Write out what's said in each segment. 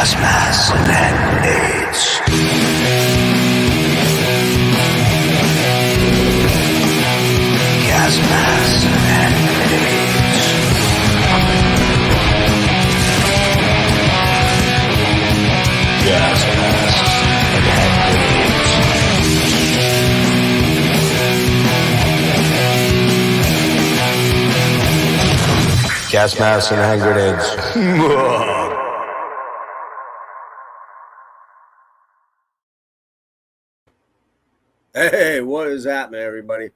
gas masks and hand grenades. Gas masks and hand grenades. Gas masks and hand grenades. Gas masks and hand grenades. Hey, what is happening, everybody?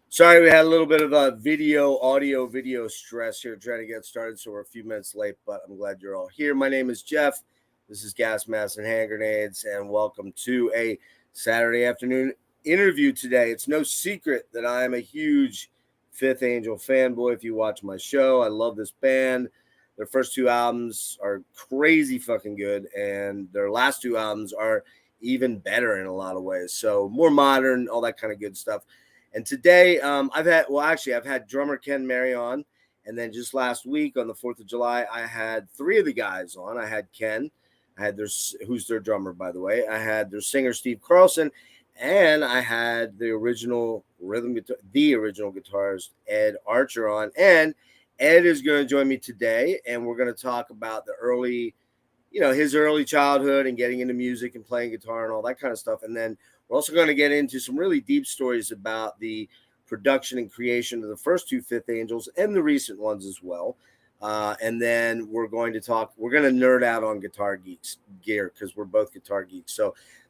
Sorry, we had a little bit of a audio video stress here trying to get started, so we're a few minutes late, but I'm glad you're all here. My name is Jeff. This is Gas Masks and Hand Grenades, and welcome to a Saturday afternoon interview today. It's no secret that I am a huge Fifth Angel fanboy. If you watch my show, I love this band. Their first two albums are crazy fucking good, and their last two albums are even better in a lot of ways. So more modern, all that kind of good stuff. And today, I've had drummer Ken Mary on, and then just last week on the 4th of July, I had three of the guys on. I had Ken, I had who's their drummer, by the way. I had their singer Steve Carlson, and I had the original guitarist Ed Archer on. And Ed is going to join me today, and we're going to talk about the his early childhood and getting into music and playing guitar and all that kind of stuff. And then we're also going to get into some really deep stories about the production and creation of the first two Fifth Angels and the recent ones as well. And then we're going to nerd out on guitar gear because we're both guitar geeks.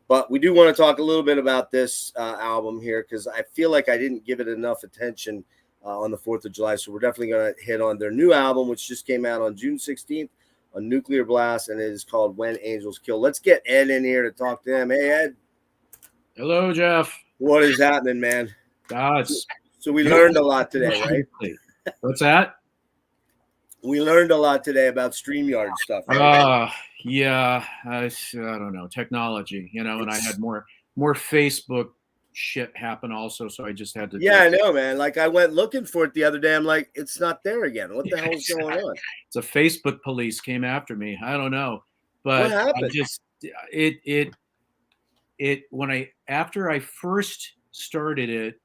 But we do want to talk a little bit about this album here because I feel like I didn't give it enough attention on the 4th of July. So we're definitely going to hit on their new album, which just came out on June 16th. On Nuclear Blast, and it is called When Angels Kill. Let's get Ed in here to talk to him. Hey, Ed. Hello, Jeff. What is happening, man? So we learned a lot today, right? What's that? We learned a lot today about StreamYard stuff. Right? Yeah. I don't know. Technology, and I had more Facebook shit happen also, so I just had to. Yeah, I know, man. Like I went looking for it the other day. I'm like, it's not there again. What the hell is going on? It's a Facebook police came after me. I don't know, but what happened? After I first started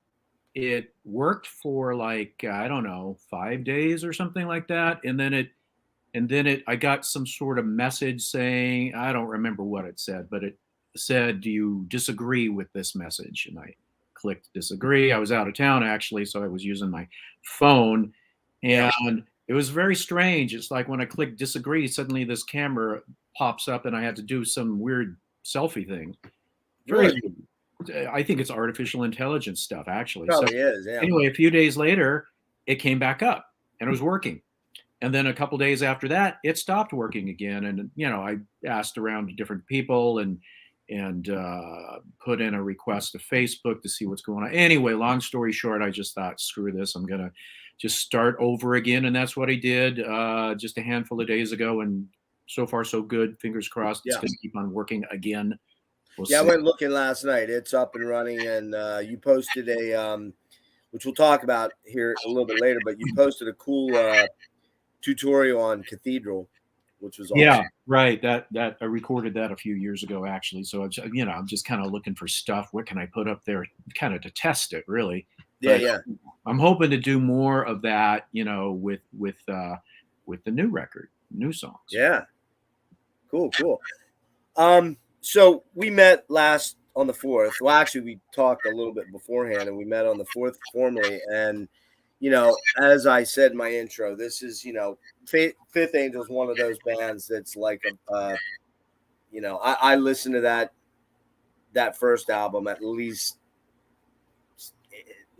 it worked for like I don't know 5 days or something like that, and then I got some sort of message saying I don't remember what it said, but it said, do you disagree with this message? And I clicked disagree. I was out of town actually, so I was using my phone, and it was very strange. It's like when I click disagree, suddenly this camera pops up and I had to do some weird selfie thing. Really? I think it's artificial intelligence stuff actually. Probably is, yeah. Anyway, a few days later it came back up and it was working. And then a couple days after that, it stopped working again. And I asked around to different people and put in a request to Facebook to see what's going on. Anyway, long story short, I just thought, screw this. I'm going to just start over again. And that's what I did just a handful of days ago. And so far, so good. Fingers crossed. It's going to keep on working again. We'll see. I went looking last night. It's up and running. And you posted which we'll talk about here a little bit later, but you posted a cool tutorial on Cathedral, which was awesome. Yeah, right. That I recorded that a few years ago, actually. So I'm just kind of looking for stuff. What can I put up there, kind of to test it, really? Yeah. I'm hoping to do more of that, with the new record, new songs. Yeah, cool. So we met last on the 4th. Well, actually, we talked a little bit beforehand, and we met on the 4th formally. And as I said in my intro, this is, Fifth Angel is one of those bands that's like, I listen to that first album at least,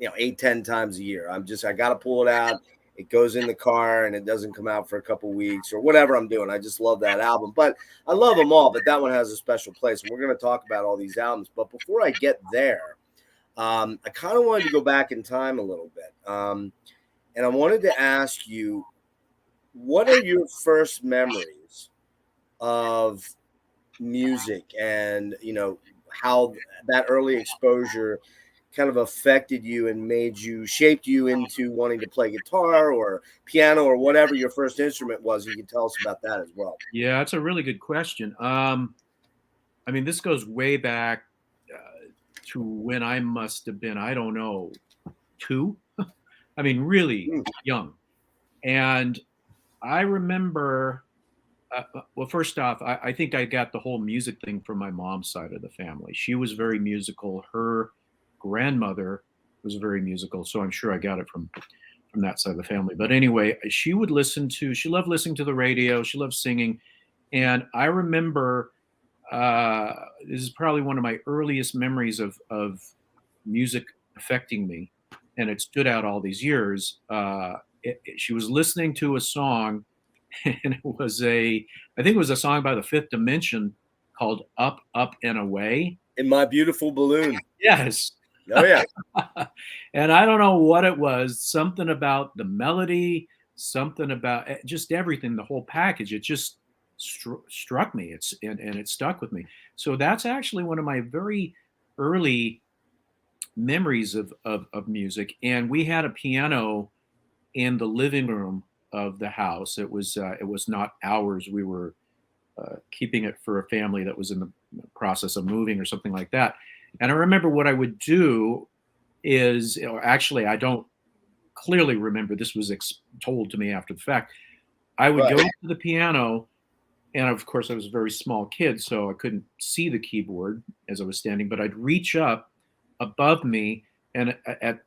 8-10 times a year. I got to pull it out. It goes in the car and it doesn't come out for a couple weeks or whatever I'm doing. I just love that album, but I love them all, but that one has a special place. And we're going to talk about all these albums. But before I get there, I kind of wanted to go back in time a little bit. And I wanted to ask you, what are your first memories of music and, how that early exposure kind of affected you and shaped you into wanting to play guitar or piano or whatever your first instrument was? You can tell us about that as well. Yeah, that's a really good question. I mean, this goes way back to when I must have been, I don't know, 2. I mean, really young. And I remember, well, first off, I think I got the whole music thing from my mom's side of the family. She was very musical. Her grandmother was very musical, so I'm sure I got it from that side of the family. But anyway, she loved listening to the radio. She loved singing. And I remember, this is probably one of my earliest memories of music affecting me, and it stood out all these years. She was listening to a song, and I think it was a song by the Fifth Dimension called "Up, Up and Away." In My Beautiful Balloon. Yes. Oh yeah. And I don't know what it was. Something about the melody, something about just everything, the whole package. It just struck me. And it stuck with me. So that's actually one of my very early memories of music. And we had a piano in the living room of the house. It was not ours. We were keeping it for a family that was in the process of moving or something like that. And I remember what I would do is, or actually, I don't clearly remember. This was told to me after the fact. I would go to the piano, and of course, I was a very small kid, so I couldn't see the keyboard as I was standing. But I'd reach up above me, and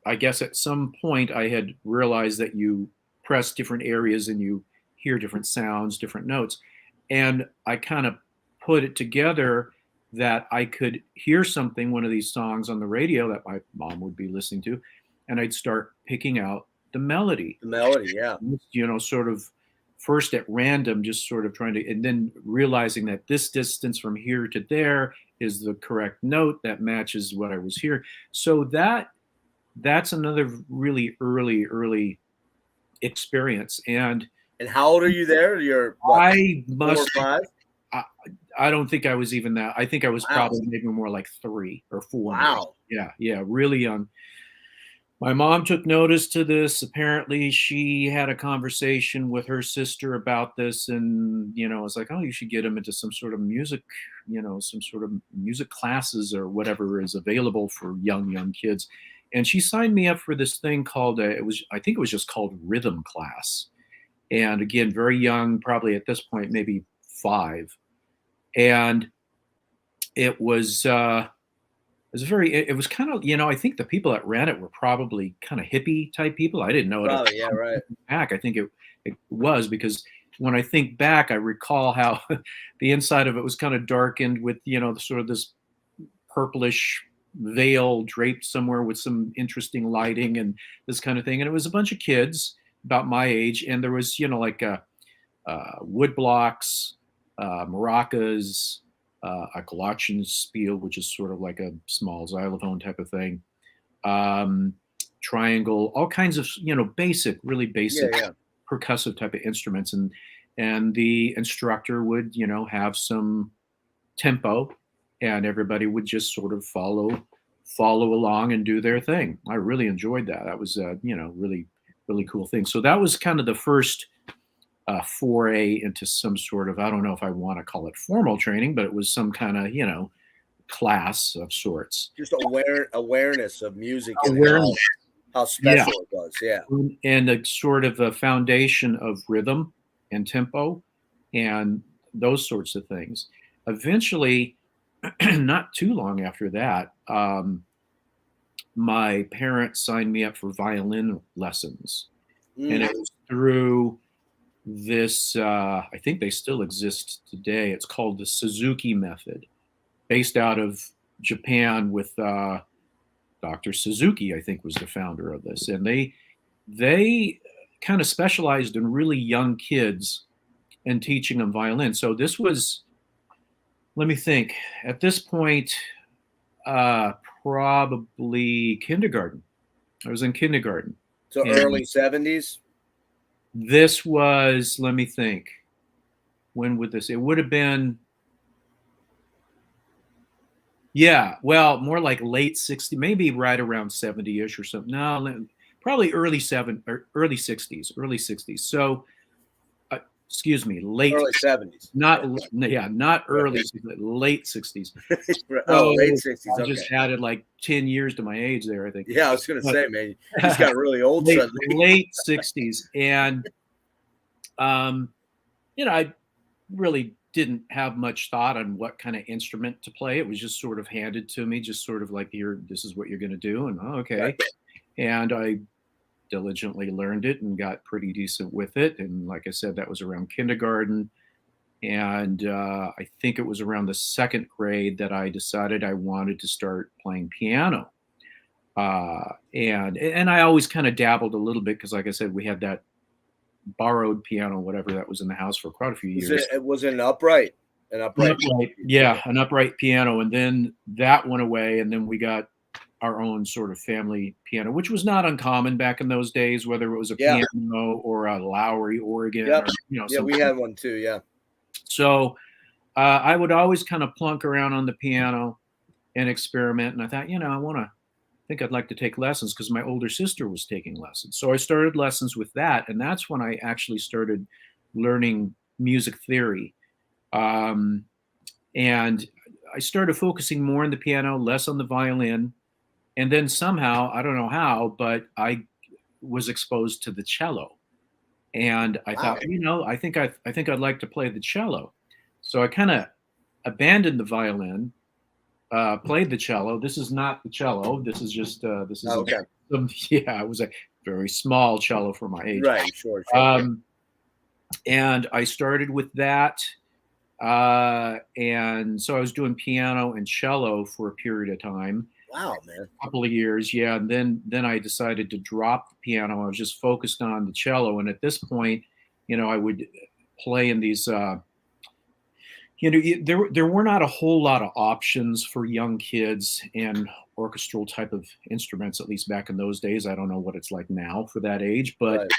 I guess at some point, I had realized that you press different areas and you hear different sounds, different notes, and I kind of put it together that I could hear something, one of these songs on the radio that my mom would be listening to, and I'd start picking out the melody. The melody, yeah. You know, sort of first at random, just sort of trying to, and then realizing that this distance from here to there is the correct note that matches what I was hearing. So that's another really early experience. And how old are you there? You're what, I must 4 or 5? I don't think I was even that. I think I was probably maybe more like 3 or 4. Wow. Yeah, really young. My mom took notice to this. Apparently, she had a conversation with her sister about this, and was like, "Oh, you should get him into some sort of music, some sort of music classes or whatever is available for young kids." And she signed me up for this thing called I think it was just called rhythm class. And again, very young, probably at this point maybe 5. And it was kind of, I think the people that ran it were probably kind of hippie type people. I didn't know it. Oh, yeah, right. Back, I think it was, because when I think back, I recall how the inside of it was kind of darkened with, sort of this purplish veil draped somewhere with some interesting lighting and this kind of thing. And it was a bunch of kids about my age. And there was, like wood blocks, maracas, a glockenspiel, which is sort of like a small xylophone type of thing, triangle, all kinds of really basic percussive type of instruments, and the instructor would have some tempo, and everybody would just sort of follow along and do their thing. I really enjoyed that. That was really cool thing. So that was kind of the first foray into some sort of, I don't know if I want to call it formal training, but it was some kind of, class of sorts. Just awareness of music and how special it was. Yeah. And a sort of a foundation of rhythm and tempo and those sorts of things. Eventually, not too long after that, my parents signed me up for violin lessons. And it was through this, I think they still exist today. It's called the Suzuki method, based out of Japan with Dr. Suzuki, I think was the founder of this. And they kind of specialized in really young kids and teaching them violin. So this was, let me think, at this point, probably kindergarten. I was in kindergarten. So early 70s? This was, let me think, when would this, it would have been Yeah, well, more like late 60, maybe right around 70-ish or something. No, probably early 60s, early 60s. So, excuse me, late, Early 70s. not yeah, not Right. early, late 60s. Oh, So late 60s. I Okay. just added like 10 years to my age there, I think. Yeah, I was gonna But say, man, you just got really old late suddenly. late 60s, and um, I really didn't have much thought on what kind of instrument to play. It was just sort of handed to me, just sort of like, here, this is what you're going to do. And oh, okay. Right. And I diligently learned it and got pretty decent with it. And like I said, that was around kindergarten. And I think it was around the second grade that I decided I wanted to start playing piano. And I always kind of dabbled a little bit because, like I said, we had that borrowed piano, whatever that was in the house for quite a few years. It was an upright, an upright. Yeah, an upright piano, and then that went away, and then we got our own sort of family piano, which was not uncommon back in those days, whether it was a Yeah. piano or a Lowry organ. Yep. Or, Yeah, we something. had one too. Yeah. So I would always kind of plunk around on the piano and experiment, and I thought, I think I'd like to take lessons because my older sister was taking lessons. So I started lessons with that, and that's when I actually started learning music theory. And I started focusing more on the piano, less on the violin. And then somehow, I don't know how, but I was exposed to the cello. And I thought, I think I'd like to play the cello. So I kind of abandoned the violin, played the cello. This is not the cello. This is just this is Okay. it was a very small cello for my age. Right. Sure. And I started with that. And so I was doing piano and cello for a period of time. Wow, man. A couple of years, yeah. And then I decided to drop the piano. I was just focused on the cello. And at this point, I would play in these. There were not a whole lot of options for young kids in orchestral type of instruments, at least back in those days. I don't know what it's like now for that age, but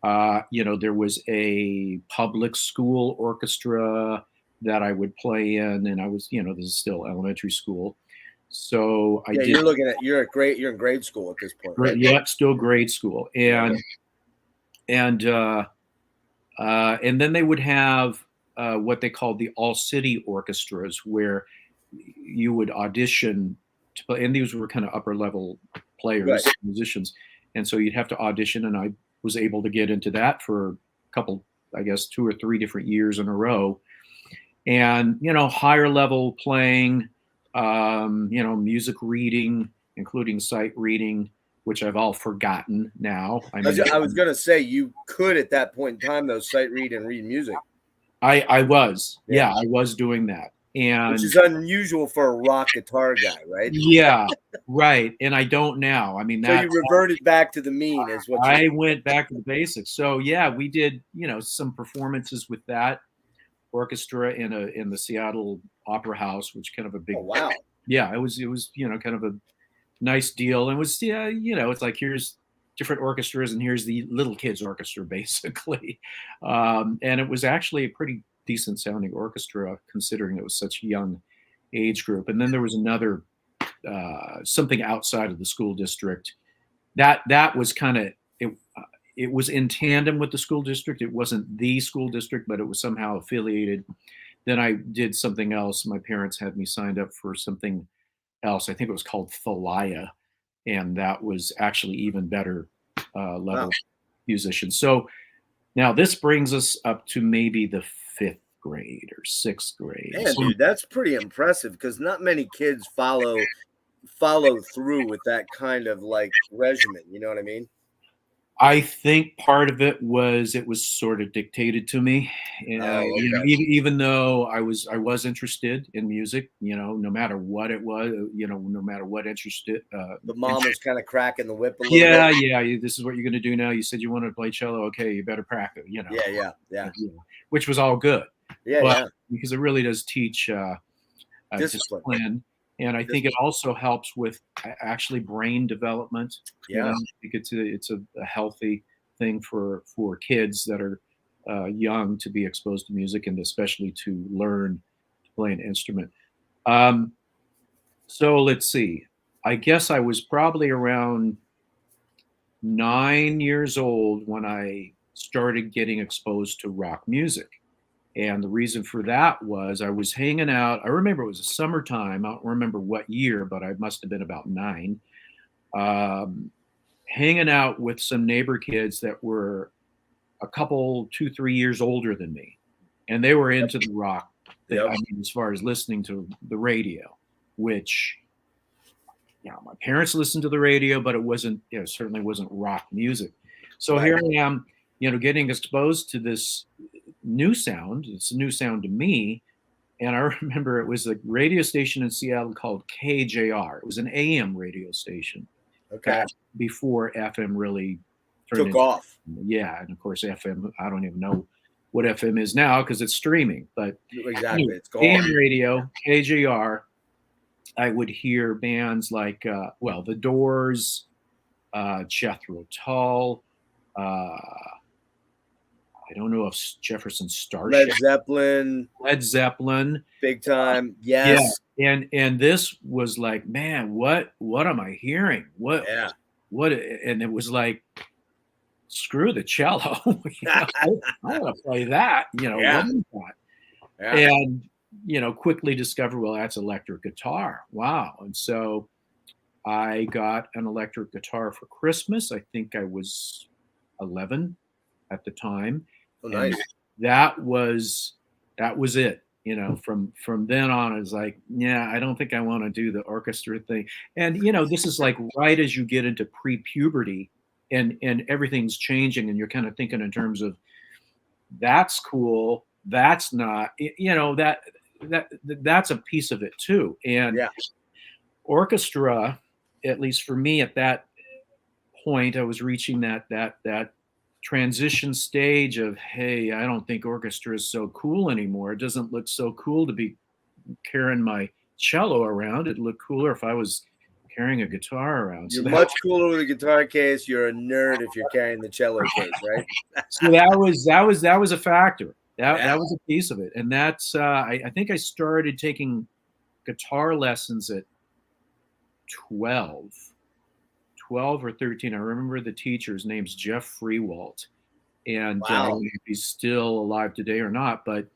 there was a public school orchestra that I would play in, and I was, this is still elementary school. So I did. You're in grade school at this point, right? Yeah, still grade school, and then they would have what they called the all-city orchestras, where you would audition to play, and these were kind of upper-level players, musicians, and so you'd have to audition, and I was able to get into that for a couple, I guess, 2 or 3 different years in a row, and higher level playing. Music reading, including sight reading, which I've all forgotten now. I was going to say, you could at that point in time, though, sight read and read music. I was doing that. And which is unusual for a rock guitar guy, right? Yeah, right. And I don't now. I mean, so you reverted back to the mean, is what I went back to the basics. So yeah, we did, some performances with that orchestra in the Seattle Opera House, which kind of a big. Oh, wow. Yeah, it was kind of a nice deal, and it was it's like, here's different orchestras and here's the little kids orchestra basically, and it was actually a pretty decent sounding orchestra considering it was such a young age group. And then there was another something outside of the school district that was kind of it was in tandem with the school district. It wasn't the school district, but it was somehow affiliated. Then I did something else. My parents had me signed up for something else. I think it was called Thalia, and that was actually even better level musician. So now this brings us up to maybe the 5th grade or 6th grade. Man, dude, that's pretty impressive because not many kids follow through with that kind of like regimen. You know what I mean? I think part of it was sort of dictated to me, even though I was interested in music, no matter what it was, no matter what interested. The mom was kind of cracking the whip a little bit. Yeah, this is what you're going to do now. You said you wanted to play cello. Okay, you better practice. Yeah. Which was all good. Yeah. Because it really does teach discipline. And I think it also helps with actually brain development. Yeah, I think it's a healthy thing for kids that are young to be exposed to music, and especially to learn to play an instrument. So let's see. I guess I was probably around 9 years old when I started getting exposed to rock music. And the reason for that was I was hanging out. I remember it was a summertime. I don't remember what year, but I must have been about 9. Um, Hanging out with some neighbor kids that were a couple, 2, 3 years older than me. And they were into the rock thing. Yep. I mean, as far as listening to the radio, which, my parents listened to the radio, but it wasn't, certainly wasn't rock music. So Right. here I am, getting exposed to this new sound. It's a new sound to me. And I remember it was a radio station in Seattle called KJR. It was an AM radio station. Okay. Before FM really Took off. Yeah, and of course FM. I don't even know what FM is now because it's streaming. But Exactly, anyway, it's gone. AM radio, KJR. I would hear bands like The Doors, Jethro Tull. I don't know if Jefferson Starship, Led Zeppelin, big time. Yes. Yeah, and this was like, man, what am I hearing? What? And it was like, screw the cello. I want to play that. What is that? Yeah. And quickly discovered, well, that's electric guitar. Wow. And so I got an electric guitar for Christmas. I think I was 11 at the time. Oh, nice. And that was it. From then on, I was like, I don't think I want to do the orchestra thing. And this is like right as you get into pre-puberty, and everything's changing, and you're kind of thinking in terms of that's cool, that's not. That's a piece of it too. And orchestra, at least for me at that point, I was reaching that transition stage of, hey, I don't think orchestra is so cool anymore. It doesn't look so cool to be carrying my cello around. It'd look cooler if I was carrying a guitar around. You're much cooler with a guitar case. You're a nerd if you're carrying the cello case, right? So that was a factor. That was a piece of it. And that's I think I started taking guitar lessons at 12 or 13. I remember the teacher's name's Jeff Freewalt, and I don't know if he's still alive today or not, but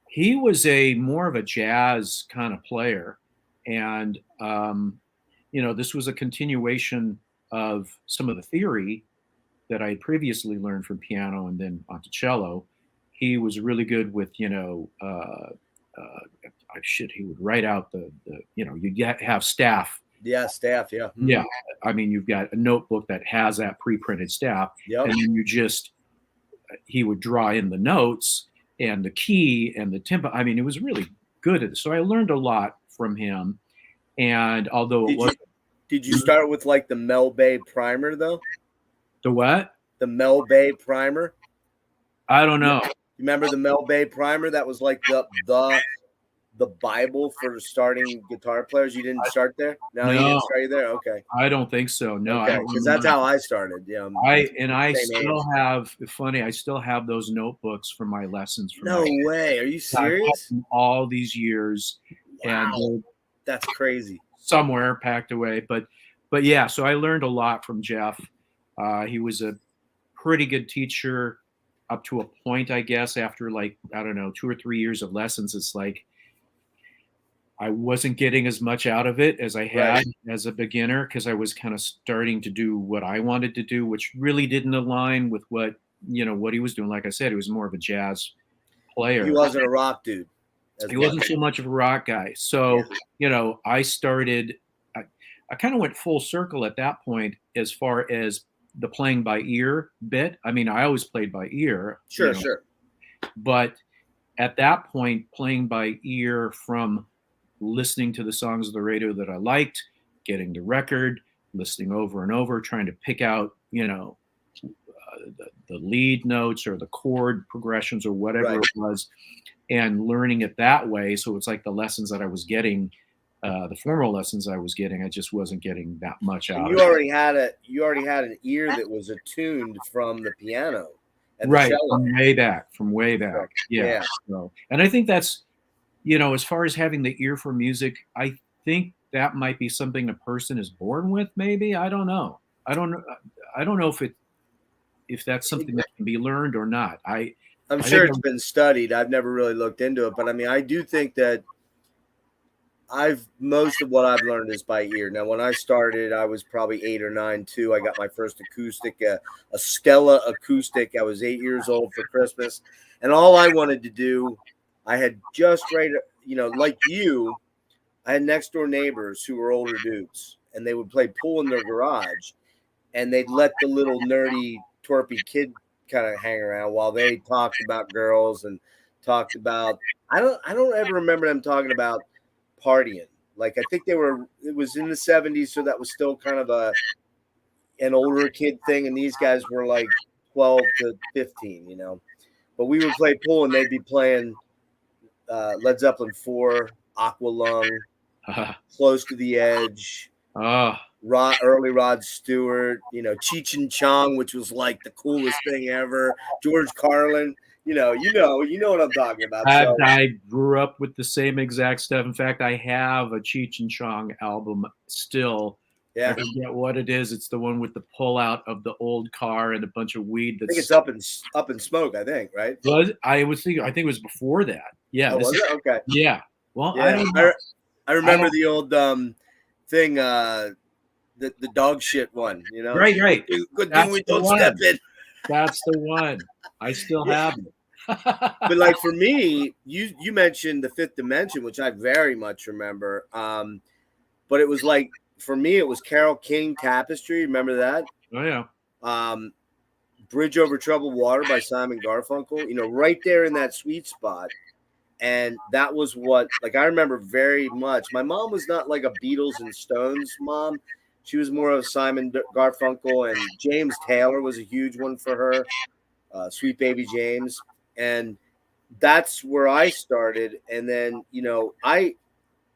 he was more of a jazz kind of player. And, this was a continuation of some of the theory that I had previously learned from piano and then onto cello. He was really good with, he would write out you'd have staff. Yeah, staff, yeah. Mm-hmm. Yeah. I mean, you've got a notebook that has that pre-printed staff. Yep. And then he would draw in the notes and the key and the tempo. I mean, it was really good at it. So I learned a lot from him. And although did you start with like the Mel Bay primer though? The what? The Mel Bay primer? I don't know. You remember the Mel Bay primer? That was like the Bible for starting guitar players. You didn't start there? No, you didn't start there? Okay. I don't think so. No. Okay, because that's how I started. Yeah. I still have, funny, I still have those notebooks from my lessons. No way. Are you serious? All these years. Wow. And that's crazy. Somewhere packed away. But yeah, so I learned a lot from Jeff. He was a pretty good teacher up to a point, I guess. After 2 or 3 years of lessons, it's like I wasn't getting as much out of it as I had as a beginner, because I was kind of starting to do what I wanted to do, which really didn't align with what he was doing. Like I said, he was more of a jazz player. He wasn't a rock dude. He wasn't so much of a rock guy. So, I started, I kind of went full circle at that point as far as the playing by ear bit. I mean, I always played by ear. Sure. But at that point, playing by ear from listening to the songs of the radio that I liked, getting the record, listening over and over, trying to pick out, the lead notes or the chord progressions or whatever it was, and learning it that way. So it's like the lessons that I was getting, the formal lessons I was getting, I just wasn't getting that much out. You already had an ear that was attuned from the piano, and right? From way back. Yeah. So, and I think that's, as far as having the ear for music, I think that might be something a person is born with. Maybe I don't know. I don't know. I don't know if that's something that can be learned or not. I'm I sure think it's been studied. I've never really looked into it, but I mean, I do think that most of what I've learned is by ear. Now, when I started, I was probably 8 or 9 too. I got my first acoustic, a Stella acoustic. I was 8 years old for Christmas, and all I wanted to do, I had just right, like you, I had next door neighbors who were older dudes, and they would play pool in their garage, and they'd let the little nerdy, twerpy kid kind of hang around while they talked about girls and talked about. I don't ever remember them talking about partying. Like I think it was in the 70s, so that was still kind of an older kid thing, and these guys were like 12 to 15. But we would play pool, and they'd be playing Led Zeppelin 4, Aqua Lung, Close to the Edge, ah, early Rod Stewart, Cheech and Chong, which was like the coolest thing ever. George Carlin, you know what I'm talking about. So I grew up with the same exact stuff. In fact, I have a Cheech and Chong album still. yeah, I forget what it is. It's the one with the pullout of the old car and a bunch of weed. I think it's Up in Smoke. I think, right? I think it was before that. Yeah. Oh, was it? Okay. Yeah. Well, Yeah, I don't know. I remember the old thing, the dog shit one. Right. Good That's thing we the don't one. step in. That's the one. I still have it. But like for me, you mentioned the Fifth Dimension, which I very much remember. But it was like for me, it was Carole King Tapestry. Remember that? Oh yeah. Bridge Over Troubled Water by Simon Garfunkel. Right there in that sweet spot. And that was what, like, I remember very much. My mom was not like a Beatles and Stones mom. She was more of Simon Garfunkel, and James Taylor was a huge one for her. Sweet Baby James. And that's where I started. And then,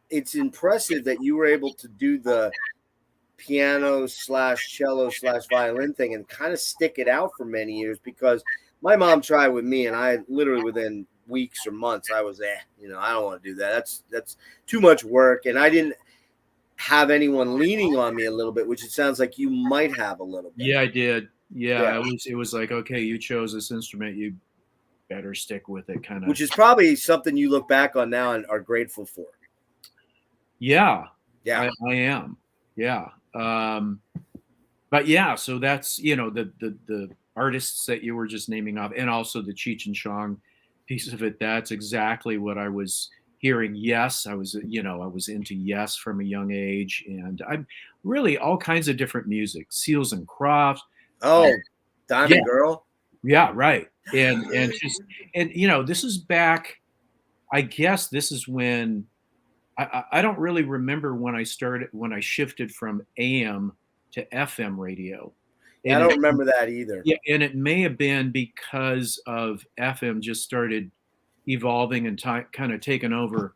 it's impressive that you were able to do the piano / cello / violin thing and kind of stick it out for many years, because my mom tried with me, and I literally within weeks or months, I was I don't want to do that. That's too much work. And I didn't have anyone leaning on me a little bit, which it sounds like you might have a little bit. Yeah, I did. Yeah. It was like, okay, you chose this instrument, you better stick with it, kind of. Which is probably something you look back on now and are grateful for. Yeah. Yeah. I am. Yeah. But yeah, so that's, the artists that you were just naming off, and also the Cheech and Chong piece of it. That's exactly what I was hearing. Yes, I was into Yes from a young age, and I'm really all kinds of different music, Seals and Crofts. Oh, Diamond Girl. Yeah, right. And this is back, I guess this is when I don't really remember when I shifted from AM to FM radio. I don't remember that either. Yeah, and it may have been because of FM just started evolving and kind of taking over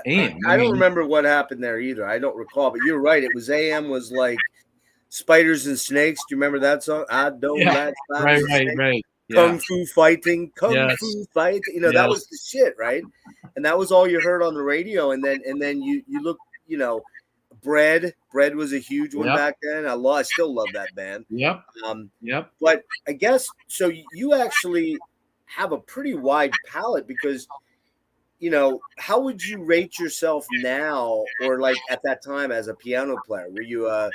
AM. I don't remember what happened there either. I don't recall, but you're right. It was AM was like Spiders and Snakes. Do you remember that song? I don't like spiders. Right. Kung Fu fighting, Fu fight. That was the shit, right? And that was all you heard on the radio. And then you look, Bread was a huge one back then. I still love that band. Yep. But I guess so. You actually have a pretty wide palette, because how would you rate yourself now, or like at that time as a piano player? Were you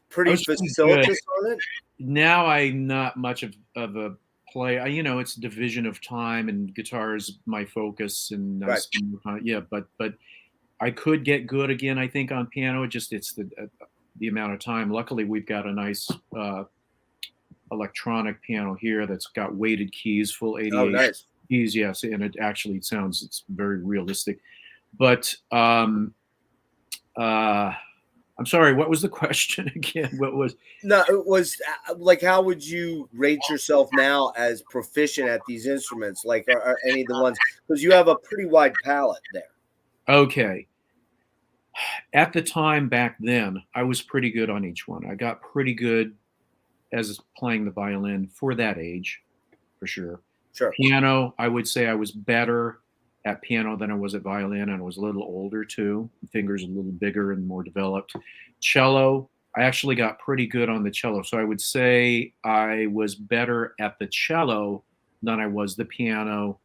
pretty facilitatist on it? Now I'm not much of a player. It's a division of time, and guitar is my focus, and but I could get good again, I think, on piano. It's the amount of time. Luckily, we've got a nice electronic piano here that's got weighted keys, full 88 keys. Yes, and it actually it's very realistic. But I'm sorry, what was the question again? No, it was like, how would you rate yourself now as proficient at these instruments? Like, are any of the ones, because you have a pretty wide palette there. Okay. At the time back then, I was pretty good on each one. I got pretty good as playing the violin for that age, for sure. Sure. Piano, I would say I was better at piano than I was at violin, and I was a little older too. Fingers a little bigger and more developed. Cello, I actually got pretty good on the cello. So I would say I was better at the cello than I was the piano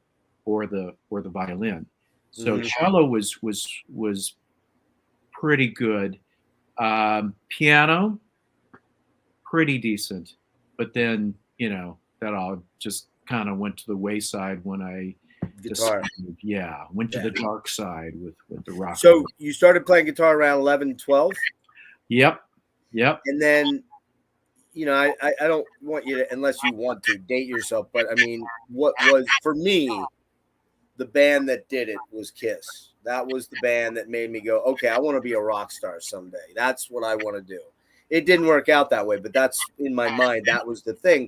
or the violin. So cello was pretty good. Piano, pretty decent, but then that all just kind of went to the wayside when I Guitar. went to the dark side with the rock. So you started playing guitar around 11, 12? Yep. And then, I don't want you to, unless you want to, date yourself, but I mean, what was, for me, the band that did it was Kiss. That was the band that made me go, okay, I want to be a rock star someday. That's what I want to do. It didn't work out that way, but that's in my mind. That was the thing.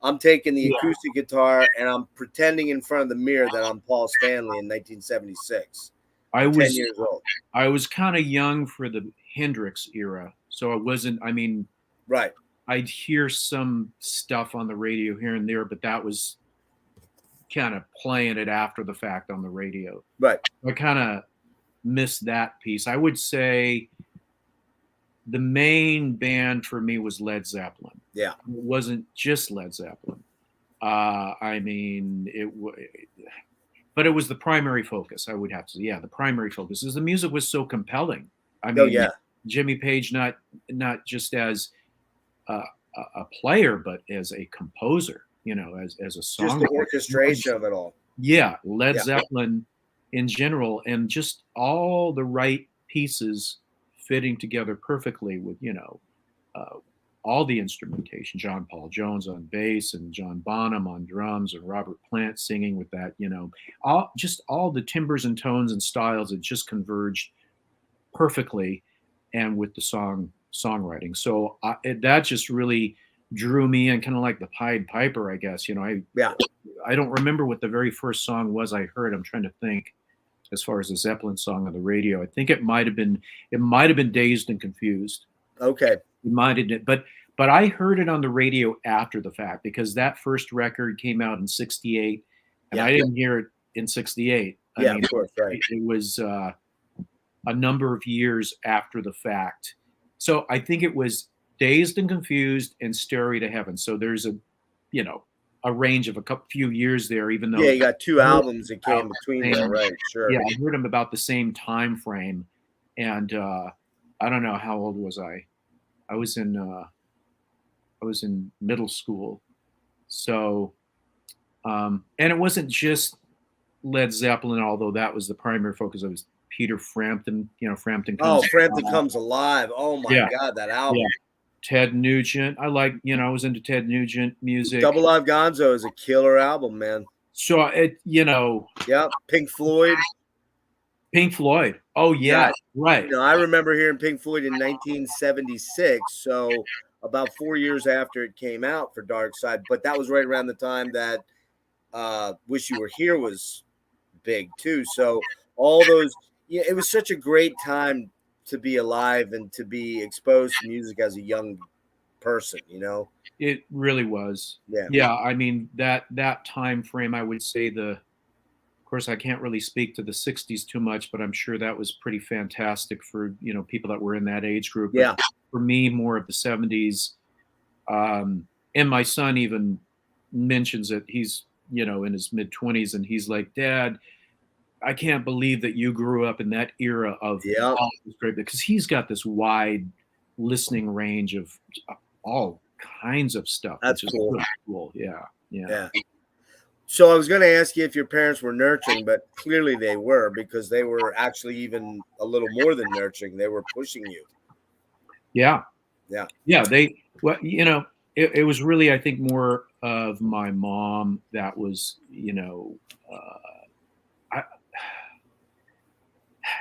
I'm taking the acoustic guitar and I'm pretending in front of the mirror that I'm Paul Stanley in 1976. I was 10 years old. I was kind of young for the Hendrix era, so I wasn't. I mean, right. I'd hear some stuff on the radio here and there, but that was kind of playing it after the fact on the radio. Right. I kind of missed that piece. I would say the main band for me was Led Zeppelin. Yeah. It wasn't just Led Zeppelin. I mean, but it was the primary focus, I would have to say. Yeah, the primary focus is the music was so compelling. I mean, Jimmy Page, not just as a player, but as a composer, as a songwriter. Just the orchestration of it all. Yeah, Led Zeppelin in general, and just all the right pieces fitting together perfectly with, all the instrumentation. John Paul Jones on bass and John Bonham on drums and Robert Plant singing with that, all the timbers and tones and styles that just converged perfectly, and with the songwriting. So that just really drew me in, kind of like the Pied Piper, I guess. I don't remember what the very first song was I heard. I'm trying to think. As far as the Zeppelin song on the radio, I think it might have been Dazed and Confused. Okay. It might have been, but I heard it on the radio after the fact, because that first record came out in '68, and I didn't hear it in '68. I mean, of course, right. It was a number of years after the fact. So I think it was Dazed and Confused and Stairway to Heaven. So there's a range of few years there, even though you got two albums that came between there, right? Sure. Yeah, I heard them about the same time frame, and I don't know, how old was I? I was in middle school, so and it wasn't just Led Zeppelin, although that was the primary focus. It was Peter Frampton. Frampton. Frampton Comes Alive. Oh my God, that album. Yeah. Ted Nugent. I was into Ted Nugent music. Double Live Gonzo is a killer album, man. So Pink Floyd. Oh yeah, right. I remember hearing Pink Floyd in 1976. So about 4 years after it came out for Dark Side, but that was right around the time that Wish You Were Here was big too. So all those, it was such a great time to be alive and to be exposed to music as a young person, It really was. Yeah. I mean, that time frame, I would say of course, I can't really speak to the '60s too much, but I'm sure that was pretty fantastic for, people that were in that age group. Yeah. But for me, more of the '70s. And my son even mentions it. He's, in his mid-20s, and he's like, Dad, I can't believe that you grew up in that era of all this great, because he's got this wide listening range of all kinds of stuff. That's cool. Really cool. Yeah. So I was going to ask you if your parents were nurturing, but clearly they were, because they were actually even a little more than nurturing. They were pushing you. Yeah. Yeah. It was really, I think, more of my mom that was,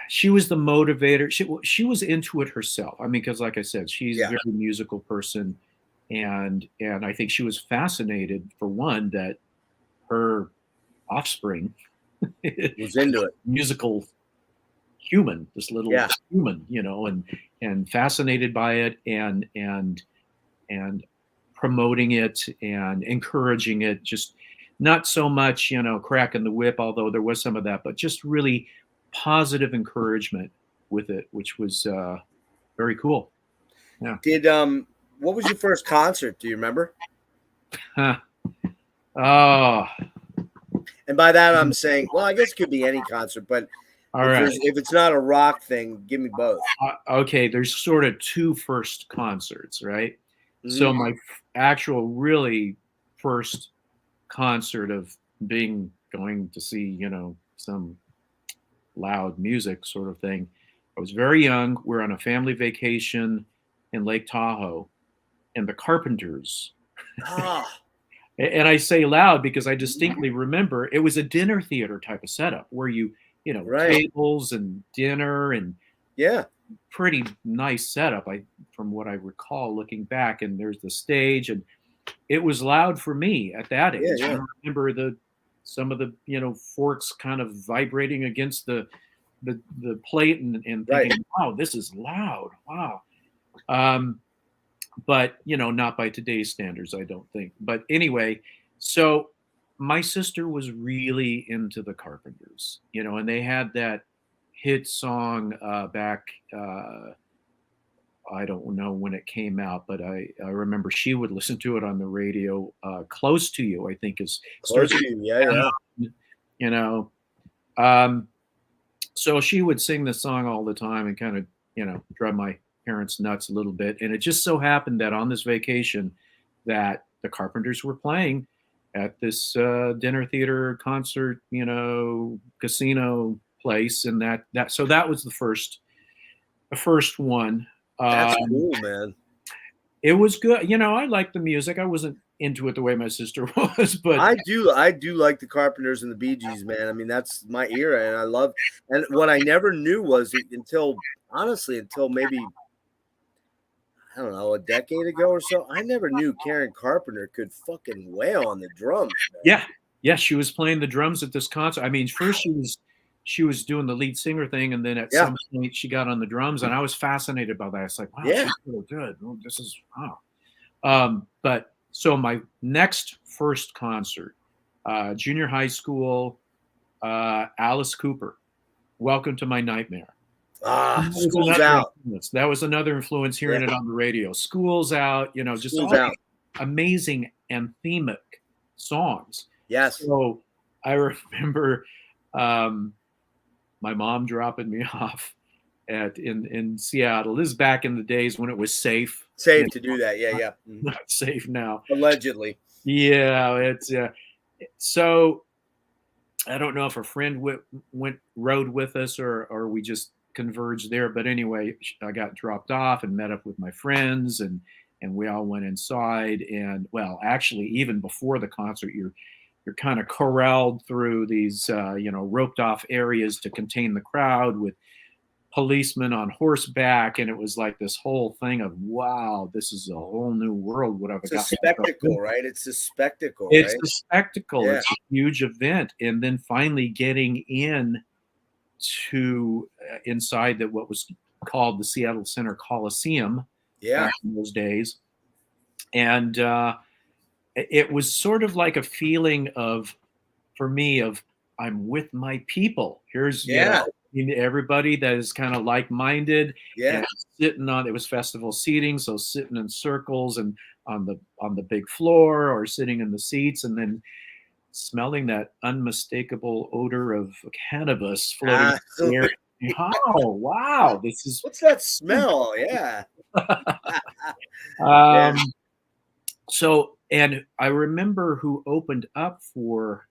she was the motivator. She was into it herself. I mean, because like I said, she's a very musical person, and I think she was fascinated, for one, that her offspring was into it. Musical human, this little human, and fascinated by it, and promoting it and encouraging it. Just not so much, cracking the whip, although there was some of that, but just really positive encouragement with it, which was very cool. Yeah. Did what was your first concert? Do you remember? Huh. Oh, And by that I'm saying, well, I guess it could be any concert, but all right. if it's not a rock thing, give me both. Okay, there's sort of two first concerts, right? So Mhm. my actual really first concert of going to see, some loud music sort of thing. I was very young. We're on a family vacation in Lake Tahoe, and the Carpenters. Ah, And I say loud because I distinctly remember it was a dinner theater type of setup where right. tables and dinner and Yeah. pretty nice setup. From what I recall looking back, and there's the stage, and it was loud for me at that Yeah, age. I yeah. remember some of the forks kind of vibrating against the plate and Right. thinking, wow, this is loud. Wow. Um, but not by today's standards, I don't think. But anyway, so my sister was really into the Carpenters, and they had that hit song back. I don't know when it came out, but I remember she would listen to it on the radio. "Close to You," I think, is Close starts. to you. Yeah, yeah. You know, um, so she would sing the song all the time and kind of drive my parents nuts a little bit. And it just so happened that on this vacation, that the Carpenters were playing at this dinner theater concert, casino place, and that was the first one. That's Um, cool, man. it was good. I liked the music. I wasn't into it the way my sister was, but I do like the Carpenters and the Bee Gees, man. I mean, that's my era, and I love. And what I never knew was until maybe I don't know, a decade ago or so, I never knew Karen Carpenter could fucking wail on the drums, man. yeah, she was playing the drums at this concert. I mean, first she was doing the lead singer thing, and then at Yeah, some point she got on the drums, and I was fascinated by that. It's like, wow, yeah. she's really good. Oh, this is wow. But so my next first concert, junior high school, Alice Cooper, "Welcome to My Nightmare." Ah, That was school's another out. influence. That was another influence hearing Yeah, it on the radio. "School's Out," just school's all out. these amazing anthemic songs. Yes. So I remember um, my mom dropping me off in Seattle. This is back in the days when it was safe. Safe to do that. Yeah, yeah. Mhm. Not safe now. Allegedly. Yeah, it's so I don't know if a friend rode with us or we just converged there. But anyway, I got dropped off and met up with my friends, and we all went inside. And well, actually, even before the concert, you're kind of corralled through these roped off areas to contain the crowd with policemen on horseback, and it was like this whole thing of, wow, this is a whole new world. What I've It's a got myself into. spectacle, right? It's a spectacle, It's right? a spectacle. Yeah. It's a huge event, and then finally getting in to inside what was called the Seattle Center Coliseum Yeah. back in those days, and it was sort of like a feeling for me, of I'm with my people. Here's Yeah. everybody that is kind of like-minded, Yeah. and it was festival seating, so sitting in circles and on the big floor or sitting in the seats, and then smelling that unmistakable odor of cannabis floating in the air. Oh, wow, this is What's that smell? Yeah. um, so, and I remember who opened up for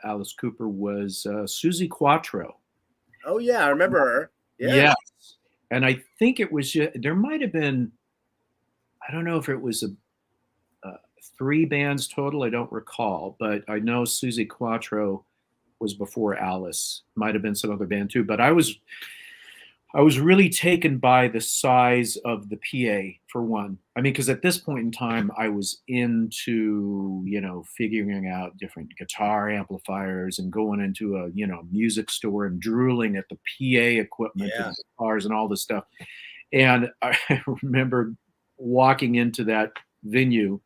Alice Cooper was Susie Quattro. Oh yeah, I remember her. Yeah. Yes. And I think it was there might have been, I don't know if it was 3 bands total. I don't recall, but I know Susie Quattro was before Alice. Might have been some other band too. But I was really taken by the size of the PA, for one. I mean, because at this point in time, I was into, figuring out different guitar amplifiers and going into a, music store and drooling at the PA equipment Yeah. and guitars and all this stuff. And I remember walking into that venue,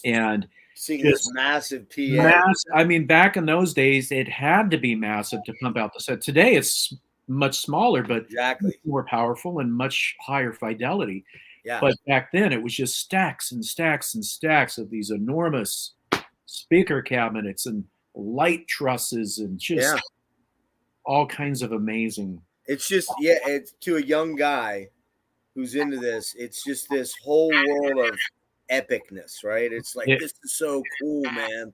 and Seeing this massive PA. I mean, back in those days, it had to be massive to pump out the set. Today, it's much smaller, but Exactly. more powerful and much higher fidelity. Yeah. But back then, it was just stacks and stacks and stacks of these enormous speaker cabinets and light trusses and just all kinds of amazing. It's just, it's to a young guy who's into this, it's just this whole world of epicness, right? It's like, this is so cool, man.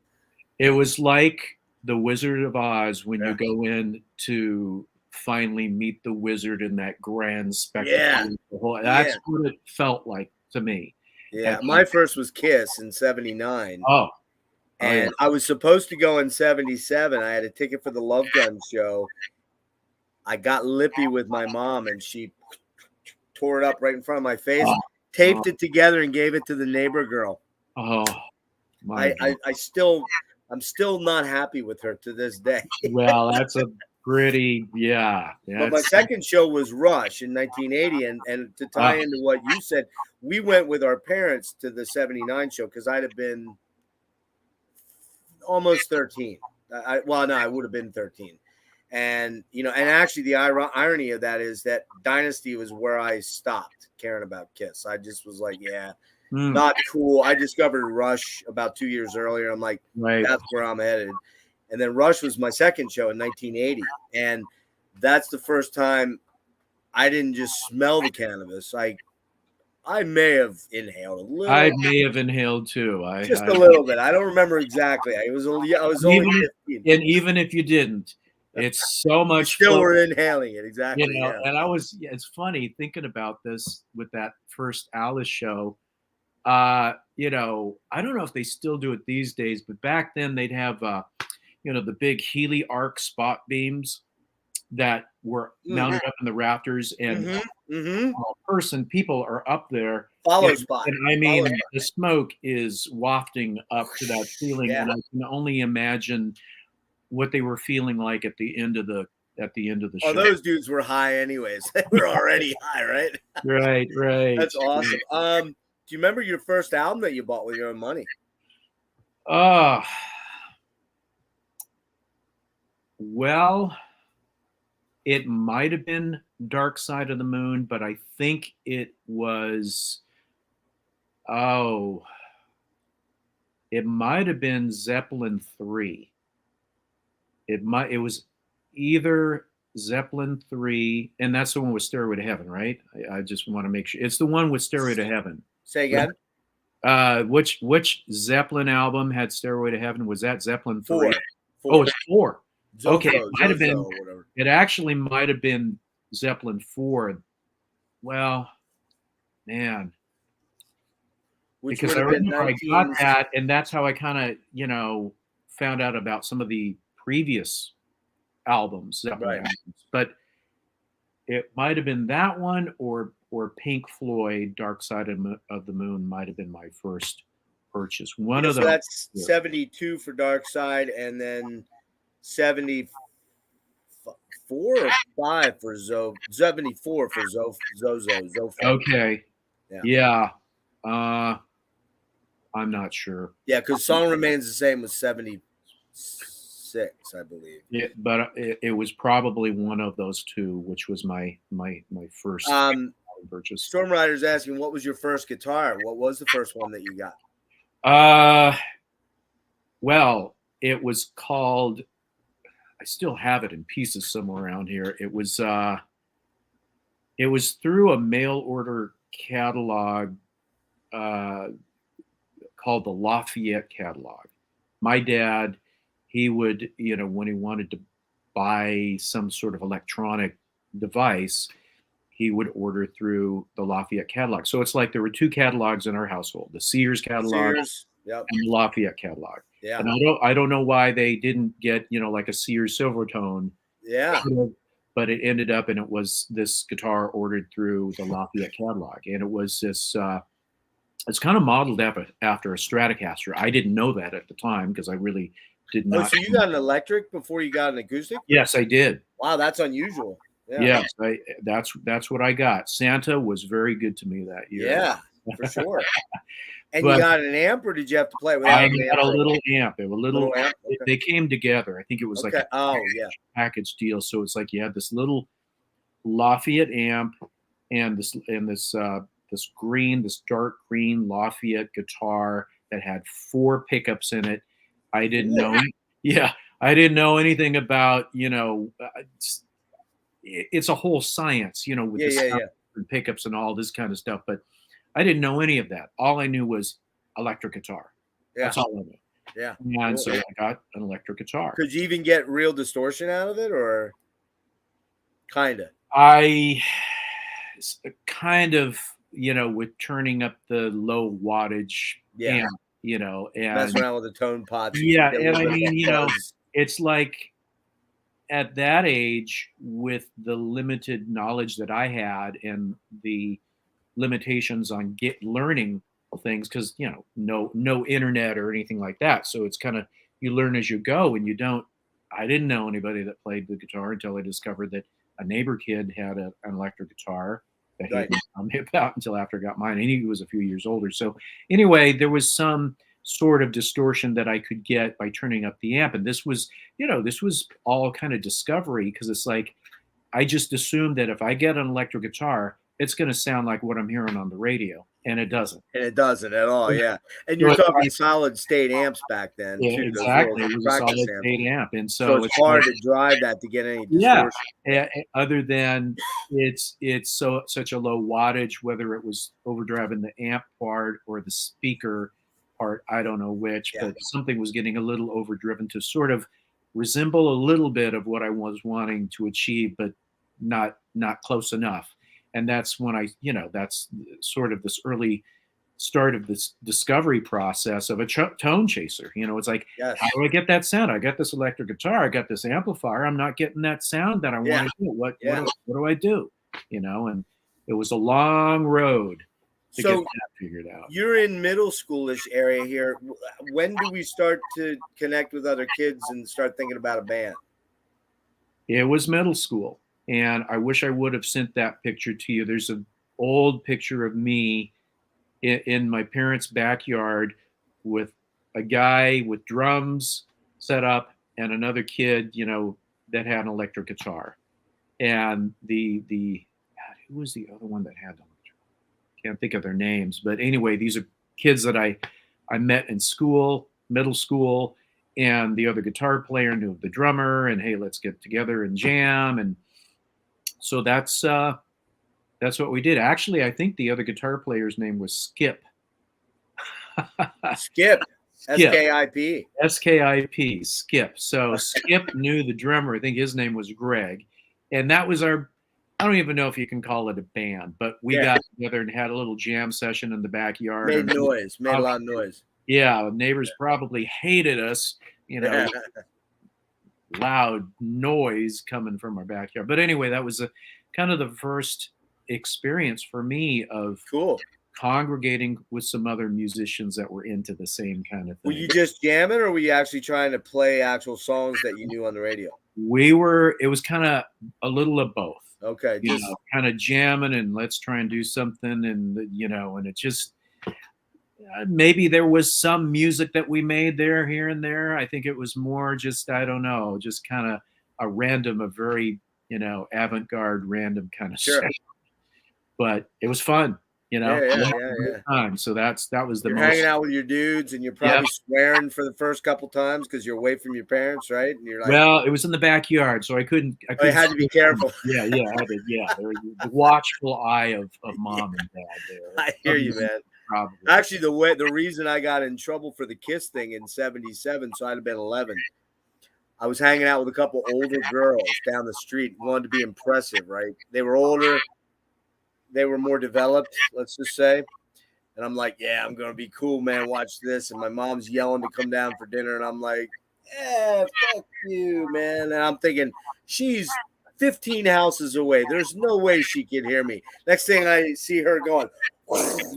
It was like the Wizard of Oz when you go in to finally meet the wizard in that grand spectacle. That's what it felt like to me. Yeah, my first was Kiss in '79. And I was supposed to go in '77. I had a ticket for the Love Gun show. I got lippy with my mom, and she tore it up right in front of my face, taped it together, and gave it to the neighbor girl. Oh, I'm still not happy with her to this day. Well, that's a pretty, But my second show was Rush in 1980, and to tie into what you said, we went with our parents to the '79 show because I'd have been almost 13. I would have been 13. And, and actually the irony of that is that Dynasty was where I stopped caring about Kiss. I just was like, not cool. I discovered Rush about 2 years earlier. I'm like, that's where I'm headed. And then Rush was my second show in 1980. And that's the first time I didn't just smell the cannabis. I may have inhaled a little. I may have inhaled too. Just a little bit. I don't remember exactly. I was only 15. And even if you didn't, it's so much still we're inhaling it, exactly. And it's funny thinking about this with that first Alice show. I don't know if they still do it these days, but back then they'd have the big Healy arc spot beams that were mounted up in the rafters, and people are up there. Follow spot. And I mean, the smoke is wafting up to that ceiling, and I can only imagine what they were feeling like at the end of the show. Oh, those dudes were high anyways. They were already high, right? Right. That's awesome. Do you remember your first album that you bought with your own money? Well, it might have been Dark Side of the Moon, but I think it was it might have been Zeppelin 3. It was either Zeppelin 3, and that's the one with Stairway to Heaven, right? I just want to make sure. It's the one with Stairway to Heaven. Say again? Which Zeppelin album had Stairway to Heaven? Was that Zeppelin 3? 4. Oh, it's 4. Zofo, okay, it might have been. Whatever. It actually might have been Zeppelin 4. Well, man. Because I remember I got that, and that's how I kind of, found out about some of the previous albums. Right. But it might have been that one, or Pink Floyd, Dark Side of the Moon might have been my first purchase. One of those. That's 72 for Dark Side, and then 74 or 5 for 74 for Zozo. Okay. Yeah. I'm not sure. Yeah, because Song Remains the Same was 76, I believe. Yeah, but it was probably one of those two, which was my first purchase. Storm Rider's asking, what was your first guitar? What was the first one that you got? Well, it was called, I still have it in pieces somewhere around here. It was through a mail order catalog called the Lafayette catalog. My dad, he would, when he wanted to buy some sort of electronic device, he would order through the Lafayette catalog. So it's like there were two catalogs in our household: the Sears catalog and the Lafayette catalog. Yeah. And I don't know why they didn't get, like a Sears Silvertone. Yeah. But it ended up, and it was this guitar ordered through the Lafayette catalog, and it was this. It's kind of modeled after a Stratocaster. I didn't know that at the time because I really did not. Oh, so you got an electric before you got an acoustic? Yes, I did. Wow, that's unusual. Yeah. Yes, that's what I got. Santa was very good to me that year. Yeah, for sure. And you But got an amp, or did you have to play without I an got amp? a little amp. It was a little. Amp? Okay. They came together. I think it was like Okay. a Oh, yeah. package deal. So it's like you had this little Lafayette amp and this dark green Lafayette guitar that had 4 pickups in it. I didn't know. Yeah, I didn't know anything about, it's a whole science, with the sound and pickups and all this kind of stuff. But I didn't know any of that. All I knew was electric guitar. Yeah. That's all I knew. Yeah. And so I got an electric guitar. Could you even get real distortion out of it, or kind of? I kind of, with turning up the low wattage amp, and mess around with the tone pots. Yeah, and I mean, it's like at that age, with the limited knowledge that I had and the limitations on learning things, because no internet or anything like that, so it's kind of, you learn as you go, and I didn't know anybody that played the guitar until I discovered that a neighbor kid had an electric guitar that he didn't tell me about until after I got mine, and he was a few years older. So anyway, there was some sort of distortion that I could get by turning up the amp, and this was all kind of discovery, because it's like I just assumed that if I get an electric guitar, it's going to sound like what I'm hearing on the radio, and it doesn't. And it doesn't at all, yeah. And you're talking solid state amps back then, yeah, too. Exactly. It was a solid state amp, and so it's hard to drive that to get any distortion. Yeah, other than it's such a low wattage, whether it was overdriving the amp part or the speaker part, I don't know which, but something was getting a little overdriven to sort of resemble a little bit of what I was wanting to achieve, but not close enough. And that's when that's sort of this early start of this discovery process of a tone chaser. It's like, how do I get that sound? I got this electric guitar, I got this amplifier, I'm not getting that sound that I want to do. What do I do? And it was a long road to get that figured out. You're in middle schoolish area here. When do we start to connect with other kids and start thinking about a band? It was middle school. And I wish I would have sent that picture to you. There's an old picture of me in my parents' backyard with a guy with drums set up and another kid, that had an electric guitar. And who was the other one that had them? Can't think of their names. But anyway, these are kids that I met in school, middle school, and the other guitar player knew the drummer, and hey, let's get together and jam. And so that's what we did. Actually, I think the other guitar player's name was Skip. Skip. S-K-I-P. S-K-I-P, Skip. So Skip knew the drummer. I think his name was Greg. And that was I don't even know if you can call it a band, but we got together and had a little jam session in the backyard. Made a lot of noise. Yeah, neighbors probably hated us, loud noise coming from our backyard. But anyway, that was kind of the first experience for me of congregating with some other musicians that were into the same kind of thing. Were you just jamming, or were you actually trying to play actual songs that you knew on the radio? It was kind of a little of both. Okay. Kind of jamming and let's try and do something. And, and it just, maybe there was some music that we made there, here and there. I think it was more just, I don't know, just kind of a very, avant-garde random kind of stuff. But it was fun, time. So that was you're hanging out with your dudes, and you're probably swearing for the first couple times because you're away from your parents, right? And you're like, well, it was in the backyard, so I couldn't. I had to be careful. Yeah. There was the watchful eye of mom and dad there. I hear you, man. Probably. Actually, the reason I got in trouble for the KISS thing in '77, so I'd have been 11. I was hanging out with a couple older girls down the street, wanted to be impressive, right? They were older, they were more developed, let's just say. And I'm like, yeah, I'm gonna be cool, man. Watch this. And my mom's yelling to come down for dinner, and I'm like, yeah, fuck you, man. And I'm thinking, she's 15 houses away. There's no way she can hear me. Next thing I see her going,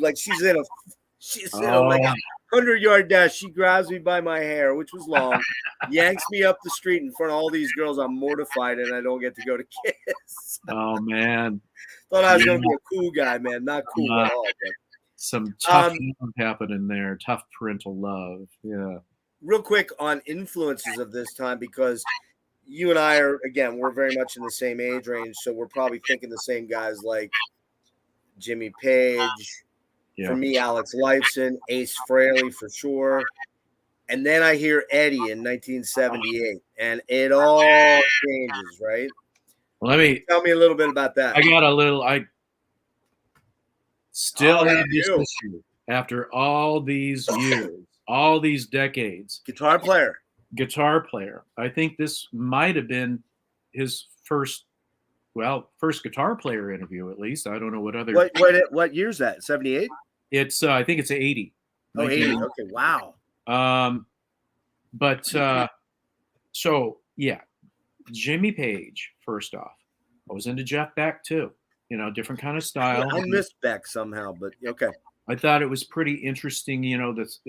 like she's in a like 100-yard dash. She grabs me by my hair, which was long, yanks me up the street in front of all these girls. I'm mortified, and I don't get to go to KISS. Oh man, thought I was gonna be a cool guy, man. Not cool at all. But some tough love happening there. Tough parental love. Yeah. Real quick on influences of this time, because you and I are, again, we're very much in the same age range, so we're probably thinking the same guys like Jimmy Page, Yeah. for me, Alex Lifeson, Ace Frehley for sure. And then I hear Eddie in 1978, and it all changes, right? Well, Tell me a little bit about that. I got a little. I still Oh, have this you. issue after all these years, all these decades. Guitar player. Guitar player. I think this might have been his first guitar player interview, at least. I don't know what other. What year's that? 78? It's I think it's 80. Oh, 80. Okay, wow. But so yeah, Jimmy Page. First off, I was into Jeff Beck too. You know, different kind of style. I missed Beck somehow, but okay. I thought it was pretty interesting. You know, that's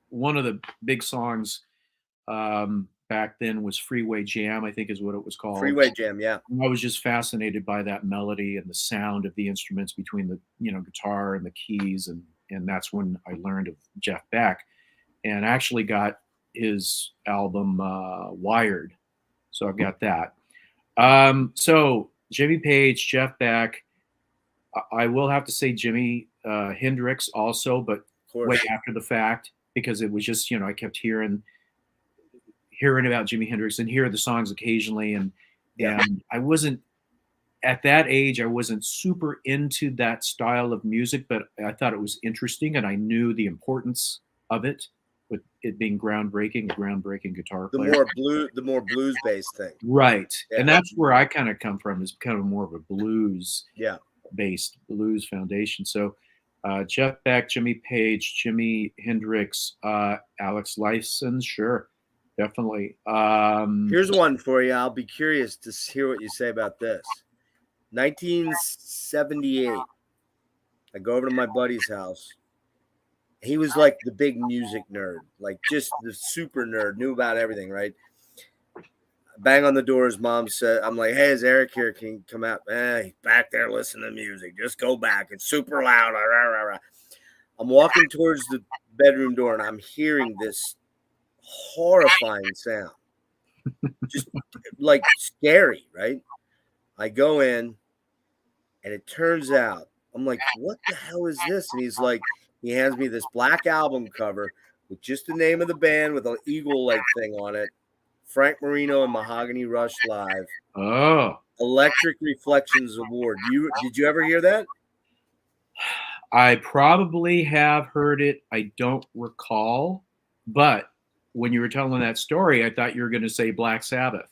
one of the big songs back then was Freeway Jam, I think is what it was called. Freeway Jam, yeah. I was just fascinated by that melody and the sound of the instruments between the guitar and the keys, and that's when I learned of Jeff Beck, and actually got his album Wired. So I've got that. So Jimmy Page, Jeff Beck. I will have to say Jimi Hendrix also, but way after the fact, because it was just, I kept hearing about Jimi Hendrix and hear the songs occasionally. And I wasn't, at that age, I wasn't super into that style of music, but I thought it was interesting and I knew the importance of it, with it being groundbreaking guitar player. The more blues based thing. Right. Yeah. And that's where I kind of come from, is kind of more of a blues based blues foundation. So Jeff Beck, Jimmy Page, Jimi Hendrix, Alex Lifeson, sure, definitely. Here's one for you. I'll be curious to hear what you say about this. 1978. I go over to my buddy's house. He was like the big music nerd, like just the super nerd, knew about everything, right? Bang on the door. His mom said, I'm like, hey, is Eric here? Can you come out? He's back there listening to music. Just go back. It's super loud. I'm walking towards the bedroom door and I'm hearing this horrifying sound. Just like scary, right? I go in and it turns out, I'm like, what the hell is this? And he's like, he hands me this black album cover with just the name of the band with an eagle-like thing on it. Frank Marino and Mahogany Rush Live. Oh. Electric Reflections Award. Did you ever hear that? I probably have heard it. I don't recall. But when you were telling that story, I thought you were going to say Black Sabbath.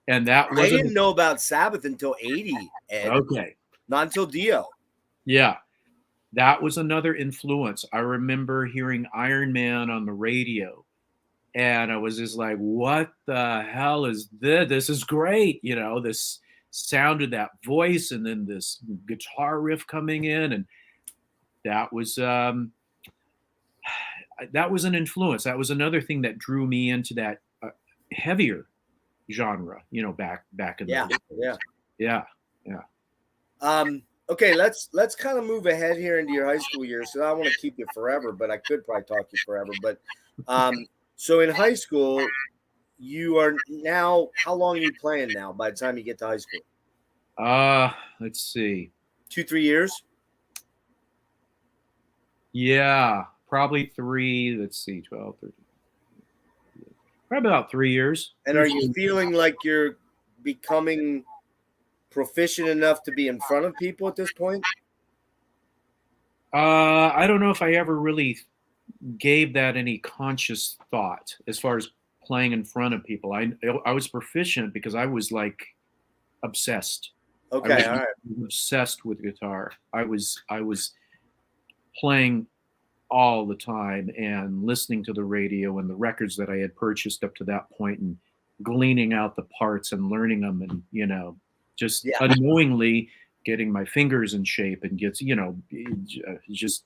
And that wasn't... I didn't know about Sabbath until 80, Ed. Okay. Not until Dio. Yeah. That was another influence. I remember hearing Iron Man on the radio. And I was just like, what the hell is this? This is great. This sound of that voice and then this guitar riff coming in. And that was an influence. That was another thing that drew me into that heavier genre, back in the day. Yeah. Okay, let's kind of move ahead here into your high school years. So I don't want to keep you forever, but I could probably talk to you forever. But so in high school, you are now, how long are you playing now by the time you get to high school? Let's see. 2-3 years? Yeah, probably 3. Let's see, 12, 13. Probably about 3 years. And are you feeling like you're becoming proficient enough to be in front of people at this point? I don't know if I ever really gave that any conscious thought as far as playing in front of people. I was proficient because I was like obsessed. Okay, all right. Obsessed with guitar. I was playing all the time and listening to the radio and the records that I had purchased up to that point and gleaning out the parts and learning them and just unknowingly getting my fingers in shape and gets just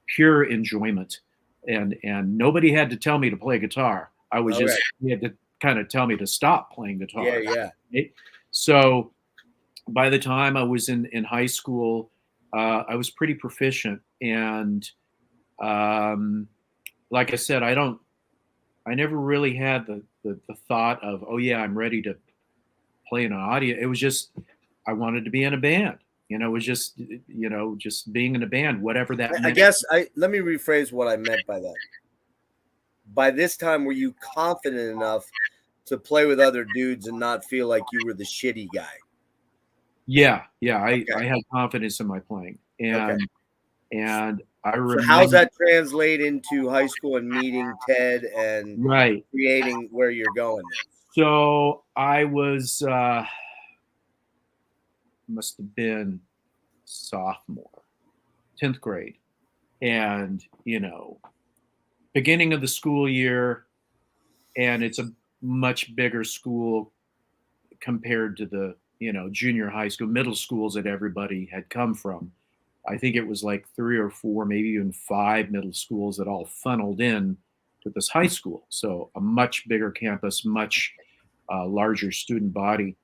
pure enjoyment. And nobody had to tell me to play guitar. I was he had to kind of tell me to stop playing guitar. Yeah. Right? So by the time I was in high school, I was pretty proficient. And like I said, I never really had the thought of, oh yeah, I'm ready to play in an audio. It was just, I wanted to be in a band. It was just, just being in a band, whatever that meant. I guess let me rephrase what I meant by that. By this time, were you confident enough to play with other dudes and not feel like you were the shitty guy? Yeah. I had confidence in my playing. And I remember. So how's that translate into high school and meeting Ted and creating where you're going? So I was, must have been sophomore, 10th grade. And, beginning of the school year, and it's a much bigger school compared to the, junior high school, middle schools that everybody had come from. I think it was like 3 or 4, maybe even 5 middle schools that all funneled in to this high school. So a much bigger campus, much larger student body.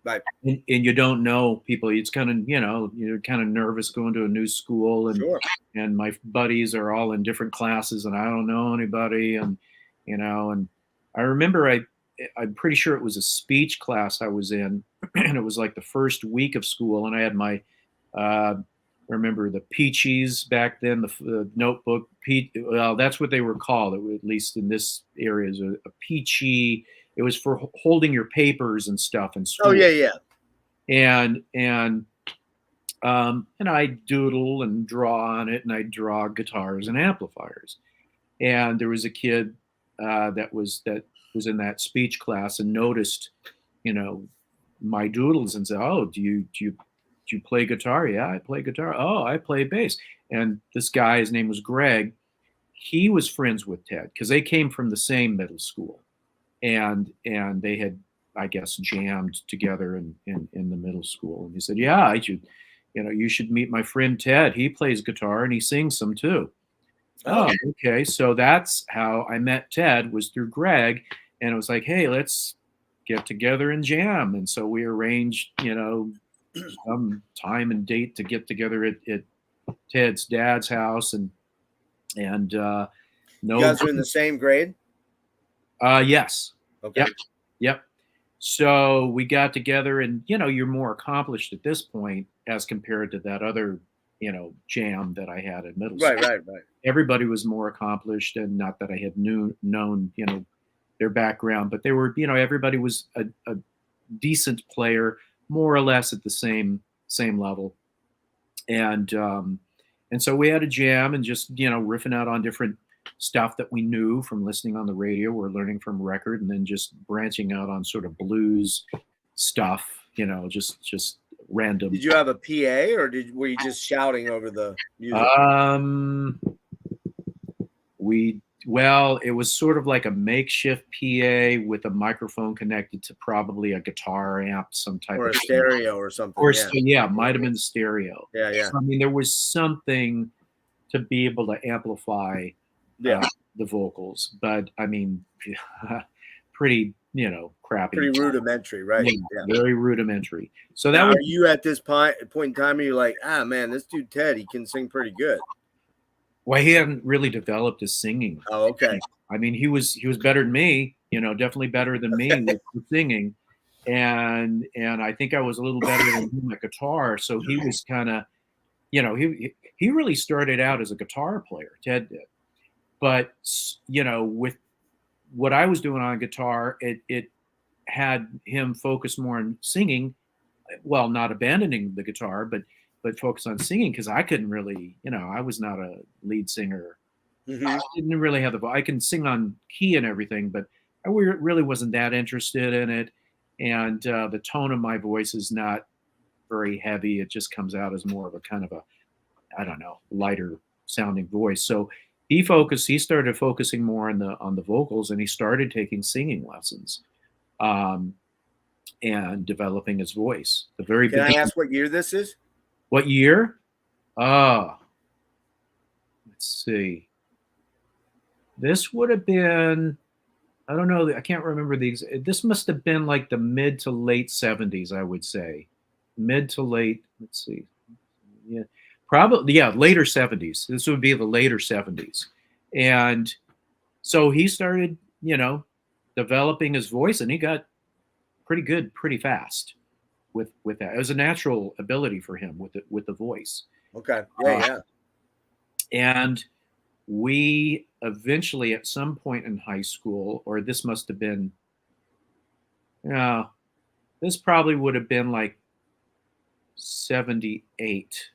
Right. And you don't know people. It's kind of, you're kind of nervous going to a new school. And sure. And my buddies are all in different classes and I don't know anybody. And, and I remember I'm pretty sure it was a speech class I was in. And it was like the first week of school. And I had my, I remember the Peaches back then, the notebook. Well, that's what they were called, at least in this area, is a Peachy. It was for holding your papers and stuff in school. Oh yeah. And I doodle and draw on it, and I draw guitars and amplifiers. And there was a kid that was in that speech class and noticed, my doodles and said, "Oh, do you play guitar?" "Yeah, I play guitar." "Oh, I play bass." And this guy, his name was Greg. He was friends with Ted because they came from the same middle school, and they had, I guess, jammed together in the middle school. And he said, "Yeah, you should meet my friend Ted. He plays guitar and he sings some too." Oh, okay. So that's how I met Ted, was through Greg. And it was like, hey, let's get together and jam. And so we arranged, some time and date to get together at Ted's dad's house. And no. You guys are in the same grade? Yes. Okay. Yep. So we got together, and, you're more accomplished at this point as compared to that other, jam that I had at middle school. Right. Everybody was more accomplished, and not that I had known, their background, but they were, everybody was a decent player, more or less at the same level. And so we had a jam and just, riffing out on different stuff that we knew from listening on the radio or learning from record, and then just branching out on sort of blues stuff, just random. Did you have a PA, or were you just shouting over the music? It was sort of like a makeshift PA with a microphone connected to probably a guitar amp, some type or of a stereo or something. Or might have been the stereo. Yeah. So, I mean, there was something to be able to amplify the vocals, but I mean, pretty, crappy. Pretty rudimentary, right? Yeah. Very rudimentary. So now, are you at this point in time, you're like, man, this dude Ted, he can sing pretty good? Well, he hadn't really developed his singing. Oh, okay. I mean, he was better than me, definitely better than me with singing. And I think I was a little better than him at guitar. So he was kind of, he really started out as a guitar player, Ted did. But, with what I was doing on guitar, it had him focus more on singing. Well, not abandoning the guitar, but focus on singing, because I couldn't really, I was not a lead singer. Mm-hmm. I didn't really have I can sing on key and everything, but I really wasn't that interested in it. And the tone of my voice is not very heavy. It just comes out as more of a kind of a, I don't know, lighter sounding voice. So he started focusing more on the vocals, and he started taking singing lessons. And developing his voice. Can I ask what year this is? What year? Let's see. This would have been, I don't know. I can't remember this must have been like the mid to late 70s, I would say. Mid to late, let's see. Yeah. Probably, yeah, later 70s. This would be the later 70s. And so he started, developing his voice, and he got pretty good pretty fast with that. It was a natural ability for him with the voice. Okay. Yeah. And we eventually, at some point in high school, or this must have been, this probably would have been like 78.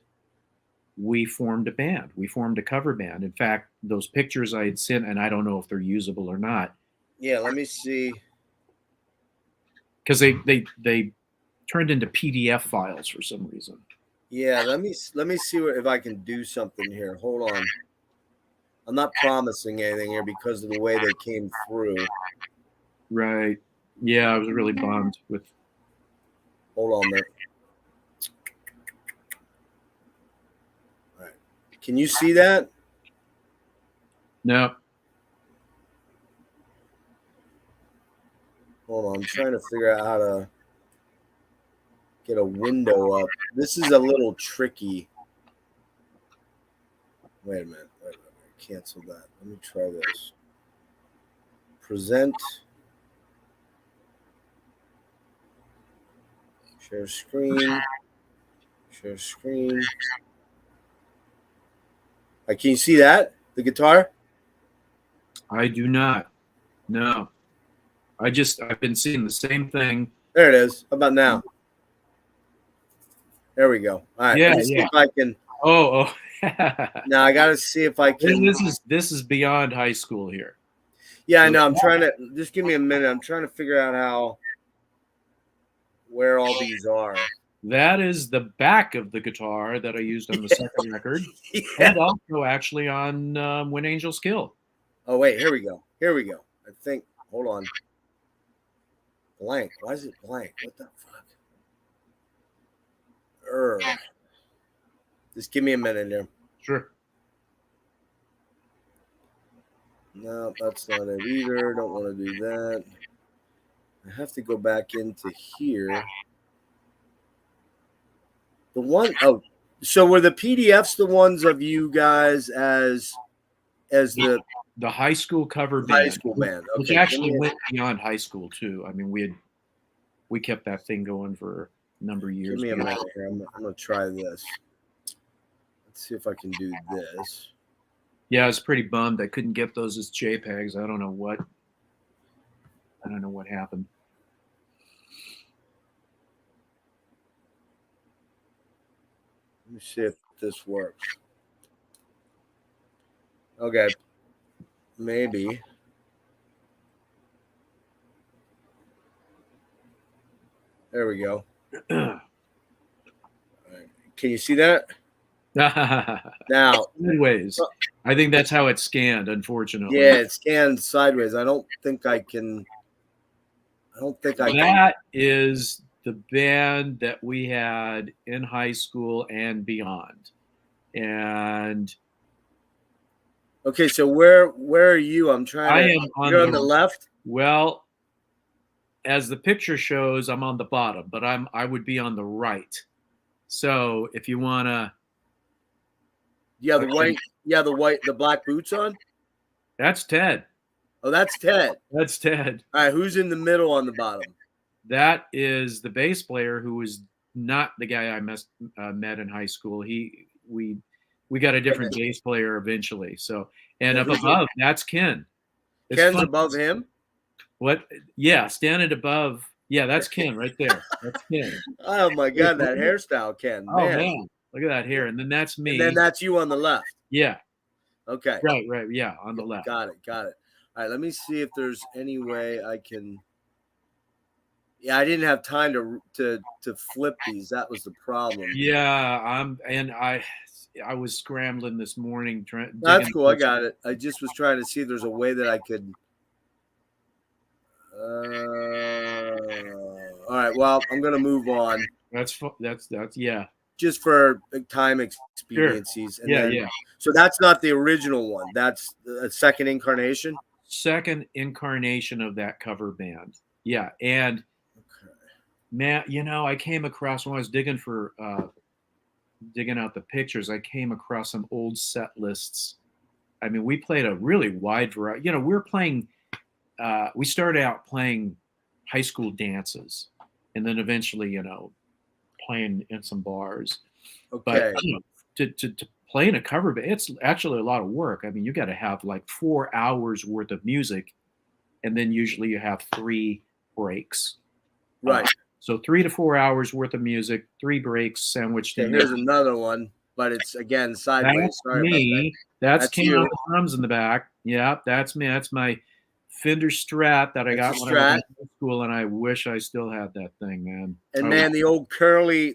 We formed a band. We formed a cover band. In fact, those pictures I had sent, and I don't know if they're usable or not. Yeah, let me see. Because they turned into PDF files for some reason. Yeah, let me see if I can do something here. Hold on. I'm not promising anything here because of the way they came through. Right. Yeah, I was really bummed with. Hold on a minute. All right. Can you see that? No. Hold on. I'm trying to figure out how to get a window up. This is a little tricky. Wait a minute. Cancel that. Let me try this. Present. Share screen. Share screen. Can you see that? The guitar? I do not. No. I've been seeing the same thing. There it is. How about now? There we go. All right. Yeah, Let me see if I can. Oh. Now I got to see if I can. This is beyond high school here. Yeah, I know. I'm trying to. Just give me a minute. I'm trying to figure out where all these are. That is the back of the guitar that I used on the second record, Yeah. and also actually on When Angels Kill. Oh wait, here we go. I think. Hold on. Blank. Why is it blank? What the fuck? Just give me a minute here. Sure. No, that's not it either. Don't want to do that. I have to go back into here. So were the PDFs the ones of you guys as the high school cover band? High school band. Okay. Which actually went beyond high school too. I mean, we kept that thing going for a number of years. Give me a minute here. I'm gonna try this. Let's see if I can do this. Yeah, I was pretty bummed I couldn't get those as JPEGs. I don't know what happened. Let me see if this works. Okay. Maybe. There we go. All right. Can you see that? Now, sideways. I think that's how it's scanned, unfortunately. Yeah, it's scanned sideways. I don't think I can. That is the band that we had in high school and beyond. And okay, so where are you? I'm trying to. You're on the left. Well, as the picture shows, I'm on the bottom, but I would be on the right. So if you want to. Yeah, the black boots on. That's Ted. Oh, that's Ted. That's Ted. All right, who's in the middle on the bottom? That is the bass player who was not the guy I met in high school. We got a different bass player eventually. So, and up above, that's Ken. It's Ken's above him? What? Yeah, standing above. Yeah, that's Ken right there. That's Ken. Oh my God, that hairstyle, Ken. Oh man, look at that hair. And then that's me. And then that's you on the left. Yeah. Okay. Right. Yeah, on the left. Got it. All right, let me see if there's any way I can. Yeah, I didn't have time to flip these. That was the problem. Yeah, I was scrambling this morning. That's cool. I got it. I just was trying to see if there's a way that I could. All right. Well, I'm gonna move on. That's yeah. Just for time expediencies. Sure. Yeah. So that's not the original one. That's a second incarnation. Second incarnation of that cover band. Yeah, and man, I came across when I was digging for digging out the pictures, I came across some old set lists. I mean, we played a really wide variety. We were playing. We started out playing high school dances, and then eventually, playing in some bars. Okay. But to play in a cover band, it's actually a lot of work. I mean, you got to have like 4 hours worth of music, and then usually you have 3 breaks. Right. So 3 to 4 hours worth of music, 3 breaks sandwiched in. Here's another one, but it's again sideways. That's Sorry me. about that. That's King on the drums in the back. Yeah, that's me. That's my Fender Strat that I got when I was in high school, and I wish I still had that thing, man. And man, the old curly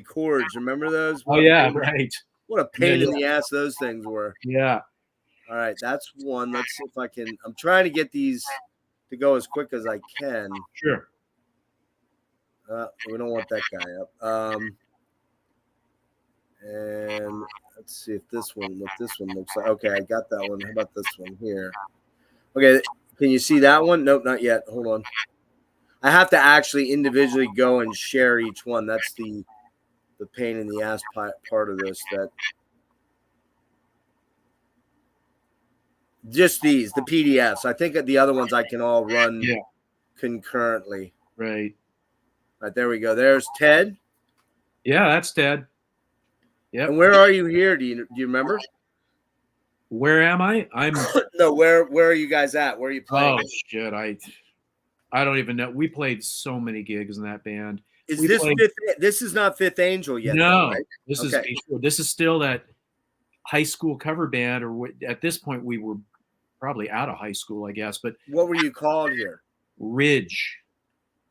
chords. Remember those? Oh yeah, right. What a pain in the ass those things were. Yeah. All right, that's one. Let's see if I can. I'm trying to get these to go as quick as I can. Sure. We don't want that guy up. And let's see if what this one looks like. Okay, I got that one. How about this one here? Okay, can you see that one? Nope, not yet. Hold on. I have to actually individually go and share each one. That's the pain in the ass part of this. That just the PDFs. I think the other ones I can all run concurrently. Right. Right, there we go. There's Ted. Yeah, that's Ted. Yeah. And where are you here? Do you remember? Where am I? I'm No, where are you guys at? Where are you playing? Oh shit, I don't even know. We played so many gigs in that band. This is not Fifth Angel yet? No, though, right? This is still that high school cover band, or at this point we were probably out of high school, I guess. But what were you called here? Ridge.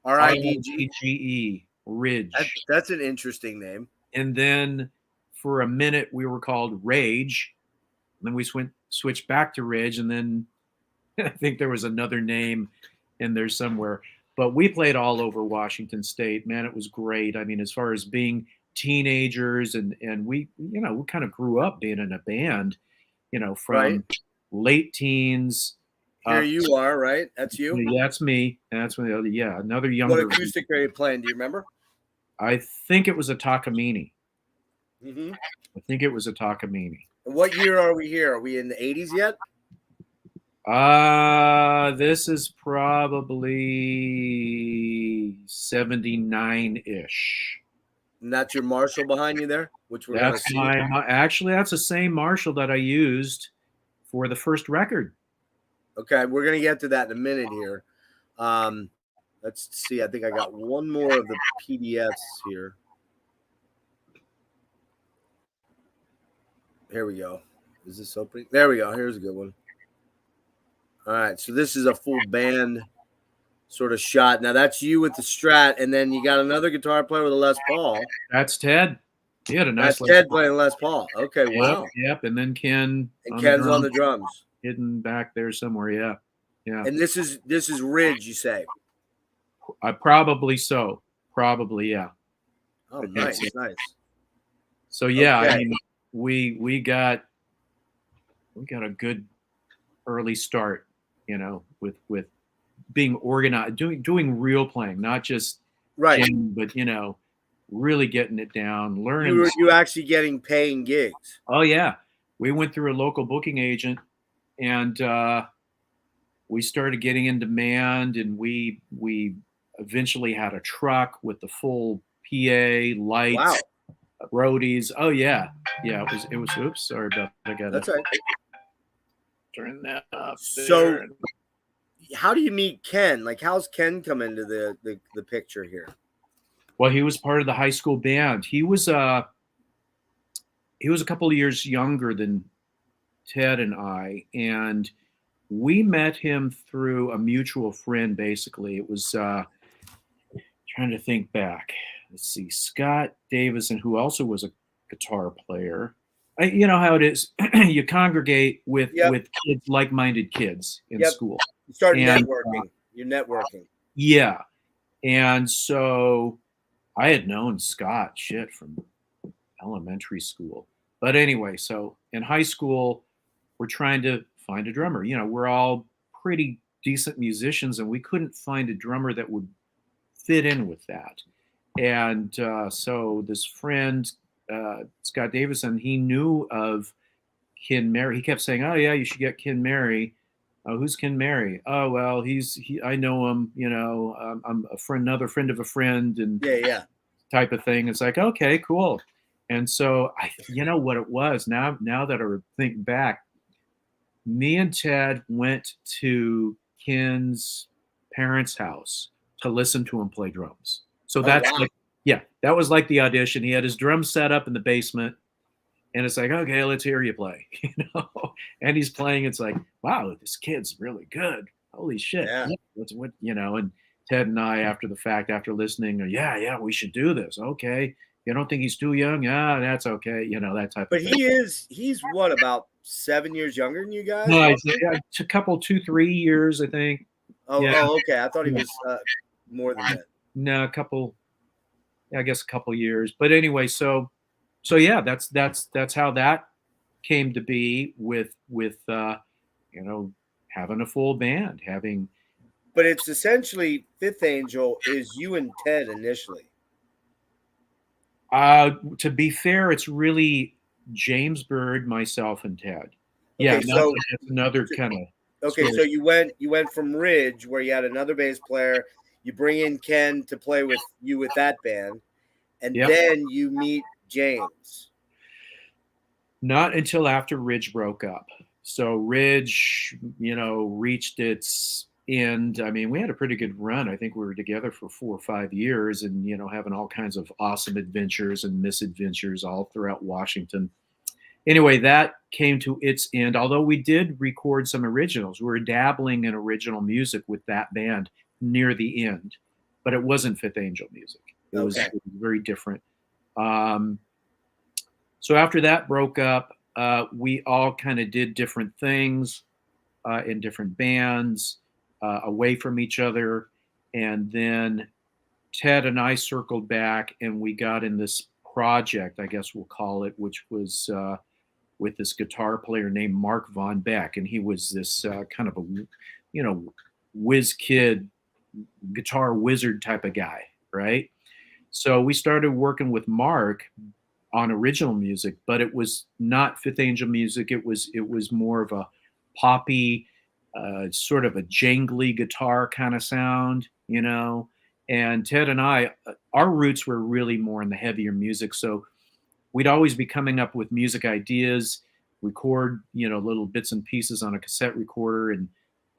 RIDGE. Ridge. That's an interesting name. And then for a minute we were called Rage. And then we switched back to Ridge, and then I think there was another name in there somewhere. But we played all over Washington State. Man, it was great. I mean, as far as being teenagers, and we kind of grew up being in a band, from late teens. Here you are, right? That's you? Yeah, that's me. And that's when another younger. What acoustic are you playing? Do you remember? I think it was a Takamine. Mm-hmm. I think it was a Takamine. What year are we here? Are we in the 80s yet? This is probably 79-ish. And that's your Marshall behind you there? That's actually, that's the same Marshall that I used for the first record. Okay, we're going to get to that in a minute here. Let's see. I think I got one more of the PDFs here. Here we go. Is this opening? There we go. Here's a good one. All right, so this is a full band sort of shot. Now that's you with the Strat, and then you got another guitar player with a Les Paul. That's Ted. He had a nice. That's Ted playing Les Paul. Okay, wow. Yep, and then Ken. And Ken's on the drums, hidden back there somewhere. Yeah. And this is Ridge, you say? Probably so. Probably, yeah. Oh, nice. So yeah, okay. I mean, we got a good early start, with being organized, doing real playing, not just jamming, but really getting it down, learning. You actually getting paying gigs? Oh yeah, we went through a local booking agent, and we started getting in demand, and we eventually had a truck with the full PA lights. Wow. Roadies. Oh yeah. It was. Oops, sorry about that. I got That's all right. Turn that up. So, how do you meet Ken? Like, how's Ken come into the picture here? Well, he was part of the high school band. He was a couple of years younger than Ted and I, and we met him through a mutual friend. Basically, it was trying to think back. Let's see, Scott Davison, who also was a guitar player. You know how it is. You congregate with kids, like-minded kids in school. You start networking. You're networking. Yeah. And so I had known Scott from elementary school. But anyway, so in high school, we're trying to find a drummer. We're all pretty decent musicians, and we couldn't find a drummer that would fit in with that. And so this friend Scott Davison, he knew of Ken Mary. He kept saying, "Oh yeah, you should get Ken Mary." Oh, who's Ken Mary? Oh well, I know him. I'm a friend, another friend of a friend, and Yeah. type of thing. It's like, okay, cool. And so you know what it was. Now that I think back, me and Ted went to Ken's parents' house to listen to him play drums. So that's wow. like, yeah, that was like the audition. He had his drums set up in the basement, and it's like, okay, let's hear you play, And he's playing. It's like, wow, this kid's really good. Holy shit! Yeah. What And Ted and I, after the fact, after listening, yeah, we should do this. Okay, you don't think he's too young? Yeah, that's okay. That type But of thing. he's what, about 7 years younger than you guys? No, roughly? it's a couple, 2-3 years, I think. Yeah. Okay. I thought he was more than that. No, I guess a couple years. But anyway, so yeah, that's how that came to be with having a full band, having. But it's essentially Fifth Angel is you and Ted initially. To be fair, it's really James Bird, myself, and Ted. Yeah, Okay, so that's another kind of. Okay, so you went from Ridge, where you had another bass player. You bring in Ken to play with you with that band, and then you meet James. Not until after Ridge broke up. So Ridge, reached its end. I mean, we had a pretty good run. I think we were together for 4 or 5 years, and having all kinds of awesome adventures and misadventures all throughout Washington. Anyway, that came to its end, although we did record some originals. We were dabbling in original music with that band near the end, but it wasn't Fifth Angel music. It was very different. So after that broke up, we all kind of did different things in different bands, away from each other. And then Ted and I circled back, and we got in this project, I guess we'll call it, which was with this guitar player named Mark Von Beck. And he was this kind of a, whiz kid, guitar wizard type of guy, right? So we started working with Mark on original music, but it was not Fifth Angel music. It was more of a poppy, sort of a jangly guitar kind of sound, And Ted and I, our roots were really more in the heavier music. So we'd always be coming up with music ideas, record, little bits and pieces on a cassette recorder and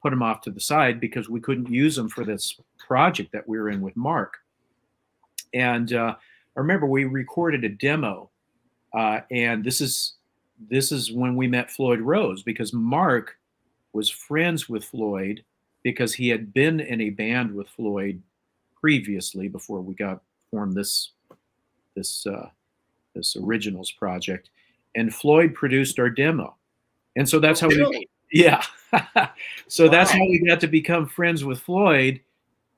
put them off to the side because we couldn't use them for this project that we were in with Mark. And I remember we recorded a demo, and this is when we met Floyd Rose, because Mark was friends with Floyd because he had been in a band with Floyd previously before we formed this originals project, and Floyd produced our demo, and so that's how we. Yeah, so that's how we got to become friends with Floyd,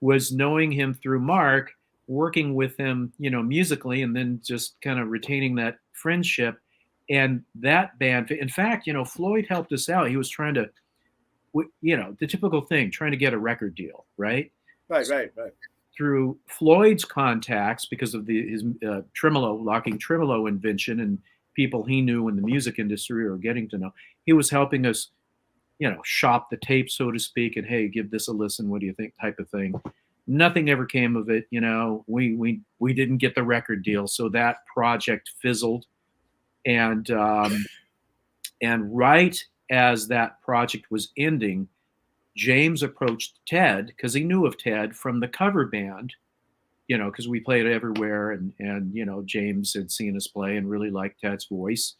was knowing him through Mark, working with him, musically, and then just kind of retaining that friendship. And that band, in fact, Floyd helped us out. He was trying to, the typical thing, trying to get a record deal, right? Right. Through Floyd's contacts, because of his locking tremolo invention and people he knew in the music industry or getting to know, he was helping us, shop the tape, so to speak, and hey, give this a listen. What do you think? Type of thing. Nothing ever came of it. We didn't get the record deal, so that project fizzled. And right as that project was ending, James approached Ted, because he knew of Ted from the cover band, because we played everywhere, and James had seen us play and really liked Ted's voice.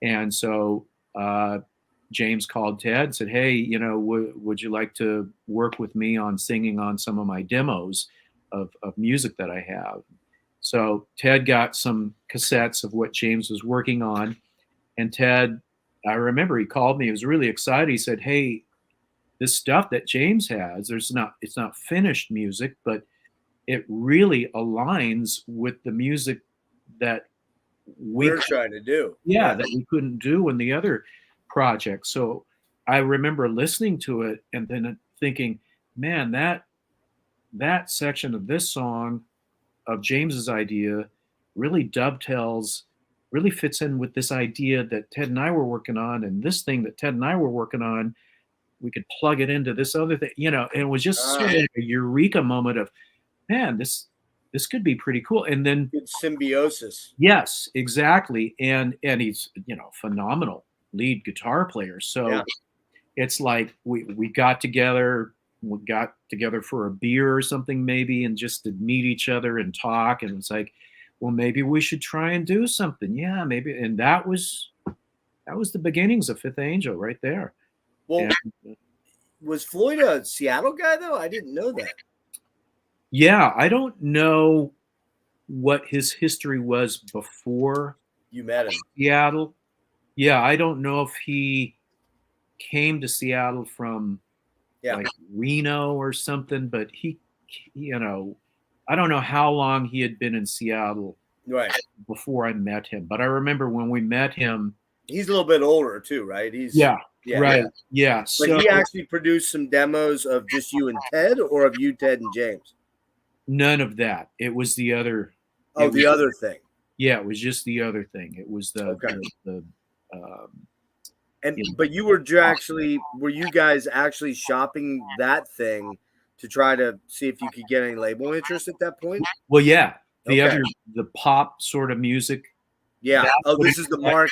And so James called Ted and said, hey, would you like to work with me on singing on some of my demos of music that I have? So Ted got some cassettes of what James was working on. And Ted, I remember he called me, he was really excited. He said, hey, this stuff that James has, it's not finished music, but it really aligns with the music that we're trying to do. Yeah, that we couldn't do in the other project. So I remember listening to it and then thinking, man, that section of this song of James's idea really dovetails really fits in with this idea that Ted and I were working on, and this thing that Ted and I were working on, we could plug it into this other thing, you know, and it was just sort of a eureka moment of, man, this could be pretty cool. And then Good symbiosis. yes, exactly. And he's, you know, phenomenal lead guitar player. So Yeah. it's like we got together for a beer or something maybe, and just to meet each other and talk. And it's like, well, maybe we should try and do something. Yeah, maybe. And that was the beginnings of Fifth Angel right there. Well, And, was Floyd a Seattle guy though? I didn't know that. yeah, I don't know what his history was before You met him. Seattle. Yeah, I don't know if he came to Seattle from like Reno or something, but he, you know, I don't know how long he had been in Seattle Right. before I met him, but I remember when we met him. He's a little bit older too, right? Right. Yeah. But So he actually produced some demos of just you and Ted, or of you, Ted, and James? none of that. It was the other. Oh, the other thing. Yeah, it was just the other thing. It was But you were were you guys actually shopping that thing to try to see if you could get any label interest at that point? Well, yeah, Okay. the pop sort of music. Yeah. That's Oh, what this it- is the Mark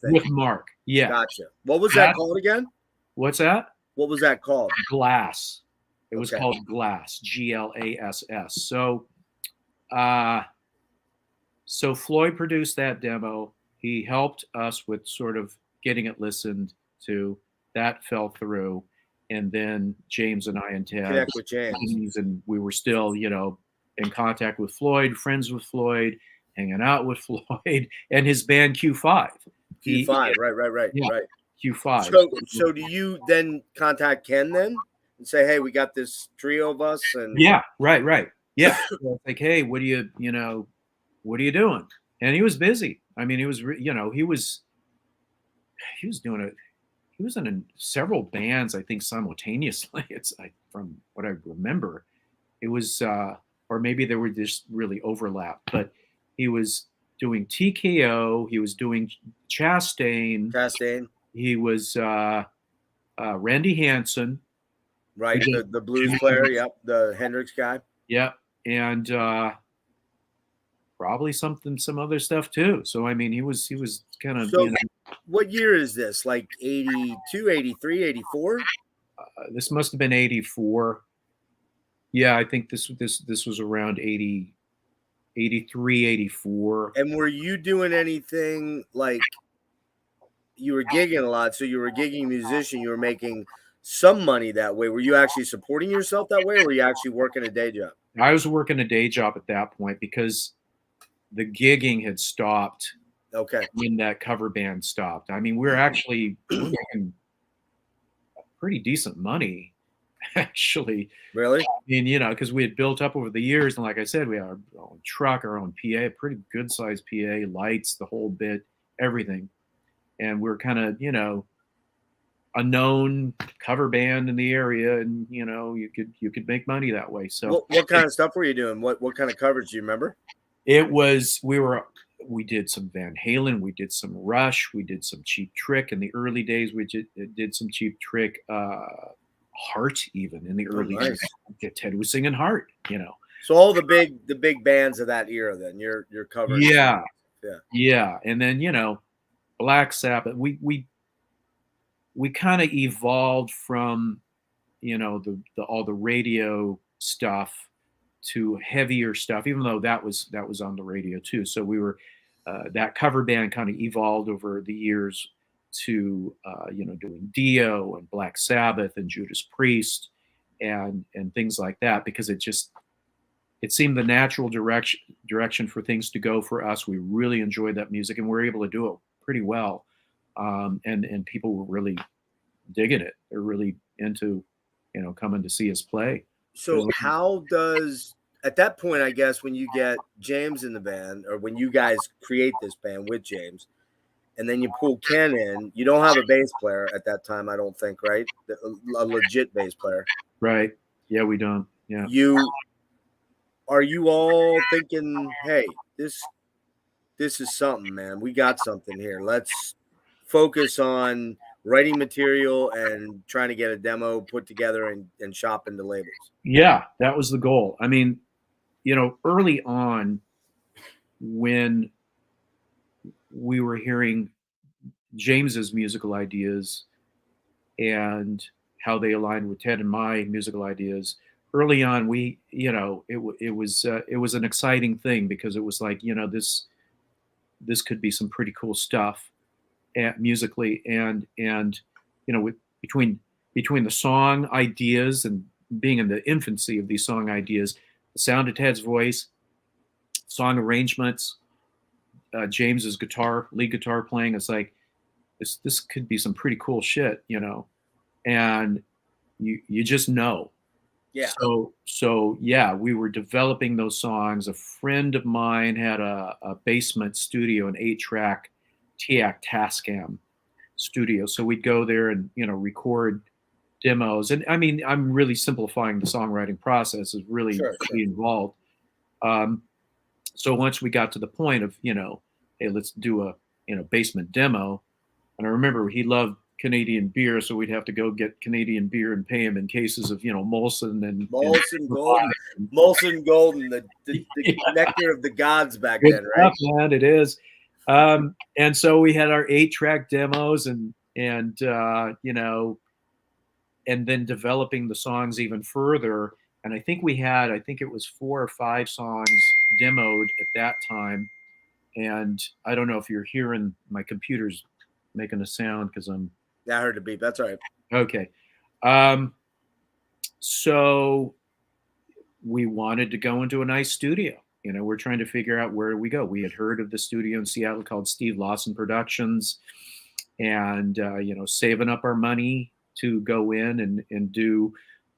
thing. with Mark. Yeah. Gotcha. What was that called again? What's that? What was that called? Glass. It was Okay. called Glass. GLASS. So Floyd produced that demo. He helped us with sort of getting it listened to. That fell through, and then James and I and Ted Connect with James. and we were still, you know, in contact with Floyd, friends with Floyd, hanging out with Floyd and his band Q5. Q5. Right. Yeah. Right. Q5. So do you then contact Ken then and say, hey, we got this trio of us? And Yeah, right. Yeah. So it's like, hey, what are you doing? And he was busy. I mean, he was doing it. He was in several bands, I think, simultaneously. It's like, from what I remember, it was, or maybe they were just really overlap. But he was doing TKO. He was doing Chastain. He was Randy Hansen. Right, the blues player. Yep, the Hendrix guy. Yep, and probably some other stuff too. So I mean, he was kind of. So, what year is this? Like 82, 83, 84? This must have been 84. Yeah, I think this was around 80, 83, 84. And were you doing anything like, you were gigging a lot, so you were a gigging musician, you were making some money that way. Were you actually supporting yourself that way, or were you actually working a day job? I was working a day job at that point because the gigging had stopped. Okay. When that cover band stopped. I mean, we were actually making pretty decent money, actually. Really? I mean, you know, because we had built up over the years, and like I said, we had our own truck, our own PA, a pretty good sized PA, lights, the whole bit, everything. And we're kind of, you know, a known cover band in the area, and you know, you could make money that way. So what kind of stuff were you doing? What kind of coverage do you remember? It was, we did some Van Halen, we did some Rush, we did some Cheap Trick in the early days. We did some Cheap Trick, Heart even in the early days. Ted was singing Heart, you know. So all the big bands of that era, then you're covering. Yeah, and then, you know, Black Sabbath. We kind of evolved from, you know, all the radio stuff to heavier stuff, even though that was on the radio too. So we were that cover band kind of evolved over the years to you know, doing Dio and Black Sabbath and Judas Priest and things like that, because it seemed the natural direction for things to go for us. We really enjoyed that music, and we were able to do it pretty well, and people were really digging it. They're really into, you know, coming to see us play. So how does, at that point, I guess, when you get James in the band, or when you guys create this band with James, and then you pull Ken in, you don't have a bass player at that time, I don't think, right? A legit bass player. Right. Yeah, we don't. Yeah. Are you all thinking, hey, this this is something, man. We got something here. Let's focus on writing material and trying to get a demo put together and shop into labels. Yeah, that was the goal. I mean, early on when we were hearing James's musical ideas and how they aligned with Ted and my musical ideas, early on, it was an exciting thing, because it was like, this could be some pretty cool stuff musically, and between the song ideas and being in the infancy of these song ideas, the sound of Ted's voice, song arrangements, James's lead guitar playing, it's like this could be some pretty cool shit, and you just know. Yeah. So yeah, we were developing those songs. A friend of mine had a basement studio, an 8-track TAC Tascam studio. So we'd go there and, record demos. And I mean, I'm really simplifying the songwriting process. Is really Sure. involved. So once we got to the point of, hey, let's do a, basement demo. And I remember he loved Canadian beer, so we'd have to go get Canadian beer and pay him in cases of, Molson and Molson Golden, the nectar of the gods back Good then, right? stuff, man, it is. And so we had our 8-track demos, and and then developing the songs even further. And I think it was 4 or 5 songs demoed at that time. And I don't know if you're hearing my computer's making a sound because I'm. Yeah, I heard the beep. That's all right. Okay. So we wanted to go into a nice studio. We're trying to figure out where we go. We had heard of the studio in Seattle called Steve Lawson Productions, and saving up our money to go in and do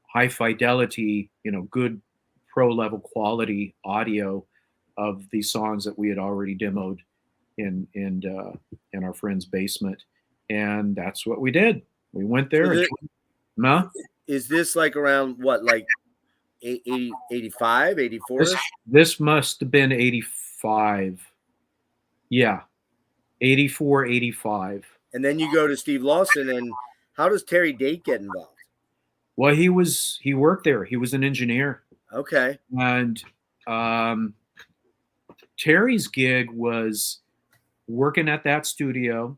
high fidelity, good pro level quality audio of these songs that we had already demoed in our friend's basement. And that's what we did. We went there. Is this like around what, like 80, 85, 84? This must have been 85. Yeah. 84, 85. And then you go to Steve Lawson, and how does Terry Date get involved? Well, he worked there. He was an engineer. Okay. And Terry's gig was working at that studio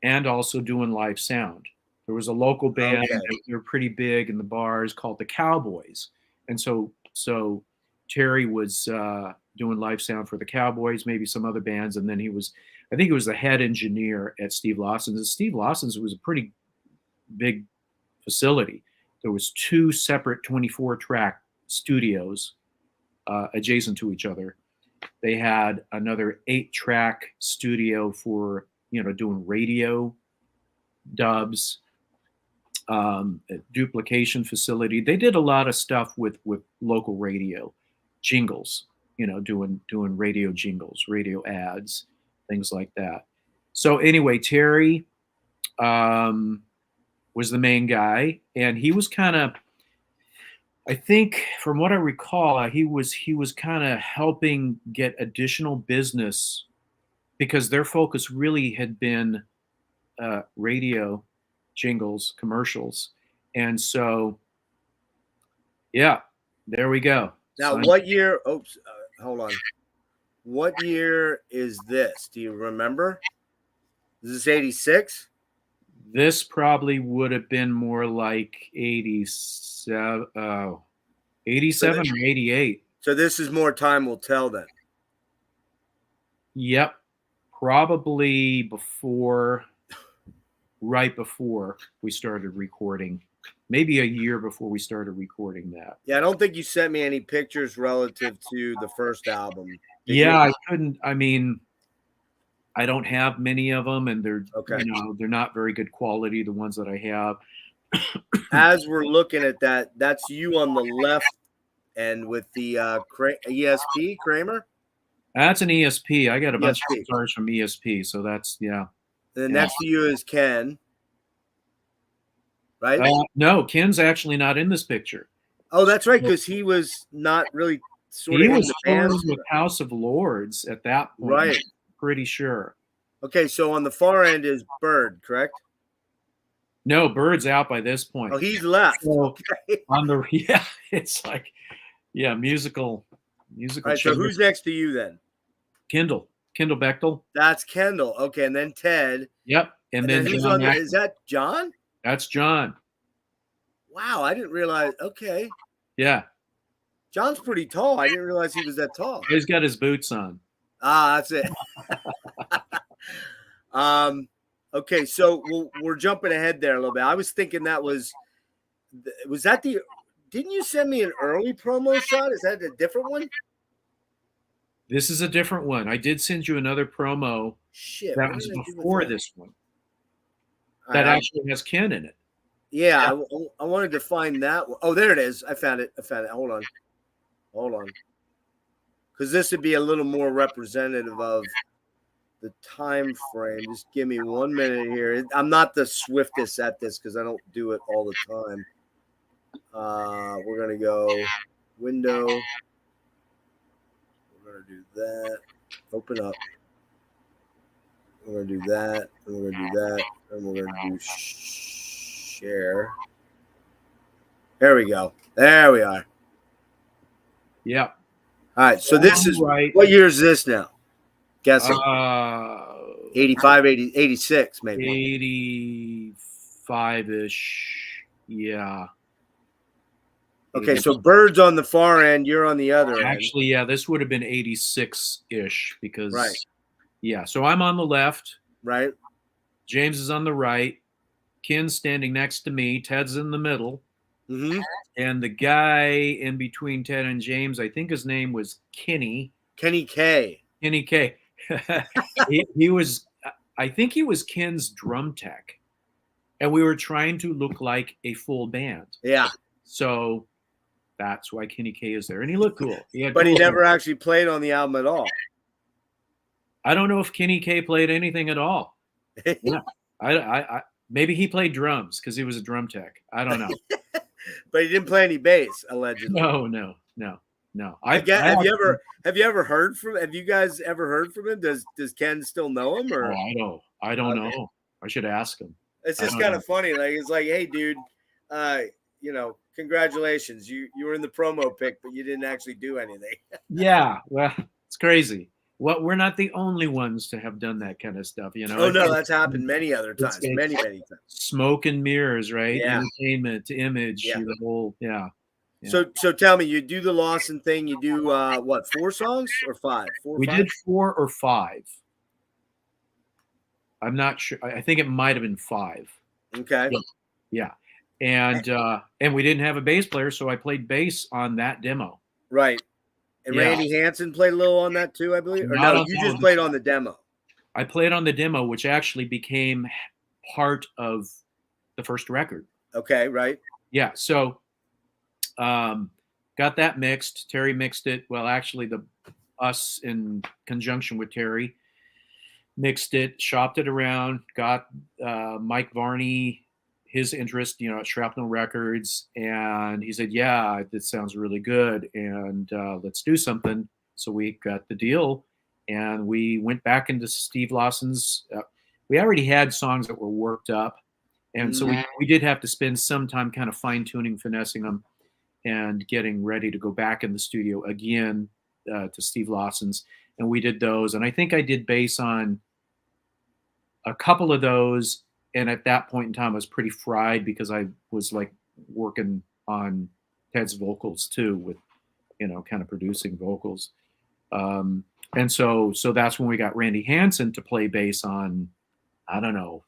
and also doing live sound. There was a local band. Okay. They were pretty big in the bars called the Cowboys. And so Terry was doing live sound for the Cowboys, maybe some other bands. And then I think he was the head engineer at Steve Lawson's. And Steve Lawson's was a pretty big facility. There was 2 separate 24-track studios adjacent to each other. They had another 8-track studio for, doing radio dubs, a duplication facility. They did a lot of stuff with local radio jingles, doing radio jingles, radio ads, things like that. So anyway, Terry was the main guy, and he was kind of, I think from what I recall, he was kind of helping get additional business, because their focus really had been radio jingles, commercials. And so, yeah, there we go. Now, what year? Oops, hold on. What year is this? Do you remember? Is this 86? This probably would have been more like 87 or 88. So this is more Time Will Tell then. Yep. Probably right before we started recording. Maybe a year before we started recording that. Yeah, I don't think you sent me any pictures relative to the first album. Yeah, I couldn't. I mean, I don't have many of them, and they're they're not very good quality, the ones that I have. As we're looking at that, that's you on the left, and with the ESP Kramer. That's an ESP. I got a bunch of guitars from ESP, so that's And then next to you is Ken, right? No, Ken's actually not in this picture. Oh, that's right, because he was not really sort He of in was the touring band. with House of Lords at that point. Right. I'm pretty sure. Okay, so on the far end is Bird, correct? No, Bird's out by this point. Oh, he's left. So Okay. on the it's like musical. All right, so who's next to you then? Kendall Bechtel. That's Kendall. Okay, and then Ted. Yep, and then who's John on there? Mack- Is that John? That's John. Wow, I didn't realize. Okay, Yeah, John's pretty tall. I didn't realize he was that tall. he's got his boots on. Ah, that's it. Okay, so we're jumping ahead there a little bit. I was thinking that was that the? Didn't you send me an early promo shot? Is that a different one? This is a different one. I did send you another promo Shit, that what was did I do with before that? this one. All That right, actually has Ken in it. yeah, I wanted to find that one. Oh, there it is. I found it. Hold on. Because this would be a little more representative of the time frame. Just give me 1 minute here. I'm not the swiftest at this because I don't do it all the time. We're gonna go window. We're gonna do that. Open up. We're gonna do that. And we're gonna do that. And we're gonna do share. There we go. There we are. Yeah. All right. So this is right. What year is this now? Guessing. 85, 86, maybe. 85-ish. Yeah. Okay, so Bird's on the far end, you're on the other end. Actually, yeah, this would have been 86-ish because Right. Yeah, so I'm on the left, Right. James is on the right, Ken's standing next to me, Ted's in the middle, Mm-hmm. and the guy in between Ted and James, I think his name was Kenny K. K. he was, I think he was Ken's drum tech, and we were trying to look like a full band. Yeah. So that's why Kenny K is there, and he looked cool. But he never actually played on the album at all. I don't know if Kenny K played anything at all. Yeah, I maybe he played drums because he was a drum tech. I don't know. But he didn't play any bass, allegedly. No. Have you ever heard from? Have you guys ever heard from him? Does Ken still know him? Or I don't Okay. know. I should ask him. It's I just don't kind know. of funny. Like it's like, hey, dude, congratulations. You were in the promo pic, but you didn't actually do anything. Yeah, well, it's crazy. Well, we're not the only ones to have done that kind of stuff, you know. Oh no, that's happened many other times. it's- Many times. Smoke and mirrors, right? Yeah. Entertainment, image, Yeah. the whole, yeah. So tell me, you do the Lawson thing. You do what? 4 songs or 5? 4 or We 5? did 4 or 5. I'm not sure. I think it might have been 5. Okay. Yeah. And we didn't have a bass player, so I played bass on that demo. Right. And Yeah. Randy Hansen played a little on that too, I believe. Or Not no, on you that just one. played on the demo. I played on the demo, which actually became part of the first record. Okay, right. Yeah. So got that mixed. Terry mixed it. Well, actually, us in conjunction with Terry mixed it, shopped it around, got Mike Varney his interest, at Shrapnel Records, and he said, "Yeah, this sounds really good, and let's do something." So we got the deal, and we went back into Steve Lawson's. We already had songs that were worked up, and so we did have to spend some time kind of fine tuning, finessing them, and getting ready to go back in the studio again to Steve Lawson's, and we did those. And I think I did bass on a couple of those. And at that point in time, I was pretty fried because I was like working on Ted's vocals too, with kind of producing vocals. And so that's when we got Randy Hansen to play bass on, I don't know,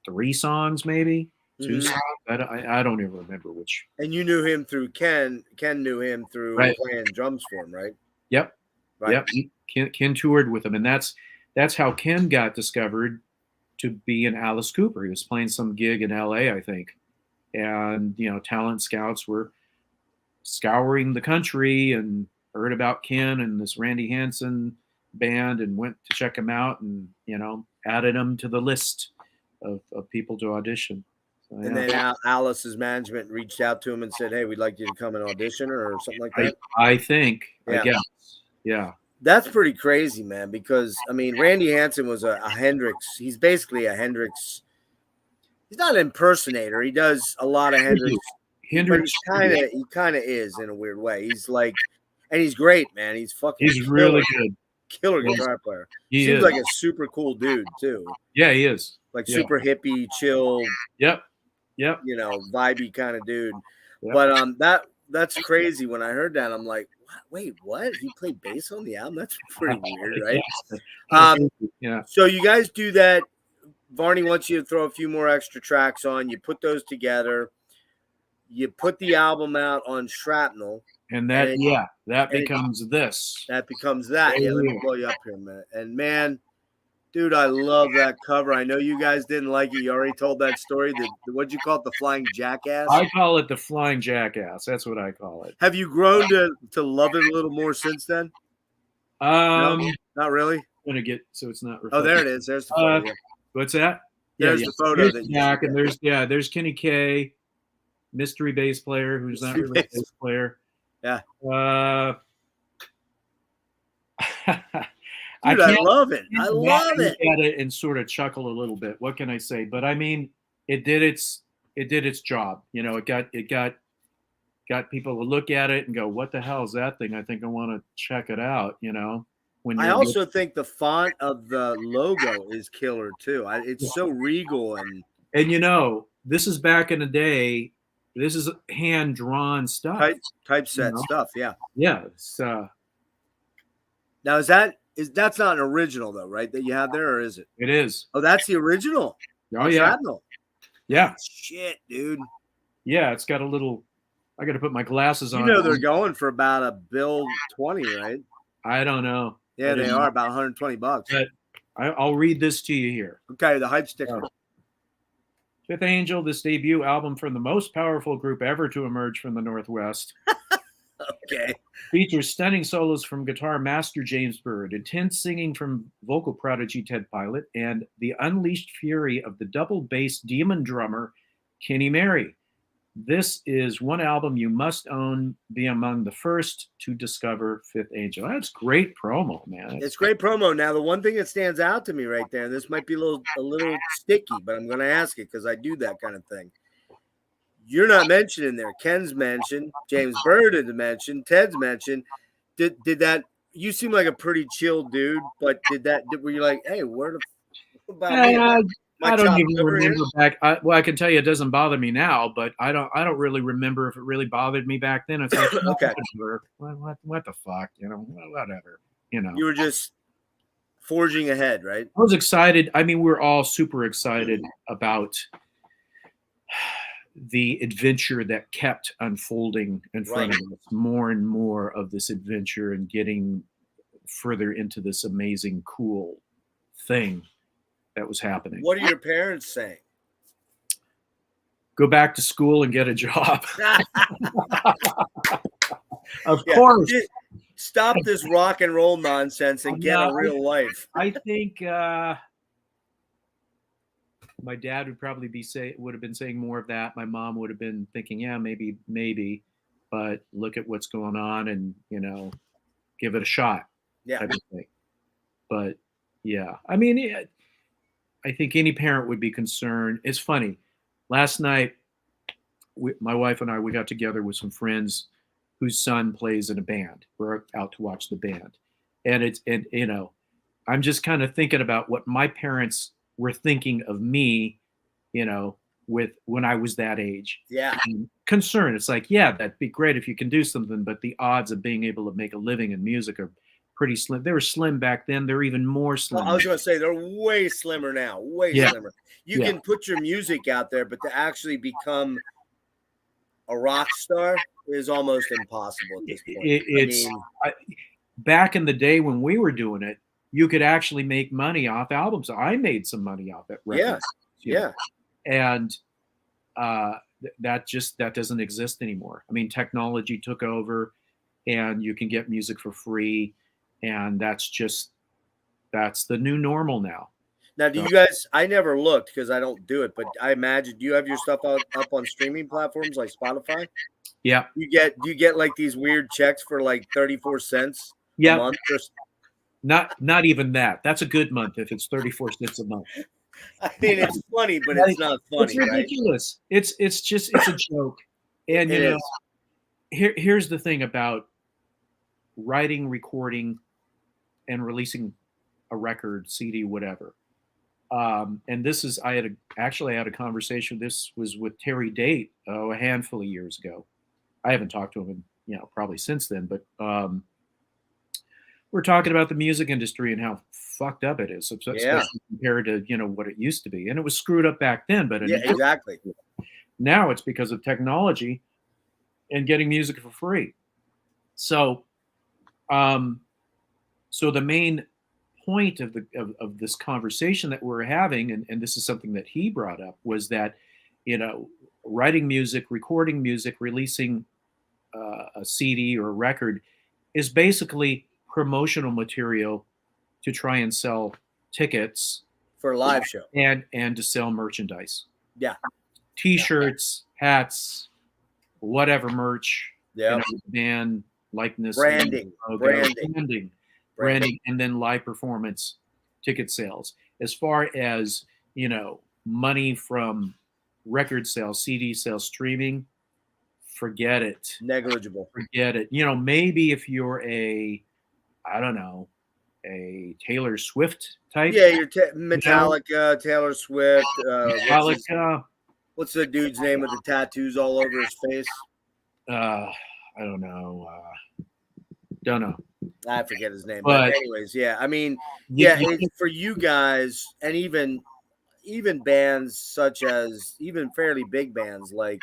3 songs maybe, 2 songs. I don't even remember which. And you knew him through Ken. Ken knew him through playing drums for him, right? Yep. Right. Yep. Ken toured with him, and that's how Ken got discovered to be an Alice Cooper. He was playing some gig in LA, I think. And, talent scouts were scouring the country and heard about Ken and this Randy Hansen band and went to check him out and, added him to the list of people to audition. And then Alice's management reached out to him and said, "Hey, we'd like you to come and audition," or something like that. I think. Yeah. I guess. Yeah. That's pretty crazy, man, because I mean, Randy Hansen was a Hendrix. He's basically a Hendrix. He's not an impersonator. He does a lot of Hendrix. But he kind of is in a weird way. He's like, and he's great, man. He's fucking. He's really good. Killer guitar player. He Seems is. like a super cool dude too. Yeah, he is. Like super hippie, chill. Yep. You know, vibey kind of dude. Yep. But that's crazy. When I heard that, I'm like, wait, what? He played bass on the album? That's pretty weird, right? Yeah. So you guys do that. Varney wants you to throw a few more extra tracks on. You put those together. You put the album out on Shrapnel. And that becomes this. That becomes that. Yeah, let me blow you up here a minute. And man, dude, I love that cover. I know you guys didn't like it. You already told that story. What'd you call it? The Flying Jackass? I call it the Flying Jackass. That's what I call it. Have you grown to love it a little more since then? No, not really. I'm gonna get so it's not. Oh, there it is. There's the photo. What's that? There's the photo. There's Jack, and there's Kenny K, mystery bass player who's not really a bass player. Yeah. I love it. I love it. Look at it and sort of chuckle a little bit. What can I say? But I mean, it did its job. You know, it got people to look at it and go, "What the hell is that thing? I think I want to check it out." You know. I also think the font of the logo is killer too. It's so regal and you know, this is back in the day. This is hand drawn stuff, typeset stuff. Yeah, yeah. Now that's not an original though, right? That you have there, or is it? It is. Oh, that's the original. Oh yeah. Shrapnel. Yeah. Shit, dude. Yeah, it's got a little. I got to put my glasses on. You know they're going for about $1.20, right? I don't know. Yeah, they are about $120. But I'll read this to you here. Okay, the hype sticker. Fifth Angel, this debut album from the most powerful group ever to emerge from the Northwest. Okay. Features stunning solos from guitar master James Bird, intense singing from vocal prodigy Ted Pilot, and the unleashed fury of the double bass demon drummer Kenny Merry. This is one album you must own, be among the first to discover Fifth Angel. That's great promo, man. It's great promo. Now, the one thing that stands out to me right there, and this might be a little sticky, but I'm going to ask it because I do that kind of thing. You're not mentioned in there. Ken's mentioned, James Bird is mentioned, Ted's mentioned. Did that? You seem like a pretty chill dude, but were you like, hey, where the about me? I don't even remember back. I can tell you it doesn't bother me now, but I don't really remember if it really bothered me back then. It's like, okay, what the fuck, you know, whatever, you know. You were just forging ahead, right? I was excited. I mean, we were all super excited about the adventure that kept unfolding in front of us. More and more of this adventure and getting further into this amazing, cool thing that was happening. What are your parents saying? Go back to school and get a job. Of course. Stop this rock and roll nonsense and get a real life. I think my dad would probably would have been saying more of that. My mom would have been thinking, yeah, maybe, but look at what's going on and, you know, give it a shot. Yeah. Type of thing. But yeah, I mean, I think any parent would be concerned. It's funny. Last night, my wife and I, we got together with some friends whose son plays in a band. We're out to watch the band. And you know, I'm just kind of thinking about what my parents were thinking of me, you know, when I was that age. Yeah. And concern. It's like, yeah, that'd be great if you can do something, but the odds of being able to make a living in music are pretty slim. They were slim back then. They're even more slim. Well, I was going to say they're way slimmer now. Way slimmer. You can put your music out there, but to actually become a rock star is almost impossible at this point. Back in the day when we were doing it, you could actually make money off albums. I made some money off it. Yeah. And that doesn't exist anymore. I mean, technology took over, and you can get music for free. And that's the new normal now. Now, do So, you guys? I never looked because I don't do it, but I imagine, do you have your stuff up on streaming platforms like Spotify? yeah, Do you get like these weird checks for like 34 cents a yeah, month? Or, not even that. That's a good month if it's 34 cents a month. I mean, it's funny, but it's Right? not It's funny, right? ridiculous. It's a joke. And It is. here's the thing about writing, recording, and releasing a record, CD, whatever. And this is I had a conversation. This was with Terry Date a handful of years ago. I haven't talked to him in, probably since then, but we're talking about the music industry and how fucked up it is, Yeah. especially compared to what it used to be. And it was screwed up back then, but Yeah, exactly. now it's because of technology and getting music for free. So, so the main point of this conversation that we're having, and this is something that he brought up, was that writing music, recording music, releasing a CD or a record is basically promotional material to try and sell tickets For a live show. and to sell merchandise. Yeah. T-shirts, hats, whatever merch, Yeah. band likeness, Branding. logo, Branding. branding, and then live performance ticket sales. As far as money from record sales, CD sales, streaming, forget it. Negligible. Forget it. Maybe if you're I don't know, a Taylor Swift type. Yeah, you're Metallica, Taylor Swift. Metallica. What's the dude's name with the tattoos all over his face? I don't know. Don't know. I forget his name. But anyways, yeah. I mean, it's for you guys, and even bands such as even fairly big bands like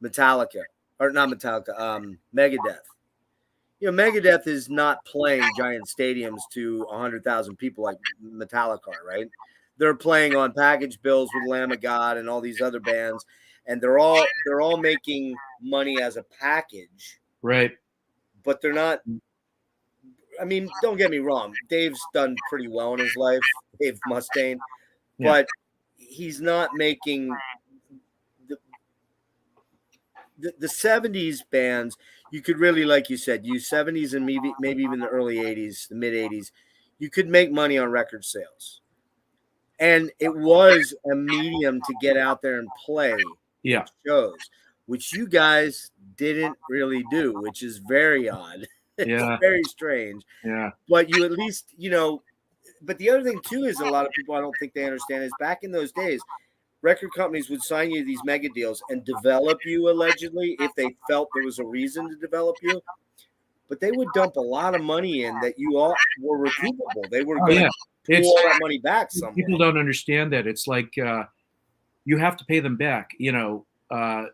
Metallica, or not Metallica, Megadeth. Megadeth is not playing giant stadiums to 100,000 people like Metallica, right? They're playing on package bills with Lamb of God and all these other bands, and they're all making money as a package, right. but they're not. I mean, don't get me wrong. Dave's done pretty well in his life, Dave Mustaine, but he's not making the 70s bands. You could really, like you said, use 70s and maybe even the early 80s, the mid 80s. You could make money on record sales. And it was a medium to get out there and play shows, which you guys didn't really do, which is very odd. It's very strange. Yeah. But you at least, but the other thing too is a lot of people, I don't think they understand, is back in those days, record companies would sign you these mega deals and develop you allegedly if they felt there was a reason to develop you. But they would dump a lot of money in that you all were recoupable. They were going to pull all that money back somewhere. People don't understand that. It's like you have to pay them back. The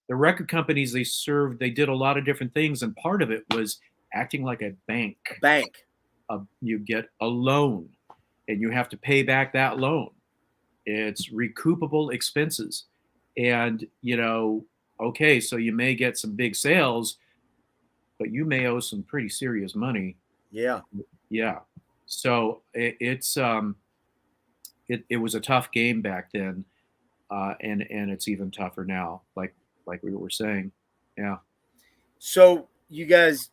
record companies they did a lot of different things, and part of it was acting like a bank. You get a loan, and you have to pay back that loan. It's recoupable expenses. And, okay, so you may get some big sales, but you may owe some pretty serious money. Yeah. Yeah. So it was a tough game back then. And it's even tougher now, like we were saying. Yeah. So you guys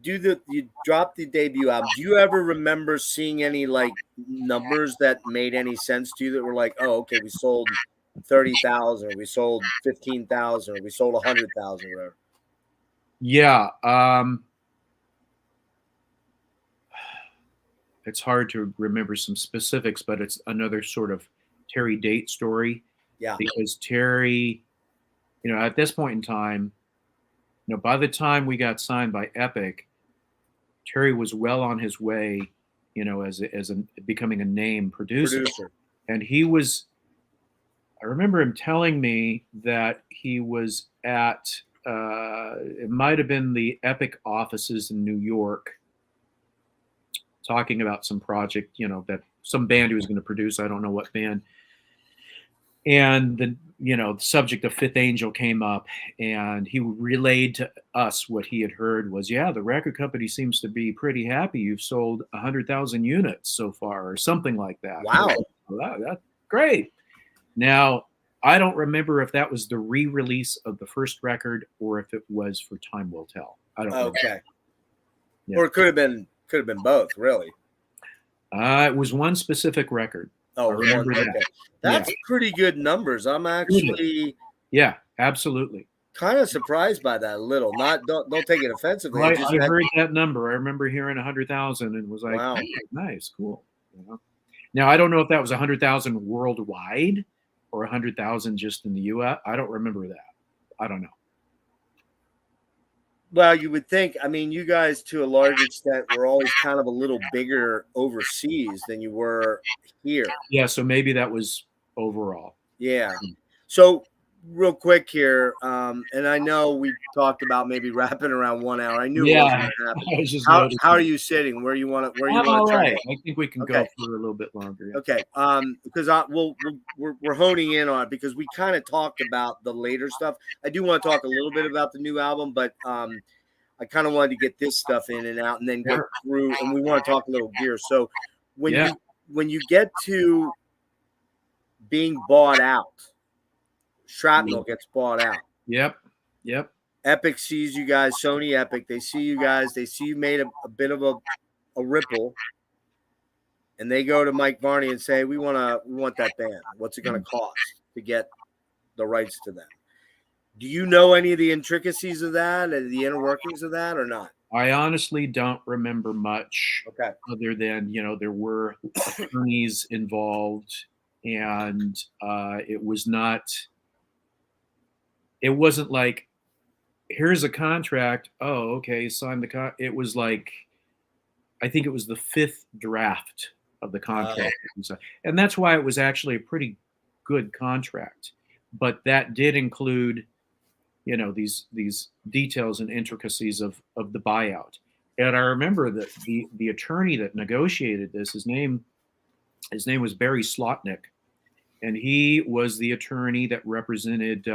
you dropped the debut album. Do you ever remember seeing any like numbers that made any sense to you that were like, oh, okay, we sold 30,000, or we sold 15,000, or we sold 100,000, or whatever? Yeah. It's hard to remember some specifics, but it's another sort of Terry Date story. Yeah. Because Terry, at this point in time, by the time we got signed by Epic, Terry was well on his way, as becoming a name producer. And I remember him telling me that he was at, it might have been the Epic offices in New York, talking about some project, that some band he was going to produce. I don't know what band. And the subject of Fifth Angel came up, and he relayed to us what he had heard was, yeah, the record company seems to be pretty happy. You've sold 100,000 units so far, or something like that. Wow. Well, that's great. Now, I don't remember if that was the re-release of the first record or if it was for Time Will Tell. I don't know. Okay. Yeah. Or it could have been both, really. It was one specific record. Oh, I remember okay. that. That's pretty good numbers. I'm actually absolutely kind of surprised by that a little. Don't take it offensively. I heard that number. I remember hearing 100,000 and was like, wow. Hey, nice, cool. Now I don't know if that was 100,000 worldwide or 100,000 just in the U.S. I don't remember that. I don't know. Well, you would think. I mean, you guys to a large extent were always kind of a little bigger overseas than you were here. Yeah, so maybe that was overall. Yeah. So real quick here, and I know we talked about maybe wrapping around 1 hour. I knew it wasn't going to happen. How are you sitting? Where you want to? Where you want to try? Right. I think we can go for a little bit longer. Yeah. Okay. Because we're honing in on it because we kind of talked about the later stuff. I do want to talk a little bit about the new album, but I kind of wanted to get this stuff in and out, and then get through. And we want to talk a little gear. So when you get to being bought out. Shrapnel gets bought out. Yep. Epic sees you guys, Sony Epic. They see you guys. They see you made a bit of a ripple, and they go to Mike Varney and say, "We want that band. What's it going to cost to get the rights to them?" Do you know any of the intricacies of that, and the inner workings of that, or not? I honestly don't remember much. Okay. Other than there were attorneys involved, and it was not. It wasn't like, here's a contract. Oh, okay, sign the contract. It was like, I think it was the 5th draft of the contract. And that's why it was actually a pretty good contract. But that did include, these details and intricacies of the buyout. And I remember that the attorney that negotiated this, his name was Barry Slotnick. And he was the attorney that represented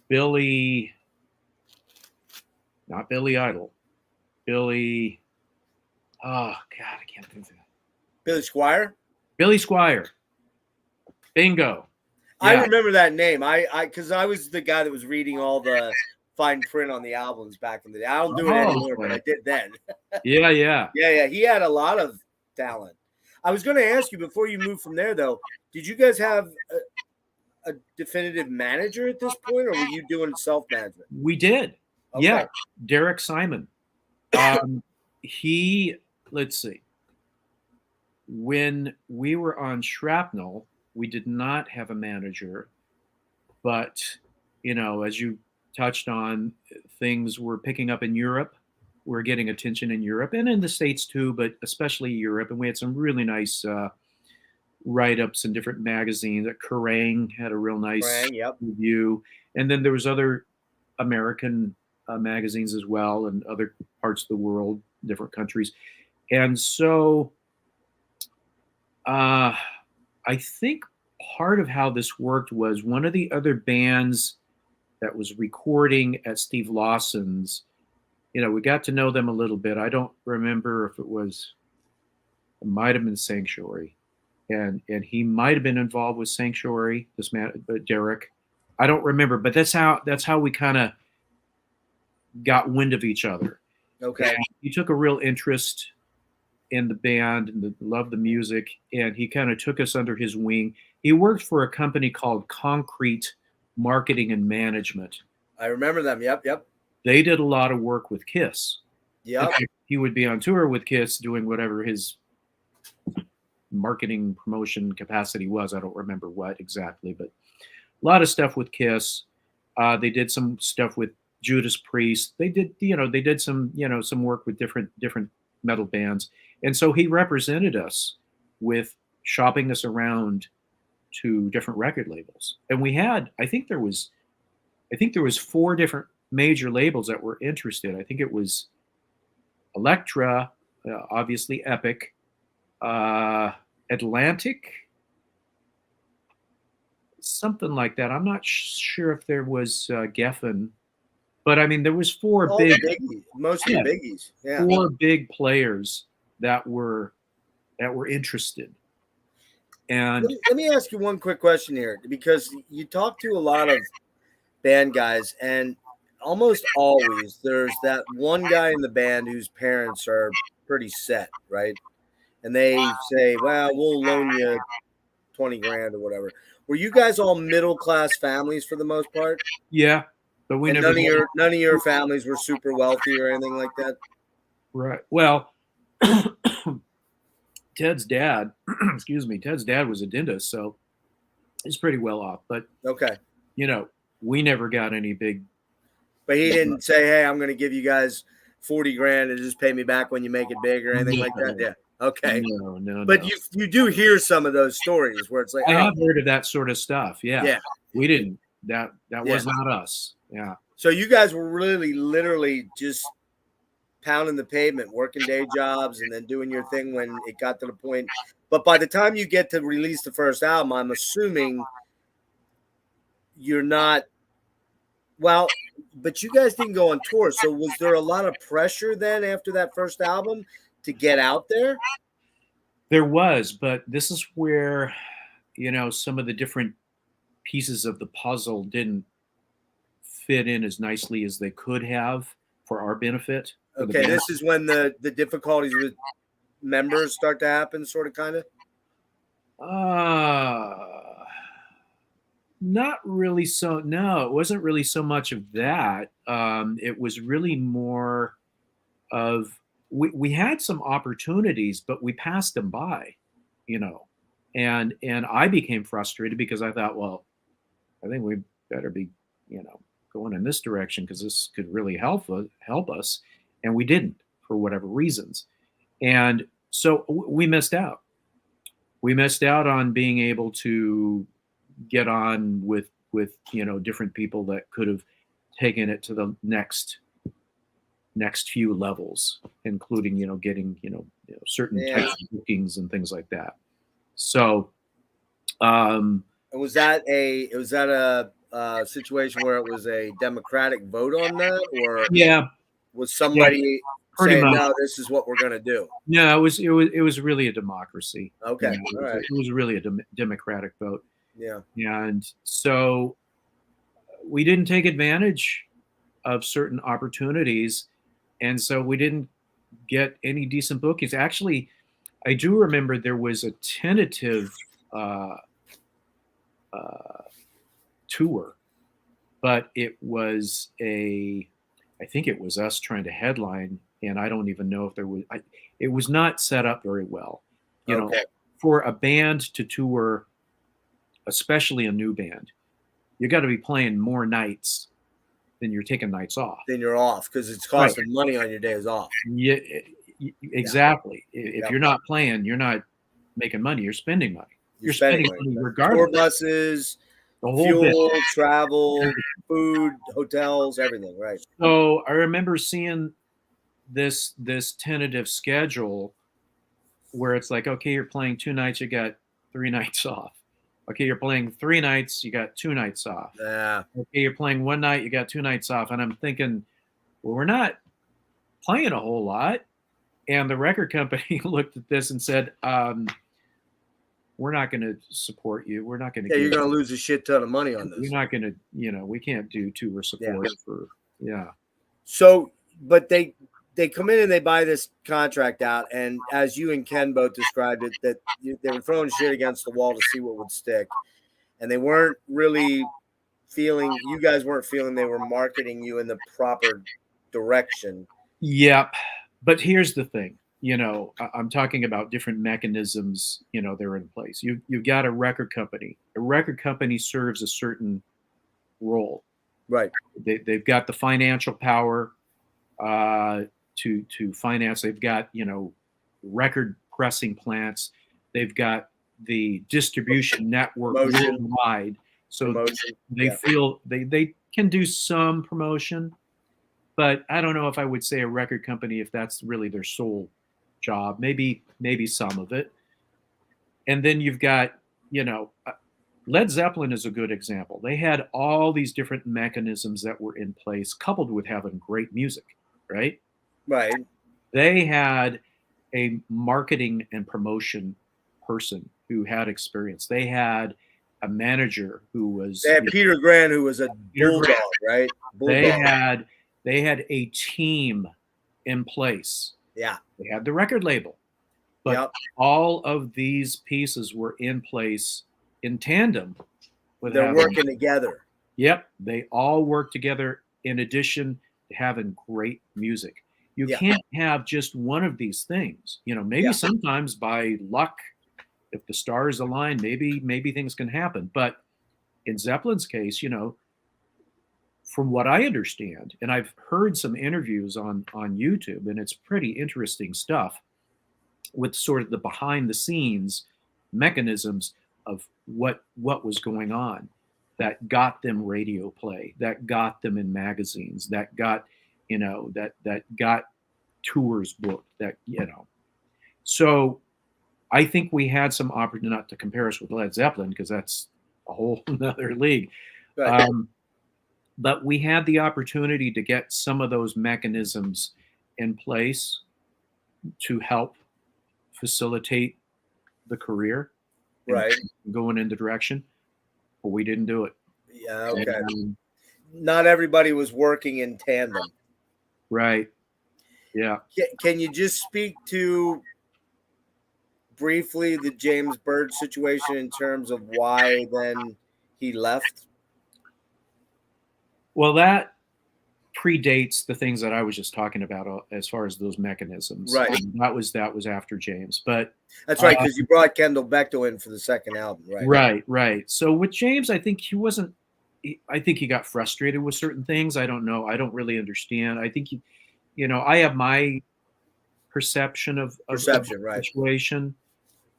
Billy, not Billy Idol, Billy, oh God, I can't think of that. Billy Squire? Billy Squire. Bingo. Yeah. I remember that name. Because I was the guy that was reading all the fine print on the albums back in the day. I don't do it anymore, but I did then. Yeah. He had a lot of talent. I was going to ask you before you moved from there, though, did you guys have a definitive manager at this point, or were you doing self-management? We did. Okay. Yeah. Derek Simon. Let's see. When we were on Shrapnel, we did not have a manager, but, as you touched on, things were picking up in Europe. We're getting attention in Europe and in the States too, but especially Europe. And we had some really nice write-ups in different magazines. Kerrang had a real nice review. And then there was other American magazines as well, and other parts of the world, different countries. And so I think part of how this worked was one of the other bands that was recording at Steve Lawson's, we got to know them a little bit. I don't remember if it might have been Sanctuary. And he might have been involved with Sanctuary, this man, Derek. I don't remember, but that's how we kind of got wind of each other. Okay. And he took a real interest in the band and loved the music, and he kind of took us under his wing. He worked for a company called Concrete Marketing and Management. I remember them. Yep. They did a lot of work with KISS. Yep. He would be on tour with KISS doing whatever his marketing promotion capacity was. I don't remember what exactly, but a lot of stuff with KISS. They did some stuff with Judas Priest. They did some work with different metal bands. And so he represented us with shopping us around to different record labels. And we had, I think there was 4 different major labels that were interested. I think it was Elektra, obviously Epic, Atlantic, something like that. I'm not sure if there was Geffen, but I mean there was four All big, the biggies, most of the biggies. Yeah. four big players that were interested. And Let me ask you one quick question here, because you talk to a lot of band guys, and almost always there's that one guy in the band whose parents are pretty set, right? And they say, well, we'll loan you 20 grand or whatever. Were you guys all middle class families for the most part? yeah, but we And never none of your families were super wealthy or anything like that? right. Well, Ted's dad, excuse me, Ted's dad was a dentist, so he's pretty well off. But Okay. you know, we never got any big. But he didn't say, hey, I'm going to give you guys 40 grand and just pay me back when you make it big or anything like that. Yeah. Okay. No. But you do hear some of those stories where it's like, I have heard of that sort of stuff. Yeah. Yeah. We didn't. That was not us. Yeah. So you guys were really literally just pounding the pavement, working day jobs, and then doing your thing when it got to the point. But by the time you get to release the first album, I'm assuming you're not. Well, but you guys didn't go on tour. So was there a lot of pressure then after that first album to get out there? There was, but this is where, some of the different pieces of the puzzle didn't fit in as nicely as they could have for our benefit. Okay, this is when the difficulties with members start to happen, sort of, kind of? Not really so. No, it wasn't really so much of that. It was really more of we had some opportunities, but we passed them by, and I became frustrated because I thought, well, I think we better be, going in this direction because this could really help us, and we didn't for whatever reasons, and so we missed out. We missed out on being able to get on with different people that could have taken it to the next few levels, including getting certain types of bookings and things like that. So was that a situation where it was a democratic vote on that, or was somebody saying, no, this is what we're going to do? No, it was really a democracy. Okay. All right. It was really a democratic vote. Yeah. And so we didn't take advantage of certain opportunities. And so we didn't get any decent bookings. Actually, I do remember there was a tentative tour, but it was I think it was us trying to headline, and I don't even know if there was, it was not set up very well, for a band to tour, especially a new band. You got to be playing more nights than you're taking nights off. Then you're off because it's costing money on your days off. Yeah, exactly. If you're not playing, you're not making money. You're spending money. You're spending money regardless. Tour buses, the whole fuel, travel, food, hotels, everything. Right. So I remember seeing this tentative schedule where it's like, okay, you're playing 2 nights, you got 3 nights off. Okay, you're playing 3 nights, you got 2 nights off. Yeah. Okay, you're playing 1 night, you got 2 nights off. And I'm thinking, well, we're not playing a whole lot. And the record company looked at this and said, we're not going to support you. We're not going to. Yeah, you're going to lose a shit ton of money on this. We're not going to, we can't do tour support for. So, but they come in and they buy this contract out, and as you and Ken both described it, that they were throwing shit against the wall to see what would stick, and they weren't really feeling. You guys weren't feeling they were marketing you in the proper direction. Yep, but here's the thing. I'm talking about different mechanisms. They're in place. You've got a record company. A record company serves a certain role. Right. They've got the financial power. To finance. They've got, record pressing plants. They've got the distribution network worldwide. So they feel they can do some promotion, but I don't know if I would say a record company, if that's really their sole job, maybe some of it. And then you've got, Led Zeppelin is a good example. They had all these different mechanisms that were in place, coupled with having great music, right? Right. They had a marketing and promotion person who had experience. They had a manager who was They had Peter Grant, who was a bulldog, right? Bulldog. They had a team in place. Yeah. They had the record label, but Yep. all of these pieces were in place in tandem with They're working together. Yep, they all work together in addition to having great music. You can't have just one of these things. You know, maybe sometimes by luck, if the stars align, maybe things can happen. But in Zeppelin's case, you know, from what I understand, and I've heard some interviews on YouTube, and it's pretty interesting stuff with sort of the behind the scenes mechanisms of what was going on that got them radio play, that got them in magazines, that got, you know, that got tours booked, that, you know. So I think we had some opportunity, not to compare us with Led Zeppelin, because that's a whole other league. Right. But we had the opportunity to get some of those mechanisms in place to help facilitate the career, right, going in the direction, but we didn't do it. Yeah, okay. Not everybody was working in tandem. Right. Yeah. Can you just speak to briefly the James Byrd situation in terms of why then he left? Well, that predates the things that I was just talking about as far as those mechanisms. Right. That was after James, but that's right, because you brought Kendall Bechtel in for the second album, right? Right. So with James, I think he wasn't. I think he got frustrated with certain things. I don't know. I don't really understand. I think you know, I have my perception of right, situation,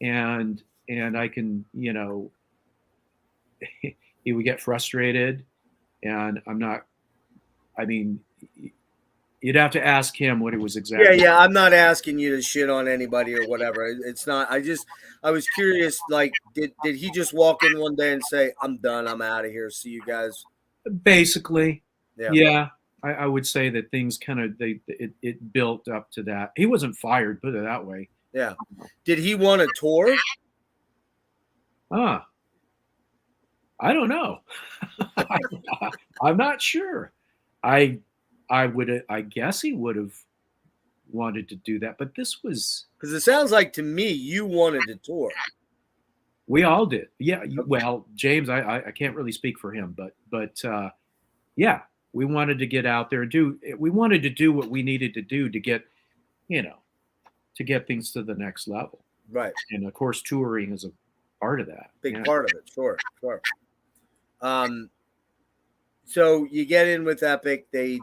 and I can, you know, he would get frustrated, and I'm not. I mean, you'd have to ask him what it was exactly. Yeah. I'm not asking you to shit on anybody or whatever. It's not. I was curious. Like, did he just walk in one day and say, "I'm done. I'm out of here. See you guys"? Basically, yeah. I would say that things kind of it built up to that. He wasn't fired, put it that way. Yeah. Did he want to tour? I don't know. I'm not sure. I guess he would have wanted to do that, but this was, because it sounds like to me you wanted to tour. We all did. Yeah. Well, James, I can't really speak for him, but yeah, we wanted to get out there and we wanted to do what we needed to do to get, you know, to get things to the next level. Right. And of course, touring is a part of that. Big part of it. Sure. So you get in with Epic, they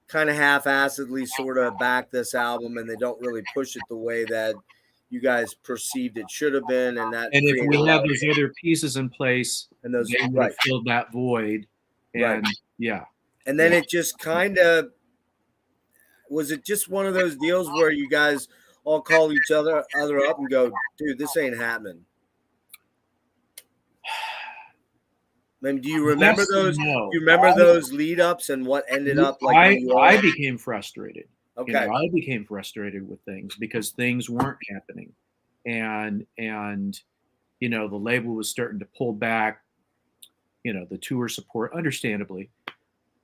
kind of half-assedly sort of back this album, and they don't really push it the way that you guys perceived it should have been. And if we had those other pieces in place, and those they would have filled that void. And and then it just kind of was it just one of those deals where you guys all call each other up and go, dude, this ain't happening? I mean, do you remember those? No. Do you remember those lead ups and what ended up like? I became frustrated. Okay, you know, I became frustrated with things because things weren't happening, and you know, the label was starting to pull back. You know, the tour support, understandably,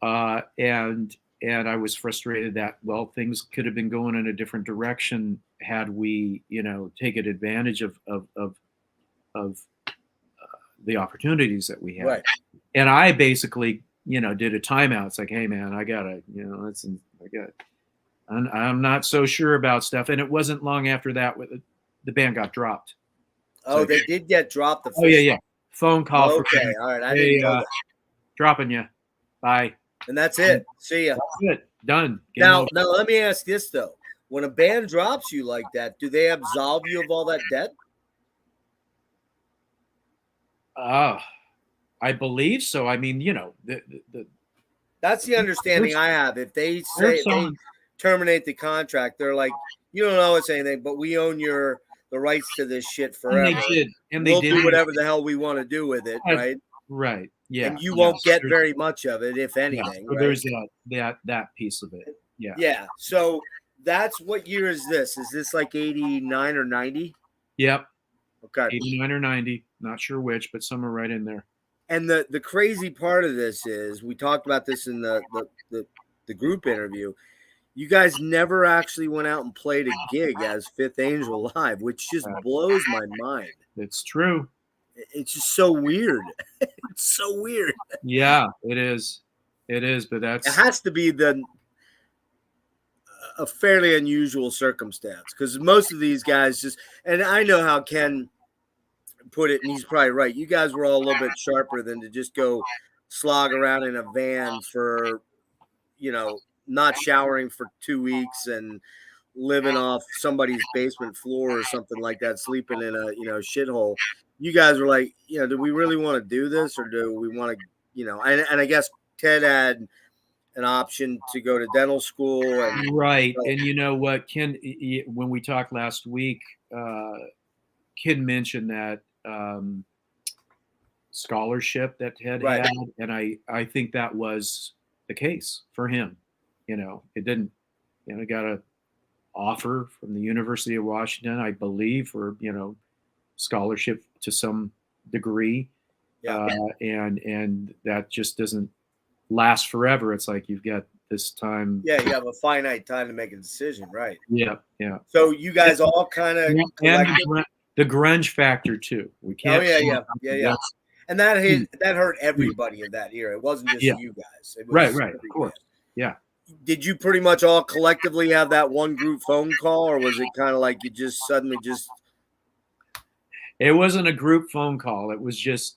and I was frustrated that, well, things could have been going in a different direction had we, you know, taken advantage of the opportunities that we had. Right. And I basically, you know, did a timeout. It's like, hey man, I gotta, you know, I'm not so sure about stuff. And it wasn't long after that the band got dropped. Oh, so, they did get dropped. Oh yeah. Phone call. Okay. All right. I didn't know that. Dropping you. Bye. And that's it. See ya. That's it. Done. Now let me ask this though. When a band drops you like that, do they absolve you of all that debt? I believe so. I mean, you know, that's the understanding I have. If they say they terminate the contract, they're like, you don't owe us anything, but we own your the rights to this shit And forever. they did. And We'll they do did. whatever the hell we want to do with it, right? Right. Yeah. And you won't get There's- very much of it, if yeah, anything. so Right? there's that piece of it. Yeah. Yeah. So that's what year is this? Is this like 89 or 90? Yep. Okay. 89 or 90. Not sure which, but somewhere right in there. And the crazy part of this is we talked about this in the group interview. You guys never actually went out and played a gig as Fifth Angel live, which just blows my mind. It's true. It's just so weird. It's so weird. Yeah, it is. It is, but It has to be a fairly unusual circumstance because most of these guys just, and I know how Ken put it, and he's probably right. You guys were all a little bit sharper than to just go slog around in a van for, not showering for 2 weeks and living off somebody's basement floor or something like that, sleeping in a, shithole. You guys were like, do we really want to do this, or do we want to, and I guess Ted had an option to go to dental school. And right. And you know what, Ken, when we talked last week, Ken mentioned that scholarship that Ted Right. had, and I think that was the case for him. It didn't, got a offer from the University of Washington, I believe, for, scholarship to some degree. Yeah. And that just doesn't last forever. It's like you've got this time. Yeah, you have a finite time to make a decision, right? Yeah. So you guys all kind of And the grunge factor too. We can't. Yeah. And that hurt everybody in that era. It wasn't just you guys. It was Right. Of course. Yeah. Did you pretty much all collectively have that one group phone call, or was it kind of like you just suddenly just? It wasn't a group phone call. It was just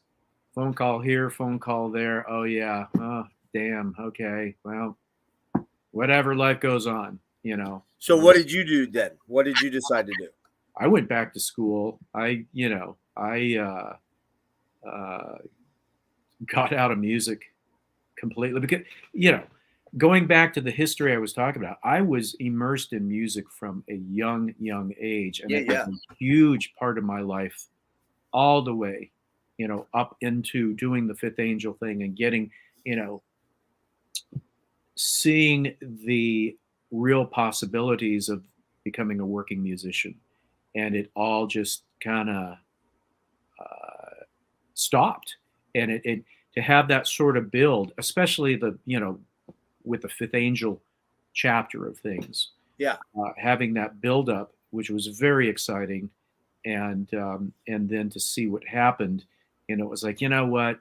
phone call here, phone call there. Oh yeah. Oh damn. Okay. Well, whatever. Life goes on. So what did you do then? What did you decide to do? I went back to school. I got out of music completely because, going back to the history I was talking about, I was immersed in music from a young age. And it was a huge part of my life all the way, up into doing the Fifth Angel thing and getting, seeing the real possibilities of becoming a working musician. And it all just kind of stopped. And it to have that sort of build, especially with the Fifth Angel chapter of things. Yeah. Having that build up, which was very exciting. And then to see what happened, it was like, you know what?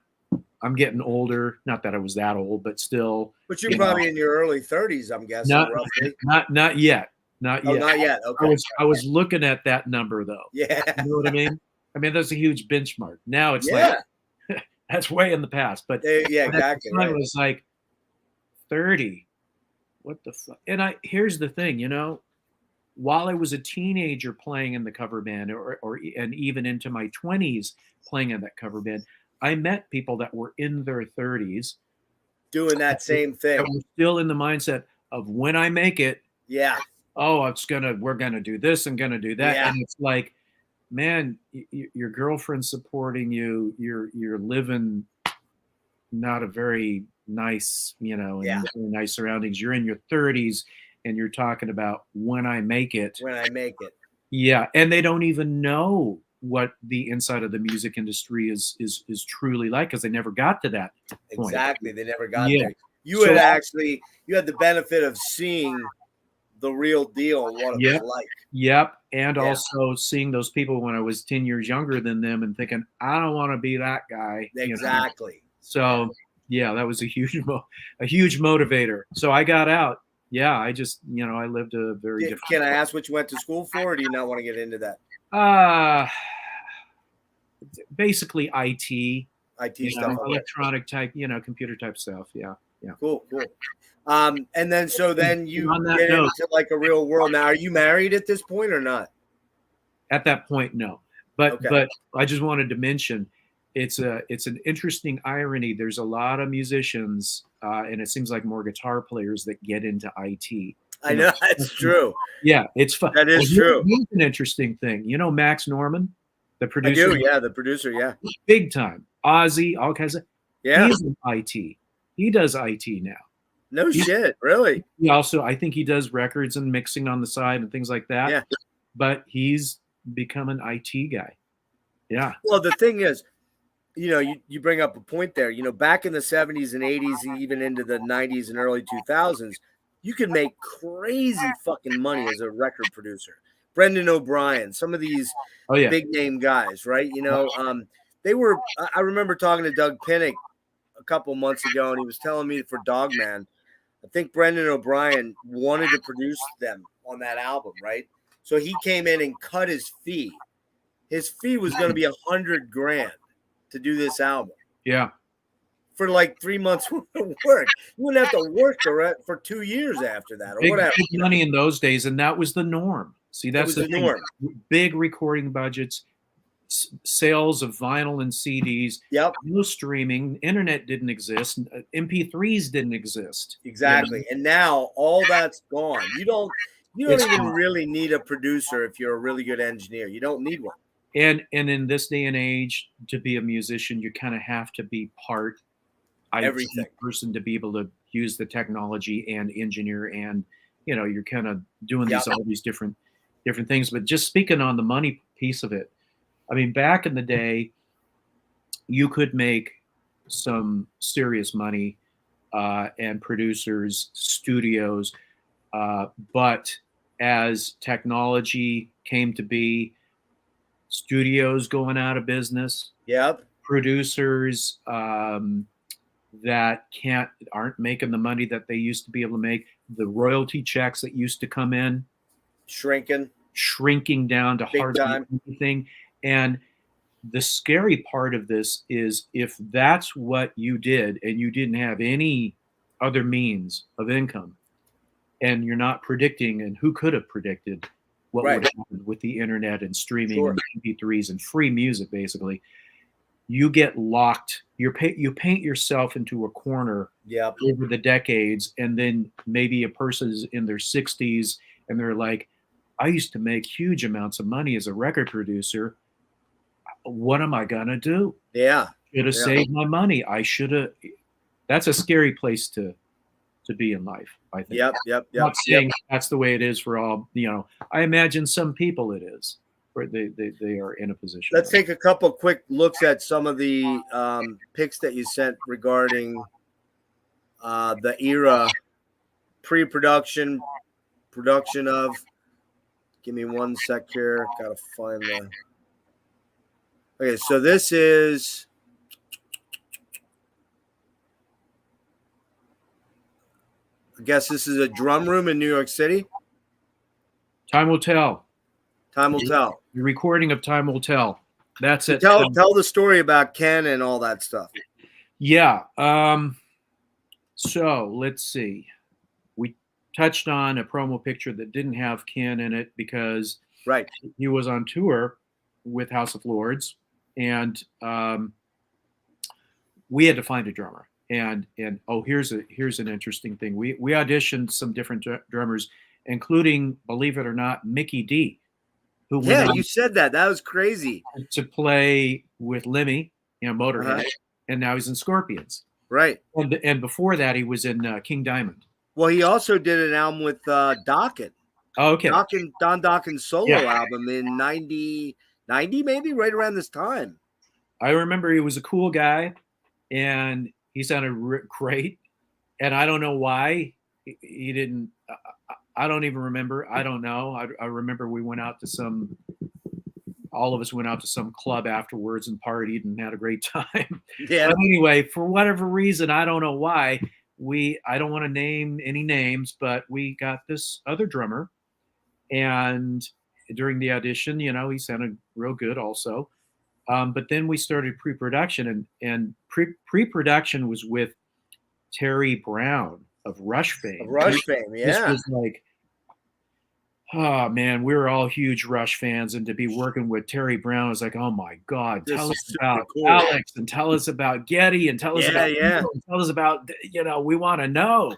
I'm getting older. Not that I was that old, but still. But you're probably in your early 30s, I'm guessing. Roughly. Not yet. Not yet. Not yet. Okay. I was looking at that number though. Yeah. You know what I mean? That's a huge benchmark. Now it's like that's way in the past. But exactly. I was like 30. What the fuck? And here's the thing, while I was a teenager playing in the cover band, and even into my 20s playing in that cover band, I met people that were in their 30s doing that same thing. That were still in the mindset of when I make it. Yeah. Oh, we're gonna do this and gonna do that. Yeah. And it's like, man, your girlfriend's supporting you. You're living not a very nice, in very nice surroundings. You're in your 30s and you're talking about when I make it. When I make it. Yeah. And they don't even know what the inside of the music industry is truly like, because they never got to that point. Exactly. They never got there. You had the benefit of seeing the real deal and what it was like. Yep. And also seeing those people when I was 10 years younger than them and thinking, I don't want to be that guy. Exactly. So that was a huge motivator. So I got out. Yeah. I just, I lived a very different. Can I ask what you went to school for, or do you not want to get into that? Basically IT stuff, electronic type, computer type stuff. Yeah. Cool. And then you get into like a real world. Now, are you married at this point or not? At that point, no. But I just wanted to mention it's an interesting irony. There's a lot of musicians, and it seems like more guitar players that get into IT. I know that's true. Yeah, it's fun. That is true. Here's an interesting thing. You know Max Norman, the I producer? do, yeah, the producer, yeah. Big time. Ozzy, all kinds of. Yeah. He's in IT. He does IT now. No shit, really? He also, I think he does records and mixing on the side and things like that. Yeah. But he's become an IT guy. Yeah. Well, the thing is, you know, you bring up a point there. You know, back in the 70s and 80s, even into the 90s and early 2000s, you could make crazy fucking money as a record producer. Brendan O'Brien, some of these big name guys, right? You know, they were. I remember talking to Doug Pinnick a couple months ago, and he was telling me for Dogman, I think Brendan O'Brien wanted to produce them on that album, right? So he came in and cut his fee. His fee was going to be $100,000 to do this album. Yeah. For like 3 months worth of work. You wouldn't have to work for 2 years after that, or whatever. Big money in those days, and that was the norm. See, that's the norm. Big recording budgets, sales of vinyl and CDs. Yep. No streaming. Internet didn't exist. MP3s didn't exist. Exactly. You know? And now all that's gone. You don't even gone. really need a producer if you're a really good engineer. You don't need one. And in this day and age, to be a musician, you kind of have to be part everything person to be able to use the technology and engineer, and you know, you're kind of doing all these different things. But just speaking on the money piece of it, I mean, back in the day, you could make some serious money, and producers, studios, but as technology came to be, studios going out of business. Yep. Producers that aren't making the money that they used to be able to make. The royalty checks that used to come in shrinking down to hardly anything. And the scary part of this is, if that's what you did and you didn't have any other means of income, and you're not predicting, and who could have predicted what would happen with the internet and streaming and MP3s and free music, basically, you get locked. You paint yourself into a corner over the decades, and then maybe a person's in their 60s and they're like, I used to make huge amounts of money as a record producer. What am I gonna do? Yeah. Should have saved my money. I should have. That's a scary place to be in life, I think. Yep. I'm not saying that's the way it is for all, you know, I imagine some people it is, where they are in a position. Let's take a couple quick looks at some of the pics that you sent regarding the era, pre-production, production of. Give me 1 sec here. Gotta find the. Okay, so this is. I guess this is a drum room in New York City. Time will tell. Time will tell. The recording of Time Will Tell. That's it. Tell the story about Ken and all that stuff. Yeah. So let's see. We touched on a promo picture that didn't have Ken in it because he was on tour with House of Lords, and we had to find a drummer. And here's an interesting thing. We auditioned some different drummers, including, believe it or not, Mickey D, who you said that. That was crazy. To play with Lemmy, you know, Motorhead, and now he's in Scorpions. Right. And before that, he was in King Diamond. Well, he also did an album with Dokken. Oh, okay. Don Dokken's solo album in 90 maybe, right around this time. I remember he was a cool guy, and he sounded great, and I don't know why he didn't. I don't even remember. I don't know. I remember we went out to all of us went out to some club afterwards and partied and had a great time. Yeah. But anyway, for whatever reason, I don't know why, I don't want to name any names, but we got this other drummer, and during the audition, you know, he sounded real good also. But then we started pre-production, and pre-production was with Terry Brown of Rush fame. This was like, oh man, we were all huge Rush fans, and to be working with Terry Brown was like, oh my God, tell us about Alex, and tell us about Getty, and tell us about, tell us about, you know, we want to know.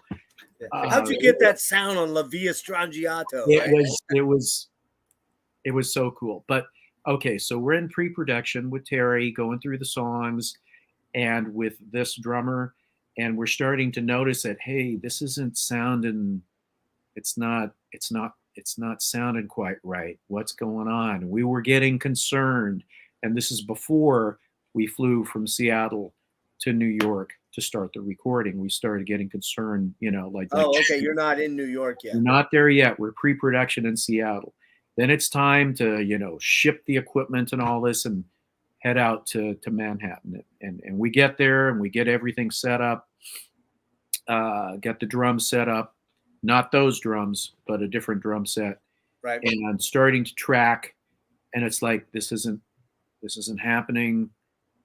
How'd you get that sound on La Via Strangiato? It was so cool. But okay, so we're in pre-production with Terry, going through the songs, and with this drummer, and we're starting to notice that, hey, this isn't sounding. It's not sounding quite right. What's going on? We were getting concerned, and this is before we flew from Seattle to New York to start the recording. We started getting concerned, like, okay, you're not in New York yet. We're not there yet. We're pre-production in Seattle. Then it's time to, ship the equipment and all this and head out to Manhattan. And we get there and we get everything set up, get the drums set up, not those drums, but a different drum set. Right. And I'm starting to track, and it's like, this isn't happening.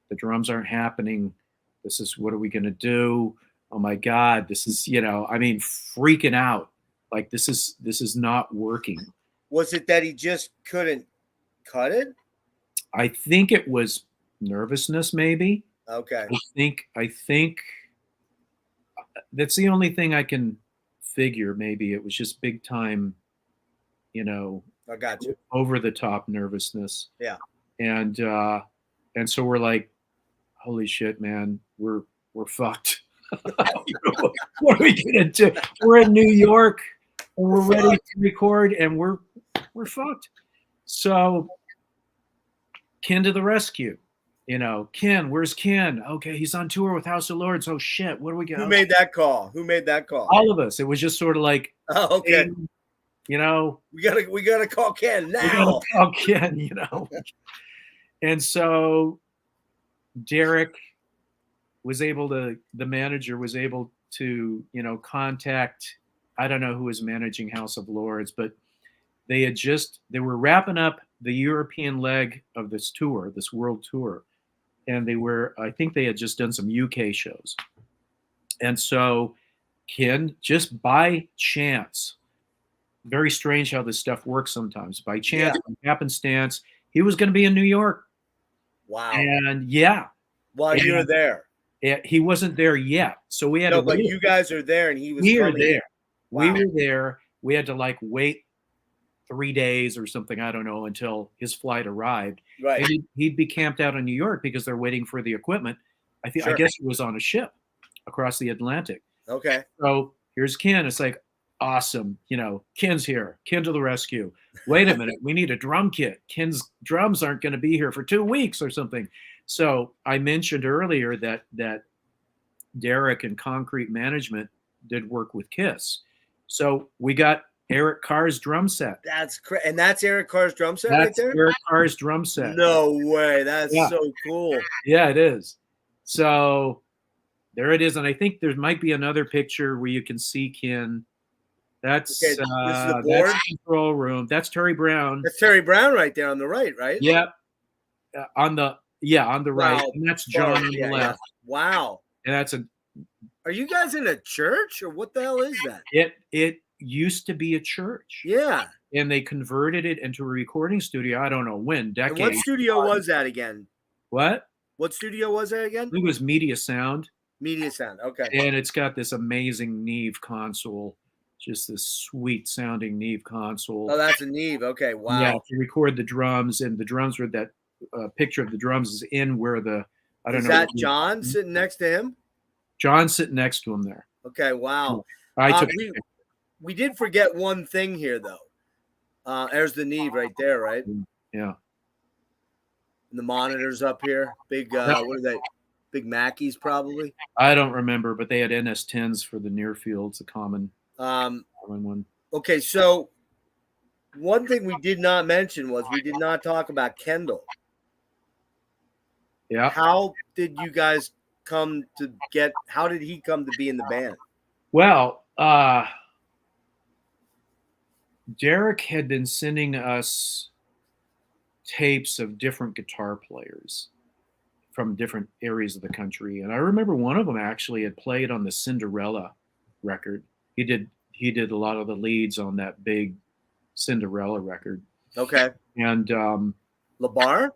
The drums aren't happening. What are we going to do? Oh my God, this is, freaking out. Like, this is not working. Was it that he just couldn't cut it? I think it was nervousness, maybe. Okay. I think that's the only thing I can figure. Maybe it was just big time, I got you. Over the top nervousness. Yeah. And so we're like, holy shit, man, we're fucked. What are we gonna do? We're in New York and we're ready to record, and we're fucked. So Ken to the rescue. Ken, where's Ken? Okay, he's on tour with House of Lords. Oh shit, what do we got? Who made that call? All of us. It was just sort of like, oh, okay. We gotta call Ken now. We gotta call Ken, And so Derek the manager was able to, contact, I don't know who was managing House of Lords, but they were wrapping up the European leg of this world tour. And I think they had just done some UK shows. And so Ken, just by chance, very strange how this stuff works sometimes, by chance, by happenstance, he was going to be in New York. Wow. And while you were there. He wasn't there yet. So we had to but you guys are there and he was We were coming. there. Wow. We were there. We had to wait 3 days or something, I don't know, until his flight arrived. Right. And he'd be camped out in New York because they're waiting for the equipment. I Sure. guess it was on a ship across the Atlantic. Okay. So here's Ken. It's like, awesome. Ken's here. Ken to the rescue. Wait a minute. We need a drum kit. Ken's drums aren't going to be here for 2 weeks or something. So I mentioned earlier that Derek and Concrete Management did work with KISS. So we got Eric Carr's drum set. And that's Eric Carr's drum set right there? Eric Carr's drum set. No way. That's so cool. Yeah, it is. So there it is. And I think there might be another picture where you can see Ken. That's this is the board? That's the control room. That's Terry Brown. That's Terry Brown right there on the right, right? Yeah. On the right. Wow. And that's John on the left. Wow. And are you guys in a church or what the hell is that? It used to be a church. Yeah. And they converted it into a recording studio. I don't know when. Decades. And what studio was that again? What? What studio was that again? I think it was Media Sound. Media Sound. Okay. And it's got this amazing Neve console. Just this sweet sounding Neve console. Oh, that's a Neve. Okay. Wow. Yeah, to record the drums, and the drums were that picture of the drums is in where Is that John sitting next to him? John's sitting next to him there. Okay. Wow. We did forget one thing here though. There's the Neve right there, right? Yeah. And the monitors up here. Big what are they? Big Mackies probably. I don't remember, but they had NS10s for the near fields, a common one. Okay, so one thing we did not mention was we did not talk about Kendall. Yeah. How did you guys how did he come to be in the band? Well, Derek had been sending us tapes of different guitar players from different areas of the country. And I remember one of them actually had played on the Cinderella record. He did a lot of the leads on that big Cinderella record. Okay. And LeBar?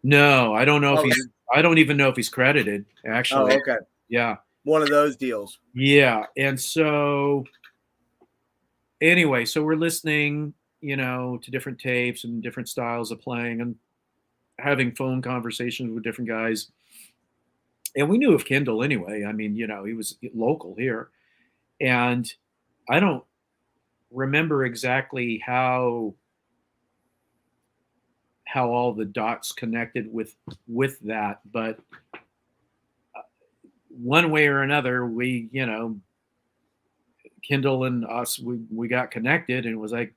No, I don't know if I don't even know if he's credited, actually. Oh, okay. Yeah. One of those deals. Yeah. And so anyway, so we're listening, to different tapes and different styles of playing and having phone conversations with different guys. And we knew of Kendall anyway. I mean, he was local here. And I don't remember exactly how all the dots connected with that, but one way or another, we, Kendall and us, we got connected, and it was like,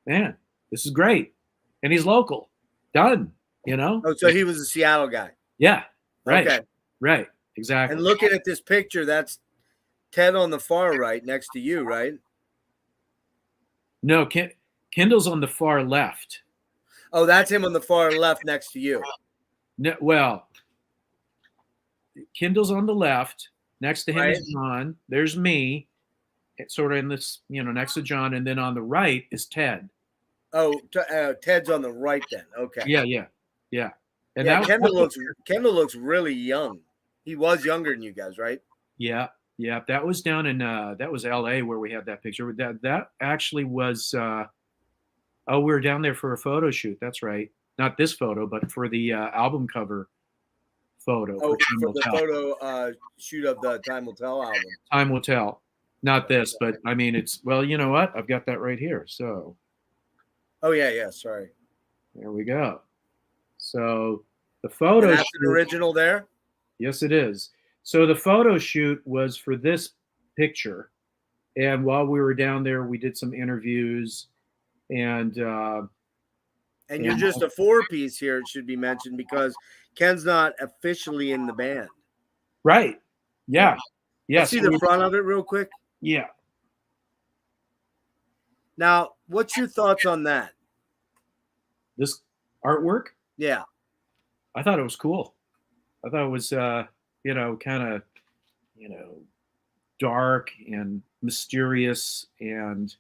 man, this is great. And he's local. Done, Oh, so he was a Seattle guy. Yeah. Right. Okay. Right. Exactly. And looking at this picture, that's Ted on the far right next to you, right? No, Kendall's on the far left. Oh, that's him on the far left next to you. No, well, Kendall's on the left. Next to him is John. There's me. It's sort of in this, next to John. And then on the right is Ted. Oh, Ted's on the right then. Okay. Yeah. And Kendall looks really young. He was younger than you guys, right? Yeah. That was down in that was LA where we had that picture. That actually was we were down there for a photo shoot. That's right. Not this photo, but for the album cover photo. Oh, for the photo shoot of the Time Will Tell album. Time Will Tell. Not this, but I mean, it's, well, you know what? I've got that right here. So. Oh, yeah. Sorry. There we go. So the photo. And that's an original there? Yes, it is. So the photo shoot was for this picture. And while we were down there, we did some interviews and you're just a 4-piece here, it should be mentioned, because Ken's not officially in the band. Right. Yeah. Let's see the front of it real quick. Yeah. Now, what's your thoughts on that? This artwork? Yeah. I thought it was cool. I thought it was, kind of, dark and mysterious, and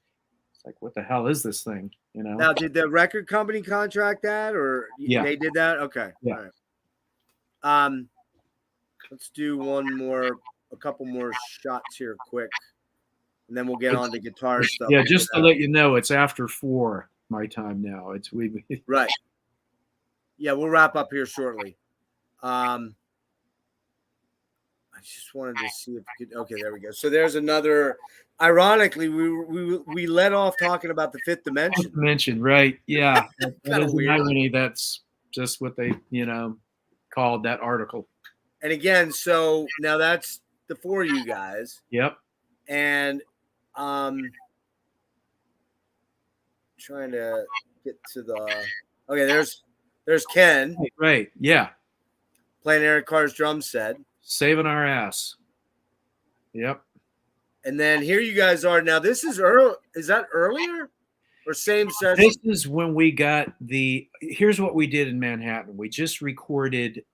it's like, what the hell is this thing? Now, did the record company contract that, or they did that? Okay. Yeah. All right. Let's do a couple more shots here quick, and then we'll get on to guitar stuff. Yeah, just to let you know, it's after 4 my time now. It's right. Yeah, we'll wrap up here shortly. I just wanted to see if we could. Okay, there we go. So there's another. Ironically, we let off talking about the Fifth Dimension. Fifth Dimension, right? Yeah, that is weird. An irony. That's just what they, called that article. And again, so now that's the 4 of you guys. Yep. And trying to get to the. Okay, there's Ken. Right. Yeah. Playing Eric Carr's drum set. Saving our ass. Yep. And then here you guys are. Now this is early. Is that earlier or same session? This is when we got here's what we did in Manhattan. We just recorded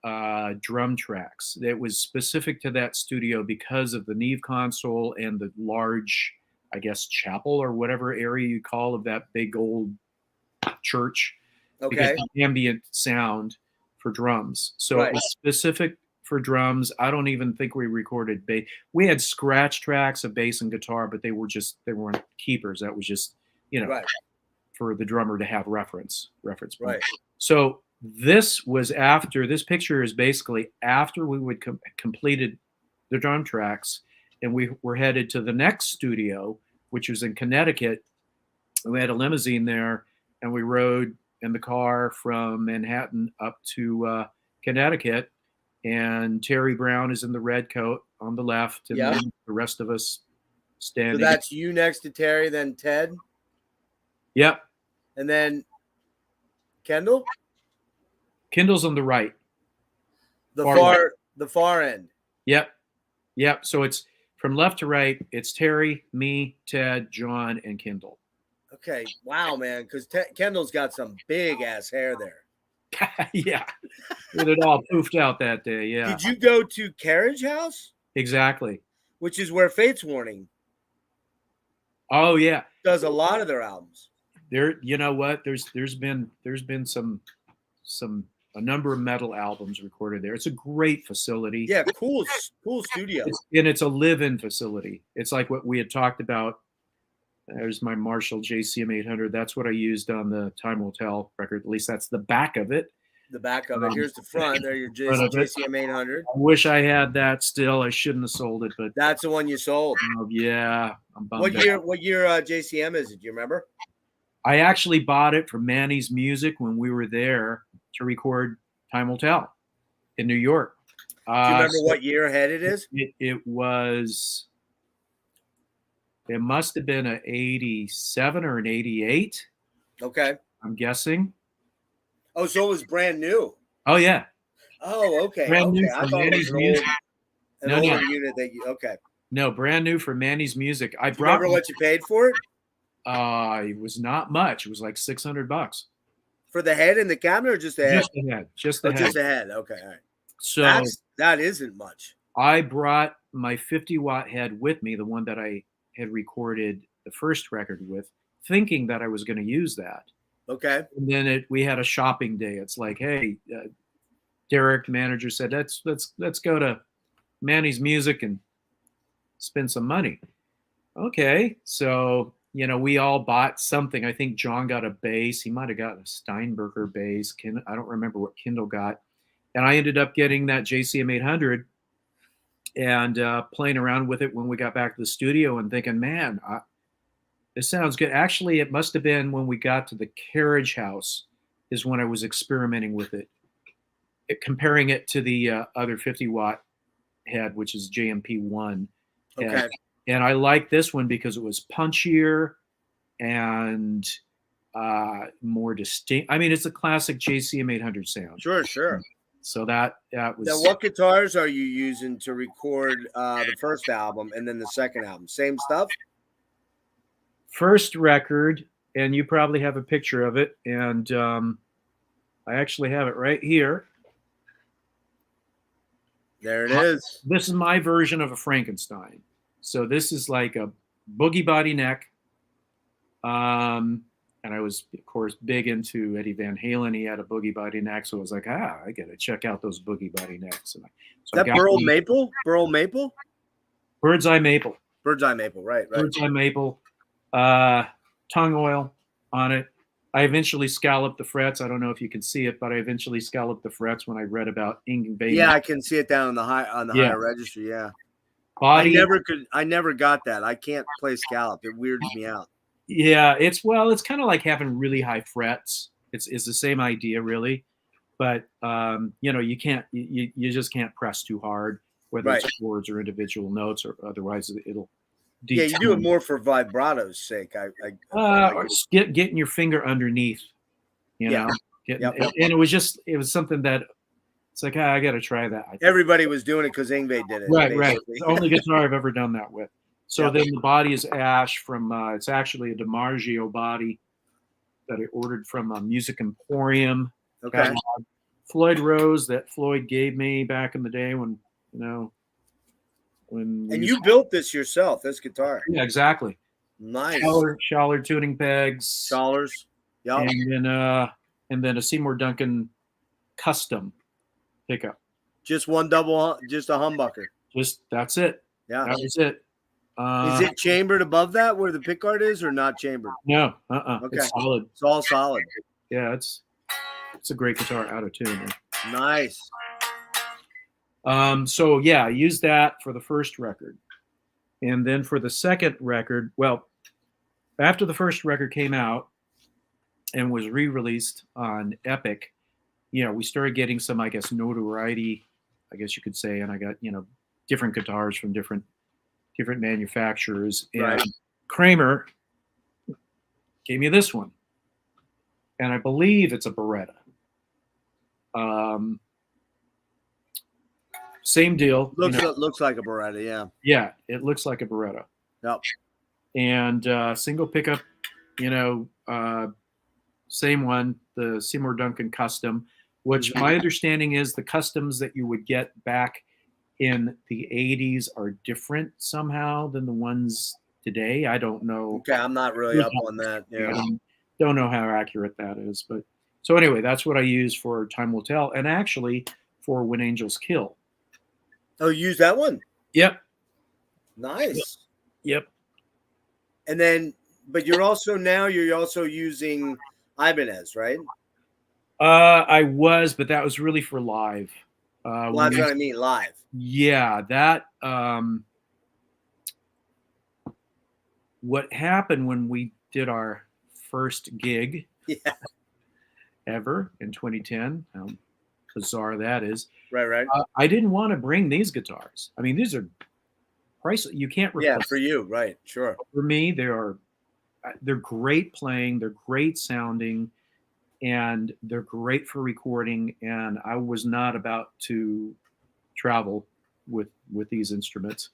drum tracks that was specific to that studio because of the Neve console and the large, I guess, chapel or whatever area you call of that big old church. Okay. Because the ambient sound for drums. So It was specific for drums. I don't even think we recorded bass. We had scratch tracks of bass and guitar, but they weren't keepers. That was just, for the drummer to have reference. Right. So this picture is basically after we would completed the drum tracks, and we were headed to the next studio, which was in Connecticut. We had a limousine there, and we rode in the car from Manhattan up to Connecticut. And Terry Brown is in the red coat on the left, and then the rest of us standing. So that's you next to Terry, then Ted? Yep. And then Kendall? Kendall's on the right. The far end. Yep. So it's from left to right. It's Terry, me, Ted, John, and Kendall. Okay. Wow, man. Because Kendall's got some big ass hair there. Yeah. It all poofed out that day. Yeah. Did you go to Carriage House? Exactly. Which is where Fates Warning. Oh yeah. Does a lot of their albums. There, you know what? There's been some a number of metal albums recorded there. It's a great facility. Yeah, cool studio. And it's a live-in facility. It's like what we had talked about. There's my Marshall JCM 800. That's what I used on the Time Will Tell record. At least that's the back of it. The back of it. Here's the front. There, your JCM 800. I wish I had that still. I shouldn't have sold it, but that's the one you sold. Yeah, I'm bummed What out. year JCM is it? Do you remember? I actually bought it from Manny's Music when we were there to record Time Will Tell in New York. Do you remember what year ahead it is? It must have been an 87 or an 88. Okay. I'm guessing. Oh, so it was brand new. Oh, yeah. Oh, okay. Brand new I from thought it was Manny's an old unit that you, okay. No, brand new for Manny's Music. Do you remember what you paid for it? It was not much. It was like $600 for the head and the cabinet, or just the head? Just the head. Just the head. Okay, all right. So that isn't much. I brought my 50-watt head with me, the one that I had recorded the first record with, thinking that I was going to use that. Okay. And then we had a shopping day. It's like, hey, Derek, the manager, said, let's go to Manny's Music and spend some money. Okay, so we all bought something. I think John got a bass. He might have gotten a Steinberger bass. I don't remember what Kendall got. And I ended up getting that JCM 800 and playing around with it when we got back to the studio and thinking, man, this sounds good. Actually, it must have been when we got to the Carriage House is when I was experimenting with it, comparing it to the other 50-watt head, which is JMP1. Okay. And I like this one because it was punchier and more distinct. I mean, it's a classic JCM 800 sound. Sure. So that was. Now, what guitars are you using to record the first album and then the second album? Same stuff? First record, and you probably have a picture of it, and I actually have it right here. There it is. This is my version of a Frankenstein. So this is like a boogie body neck. And I was, of course, big into Eddie Van Halen. He had a boogie body neck. So I was like, I got to check out those boogie body necks. And that Burl Maple? Burl Maple? Bird's Eye Maple. Bird's Eye Maple, right. Bird's Eye Maple. Tongue oil on it. I eventually scalloped the frets. I don't know if you can see it, but I eventually scalloped the frets when I read about Ingve. Yeah, I can see it down on the higher registry. Yeah, body. I never got that. I can't play scallop. It weirds me out. Yeah, it's kind of like having really high frets. It's the same idea, really, but you can't. You just can't press too hard, whether it's chords or individual notes, or otherwise it'll. Yeah, you do it more for vibrato's sake. Or getting your finger underneath, know. And it was something that it's like, I got to try that. Everybody was doing it because Ingve did it. Right. The only guitar I've ever done that with. So then the body is ash from. It's actually a DiMaggio body that I ordered from Music Emporium. Okay. Floyd Rose that Floyd gave me back in the day when And you built this yourself, this guitar. Yeah, exactly. Nice. Schaller tuning pegs. Schallers. Yeah. And then a Seymour Duncan custom pickup. Just one double, just a humbucker. That's it. Yeah. That was it. Is it chambered above that where the pickguard is, or not chambered? No. Okay. It's solid. It's all solid. Yeah, it's a great guitar out of tune. Nice. So yeah, I used that for the first record. And then for the second record, well, after the first record came out and was re-released on Epic, we started getting some, I guess, notoriety, I guess you could say, and I got, different guitars from different manufacturers. And Kramer gave me this one. And I believe it's a Beretta. Same deal. Looks like a Beretta, yeah. Yeah, it looks like a Beretta. Yep. And single pickup, same one, the Seymour Duncan custom, which my understanding is the customs that you would get back in the 80s are different somehow than the ones today. I don't know. Okay, I'm not really up on that. Yeah. Don't know how accurate that is, but So anyway, that's what I use for Time Will Tell, and actually for When Angels Kill. Oh, use that one. Yep. Nice. Yep. And then, but you're also using Ibanez, right? I was, but that was really for live. Well, that's what I mean, live. Yeah, that what happened when we did our first gig ever in 2010, how bizarre that is. Right. I didn't want to bring these guitars. I mean, these are priceless. You can't replace. Yeah, for you, right? Sure. For me, they're great playing. They're great sounding, and they're great for recording. And I was not about to travel with these instruments,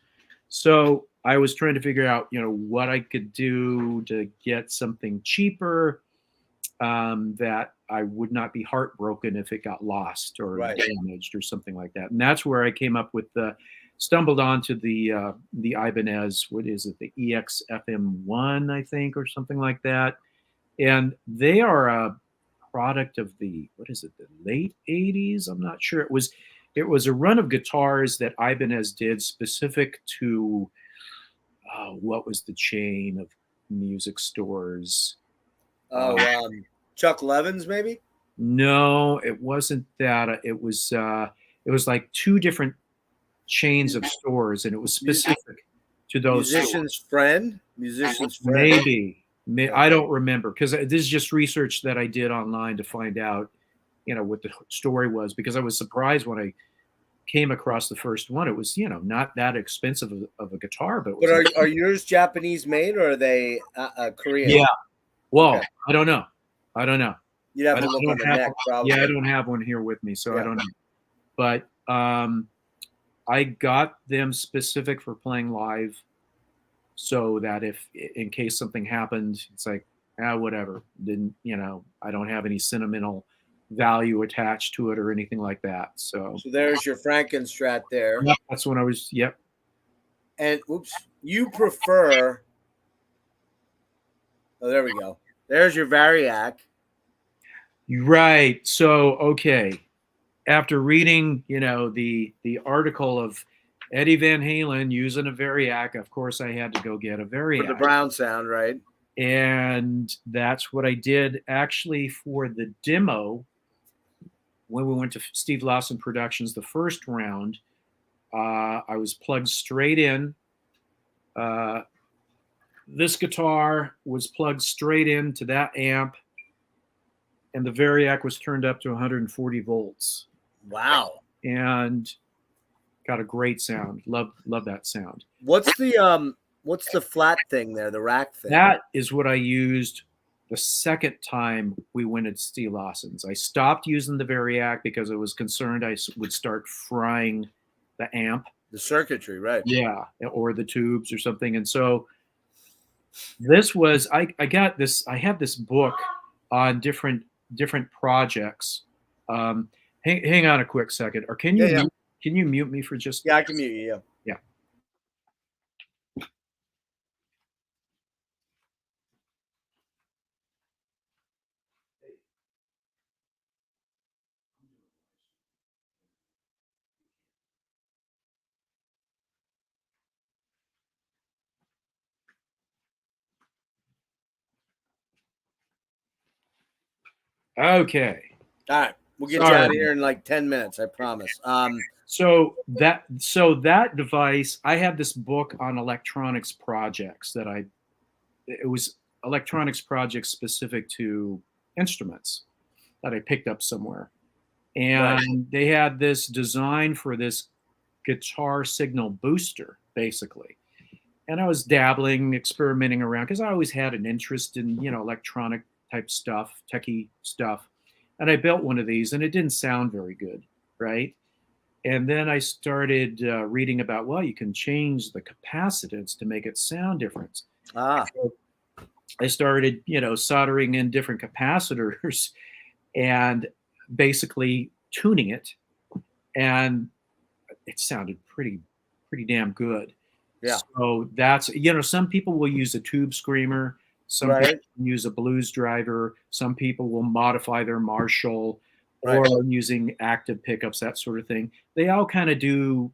so I was trying to figure out, what I could do to get something cheaper, that I would not be heartbroken if it got lost or damaged or something like that. And that's where I came up with stumbled onto the Ibanez. What is it? The EXFM1, I think, or something like that. And they are a product of the late 80s. I'm not sure. It was a run of guitars that Ibanez did specific to what was the chain of music stores? Chuck Levin's, maybe? No, it wasn't that. It was like two different chains of stores, and it was specific to those. Musician's Friend. Maybe. I don't remember, because this is just research that I did online to find out, what the story was, because I was surprised when I came across the first one. It was, not that expensive of a guitar, but are yours Japanese made, or are they Korean? Yeah. Well, okay. I don't know. You'd have to look on the neck, probably. Yeah, I don't have one here with me, so I don't know. But I got them specific for playing live, so that if in case something happened, it's like, whatever. Didn't, I don't have any sentimental value attached to it or anything like that. So there's your Frankenstrat there. Yep, that's when I was. Yep. And you prefer. Oh, there we go. There's your Variac. Right. So, okay. After reading, the article of Eddie Van Halen using a Variac, of course, I had to go get a Variac. For the Brown sound, right? And that's what I did actually for the demo when we went to Steve Lawson Productions, the first round. I was plugged straight in. This guitar was plugged straight into that amp, and the Variac was turned up to 140 volts. Wow. And got a great sound. Love that sound. What's the flat thing there, the rack thing? That is what I used the second time we went at Steve Lawson's. I stopped using the Variac because I was concerned I would start frying the amp. The circuitry, right? Yeah, or the tubes or something. And so this was, I got this, I have this book on different projects. Hang on a quick second. Or can you mute me for just? Yeah, I can mute you. Yeah. Okay. All right. We'll get you out of here in like 10 minutes, I promise. So that device, I have this book on electronics projects it was electronics projects specific to instruments that I picked up somewhere. And they had this design for this guitar signal booster, basically. And I was dabbling, experimenting around, because I always had an interest in, electronic type stuff, techie stuff. And I built one of these, and it didn't sound very good, right? And then I started reading about, you can change the capacitance to make it sound different. So I started, soldering in different capacitors and basically tuning it, and it sounded pretty damn good. Yeah. So that's, some people will use a tube screamer. Some people use a blues driver. Some people will modify their Marshall or using active pickups, that sort of thing. They all kind of do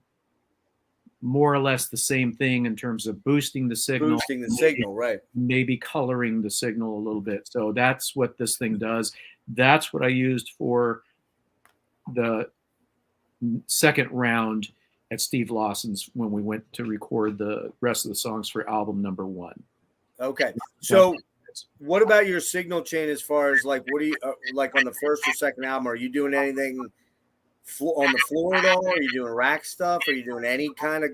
more or less the same thing in terms of boosting the signal. Maybe coloring the signal a little bit. So that's what this thing does. That's what I used for the second round at Steve Lawson's when we went to record the rest of the songs for album number 1. Okay. So what about your signal chain as far as like, what do you like on the first or second album? Are you doing anything on the floor at all? Are you doing rack stuff? Are you doing any kind of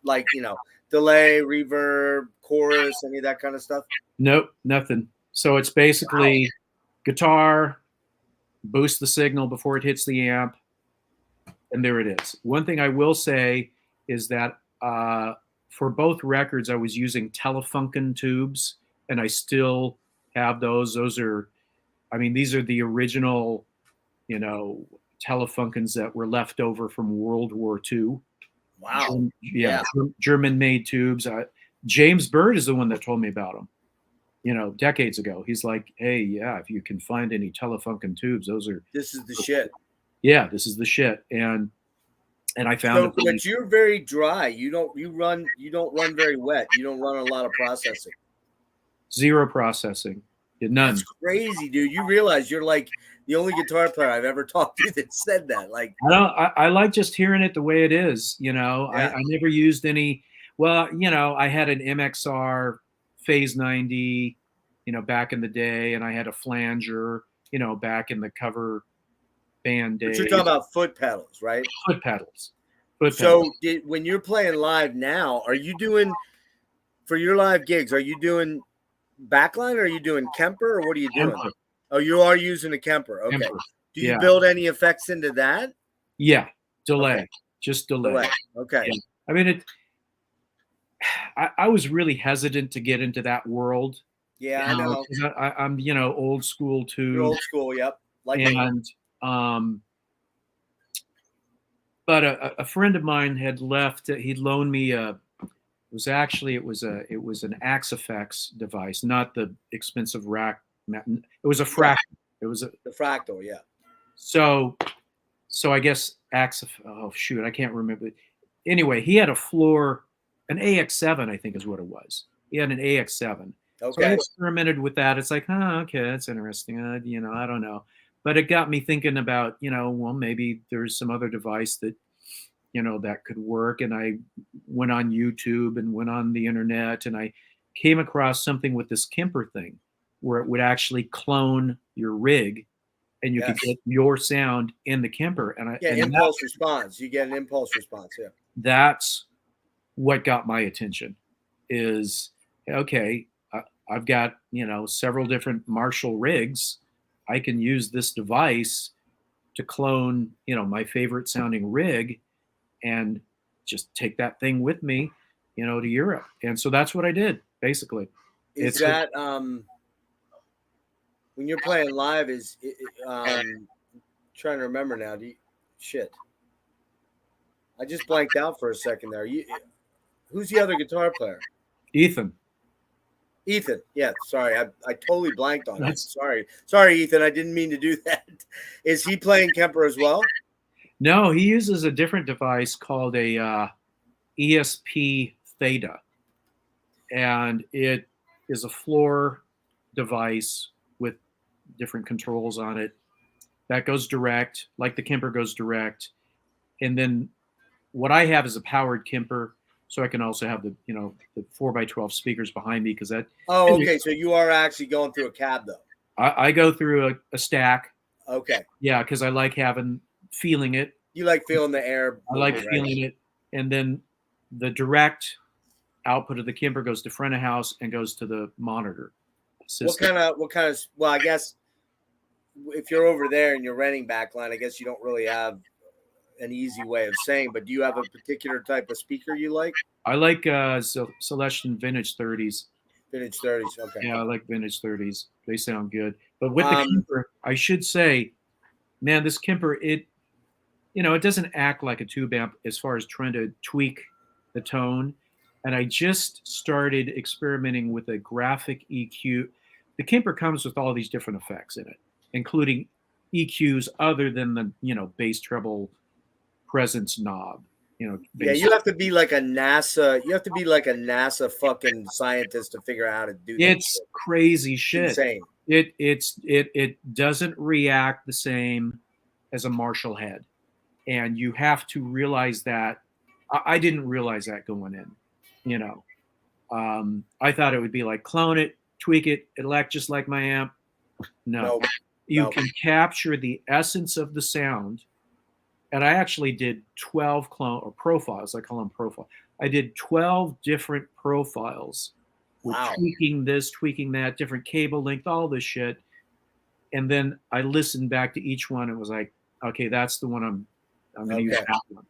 like, delay, reverb, chorus, any of that kind of stuff? Nope, nothing. So it's basically guitar, boost the signal before it hits the amp, and there it is. One thing I will say is that for both records, I was using Telefunken tubes, and I still have those. Those are, these are the original, Telefunkens that were left over from World War II. Wow. German-made tubes. James Bird is the one that told me about them, decades ago. He's like, hey, yeah, if you can find any Telefunken tubes, this is the shit. Yeah, this is the shit. And I found it. But you're very dry. You don't run very wet. You don't run a lot of processing. Zero processing. None. That's crazy, dude. You realize you're like the only guitar player I've ever talked to that said that. Like, I like just hearing it the way it is. I never used any. Well, I had an MXR Phase 90, back in the day, and I had a flanger, back in the cover band days. But you're talking about foot pedals, right? Foot pedals. When you're playing live now, are you doing for your live gigs? Are you doing backline, or are you doing Kemper, or what are you doing? Kemper. Oh, you are using a Kemper. Okay. Kemper. Do you build any effects into that? Yeah, delay. Okay. Just delay. Okay. Yeah. I was really hesitant to get into that world. Yeah, I know. I'm old school too. You're old school, yep. Like but a friend of mine had left. He'd loaned me it was an Axe Effects device, not the expensive rack. It was a fractal. It was the fractal, yeah. So I guess Axe. Oh shoot, I can't remember. Anyway, he had a floor, an AX7, I think is what it was. He had an AX7. Okay. So I experimented with that. It's like, okay, that's interesting. I don't know. But it got me thinking about, well, maybe there's some other device that, that could work. And I went on YouTube and went on the internet, and I came across something with this Kemper thing where it would actually clone your rig, and you could get your sound in the Kemper. And impulse response. You get an impulse response. Yeah. That's what got my attention is, okay, I've got, several different Marshall rigs. I can use this device to clone, my favorite sounding rig and just take that thing with me, to Europe. And so that's what I did, basically. Is that, when you're playing live, trying to remember now, I just blanked out for a second there. Who's the other guitar player? Ethan. Yeah, sorry. I totally blanked on it. Sorry, Ethan. I didn't mean to do that. Is he playing Kemper as well? No, he uses a different device called a ESP Theta. And it is a floor device with different controls on it that goes direct, like the Kemper goes direct. And then what I have is a powered Kemper. So I can also have the 4x12 speakers behind me because that. Oh, okay. So you are actually going through a cab though. I go through a stack. Okay. Yeah, because I like feeling it. You like feeling the air. I like feeling it, and then the output of the Kemper goes to front of house and goes to the monitor system. What kind of? Well, I guess if you're over there and you're renting backline, I guess you don't really have an easy way of saying, but do you have a particular type of speaker you like? I like Celestion Vintage 30s. Vintage 30s, okay. Yeah, I like Vintage 30s. They sound good. But with the Kemper, I should say, man, this Kemper, it doesn't act like a tube amp as far as trying to tweak the tone. and I just started experimenting with a graphic EQ. The Kemper comes with all these different effects in it, including EQs other than the bass treble presence knob. Yeah, Bass. you have to be like a NASA. You have to be like a NASA fucking scientist to figure out how to do that It's shit. crazy It's shit. insane. It doesn't react the same as a Marshall head, and you have to realize that. I didn't realize that going in. I thought it would be like clone it, tweak it, it'll act just like my amp. No, No, you no. can capture the essence of the sound. And I actually did 12 clone or profiles. I call them profile. I did 12 different profiles with Wow. tweaking this, tweaking that, different cable length, all this shit. And then I listened back to each one and was like, okay, that's the one I'm going to use Okay. that one.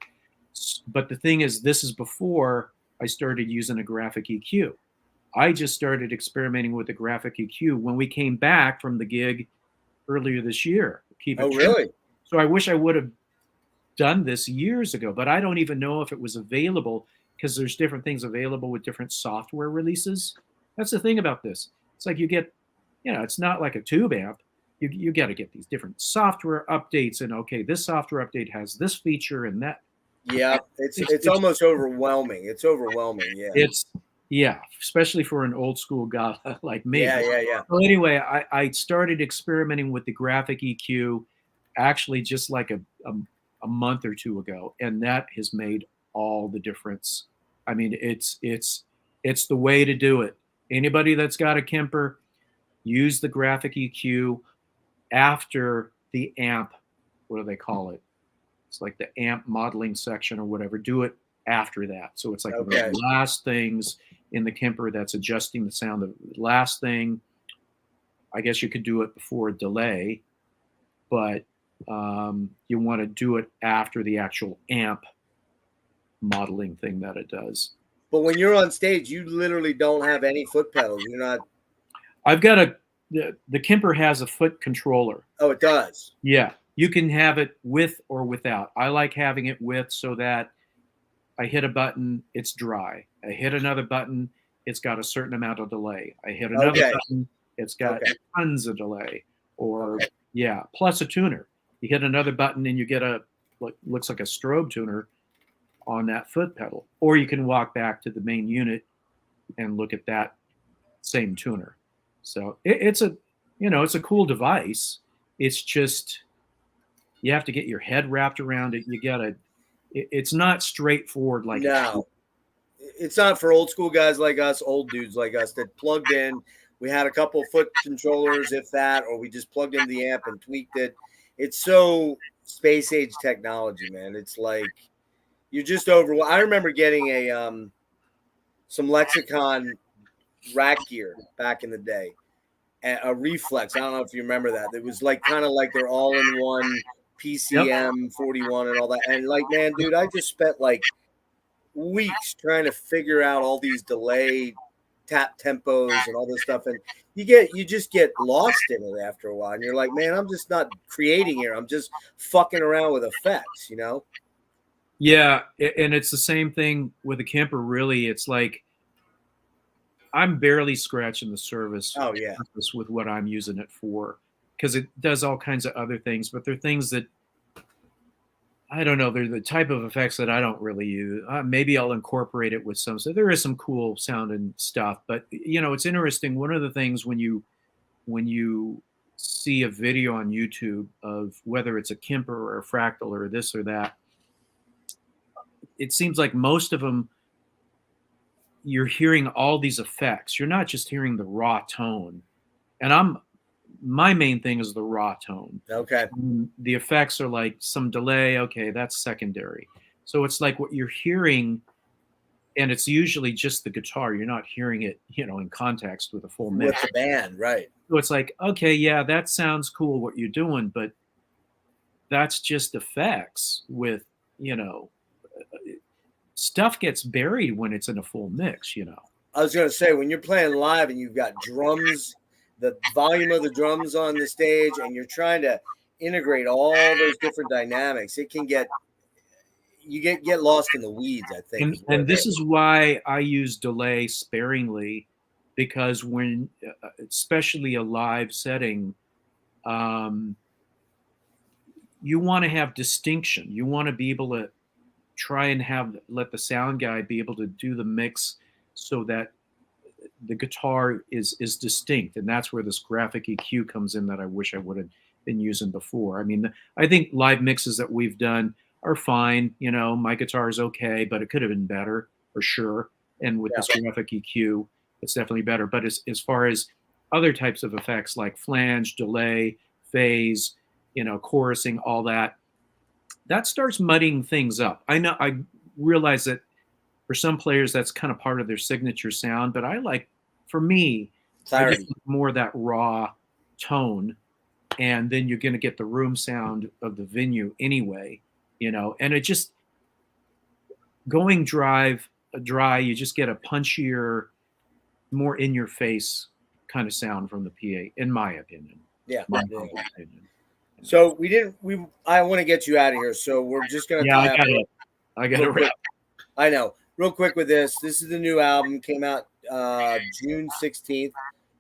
But the thing is, this is before I started using a graphic EQ. I just started experimenting with the graphic EQ when we came back from the gig earlier this year. Keep it Oh, true. really? So I wish I would have done this years ago, but I don't even know if it was available because there's different things available with different software releases. That's the thing about this. It's like you get, it's not like a tube amp. You got to get these different software updates, and okay, this software update has this feature and that. Yeah, it's almost overwhelming. It's overwhelming. Yeah. Especially for an old school guy like me. Yeah. So anyway, I started experimenting with the graphic EQ actually just like a month or two ago, and that has made all the difference. I mean, it's the way to do it. Anybody that's got a Kemper, use the graphic EQ after the amp. What do they call it? It's like the amp modeling section or whatever. Do it after that. So it's like Okay. the last things in the Kemper that's adjusting the sound. The last thing, I guess you could do it before delay, but you want to do it after the actual amp modeling thing that it does. But when you're on stage, you literally don't have any foot pedals. You're not. I've got the Kemper has a foot controller. Oh, it does. Yeah, you can have it with or without. I like having it with so that I hit a button, it's dry. I hit another button, it's got a certain amount of delay. I hit another button, it's got tons of delay. Or plus a tuner. You hit another button and you get looks like a strobe tuner on that foot pedal. Or you can walk back to the main unit and look at that same tuner. So it's a cool device. It's just you have to get your head wrapped around it. It's not straightforward like no. It's not for old school guys like us, old dudes like us that plugged in. We had a couple foot controllers, if that, or we just plugged in the amp and tweaked it. It's so space age technology, man. It's like you're just over. I remember getting some Lexicon rack gear back in the day, a Reflex. I don't know if you remember that. It was like kind of like their all-in-one PCM 41 and all that. And like, man, dude, I just spent like weeks trying to figure out all these delay tap tempos and all this stuff, and you just get lost in it after a while, and you're like, man, I'm just not creating here. I'm just fucking around with effects, Yeah, and it's the same thing with the Kemper. Really, it's like I'm barely scratching the surface. Oh yeah, with what I'm using it for, because it does all kinds of other things, but they're things that I don't know. They're the type of effects that I don't really use. Maybe I'll incorporate it with some. So there is some cool sounding stuff, but it's interesting. One of the things when you see a video on YouTube of whether it's a Kemper or a Fractal or this or that, it seems like most of them you're hearing all these effects. You're not just hearing the raw tone. And my main thing is the raw tone. Okay. The effects are like some delay. Okay, that's secondary. So it's like what you're hearing, and it's usually just the guitar. You're not hearing it, in context with a full mix. With the band, right. So it's like, okay, yeah, that sounds cool what you're doing, but that's just effects with, stuff gets buried when it's in a full mix, I was going to say, when you're playing live and you've got drums, the volume of the drums on the stage, and you're trying to integrate all those different dynamics, it can get, you get lost in the weeds, I think. And this is why I use delay sparingly, because when, especially a live setting, you want to have distinction. You want to be able to try and let the sound guy be able to do the mix so that the guitar is distinct, and that's where this graphic EQ comes in that I wish I would have been using before. I mean, I think live mixes that we've done are fine. You know, my guitar is okay, but it could have been better for sure. And with this graphic EQ, it's definitely better. But as far as other types of effects like flange, delay, phase, you know, chorusing, all that starts muddying things up. I realize that for some players that's kind of part of their signature sound, but for me, I get more of that raw tone, and then you're going to get the room sound of the venue anyway, you know. And it just going dry, you just get a punchier, more in your face kind of sound from the PA, in my opinion. Yeah. Opinion. So I want to get you out of here. So we're just going to I got to wrap. I know. Real quick with this. This is the new album. Came out June 16th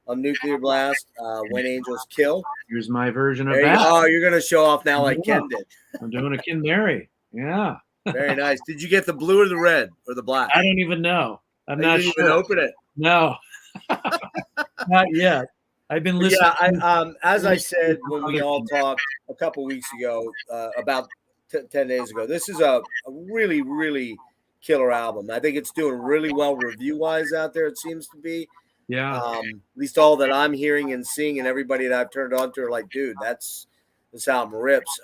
on Nuclear Blast. When Angels Kill. Here's my version of that. Oh, you're going to show off now like Ken did. I'm doing a Ken Mary. Yeah. Very nice. Did you get the blue or the red or the black? I don't even know. I'm not sure. You didn't even open it. No. Not yet. I've been listening. Yeah, as I said when we all talked a couple weeks ago, about 10 days ago, this is a really, really killer album. I think it's doing really well review-wise out there, it seems to be. Yeah. At least all that I'm hearing and seeing, and everybody that I've turned on to are like, dude, this album rips.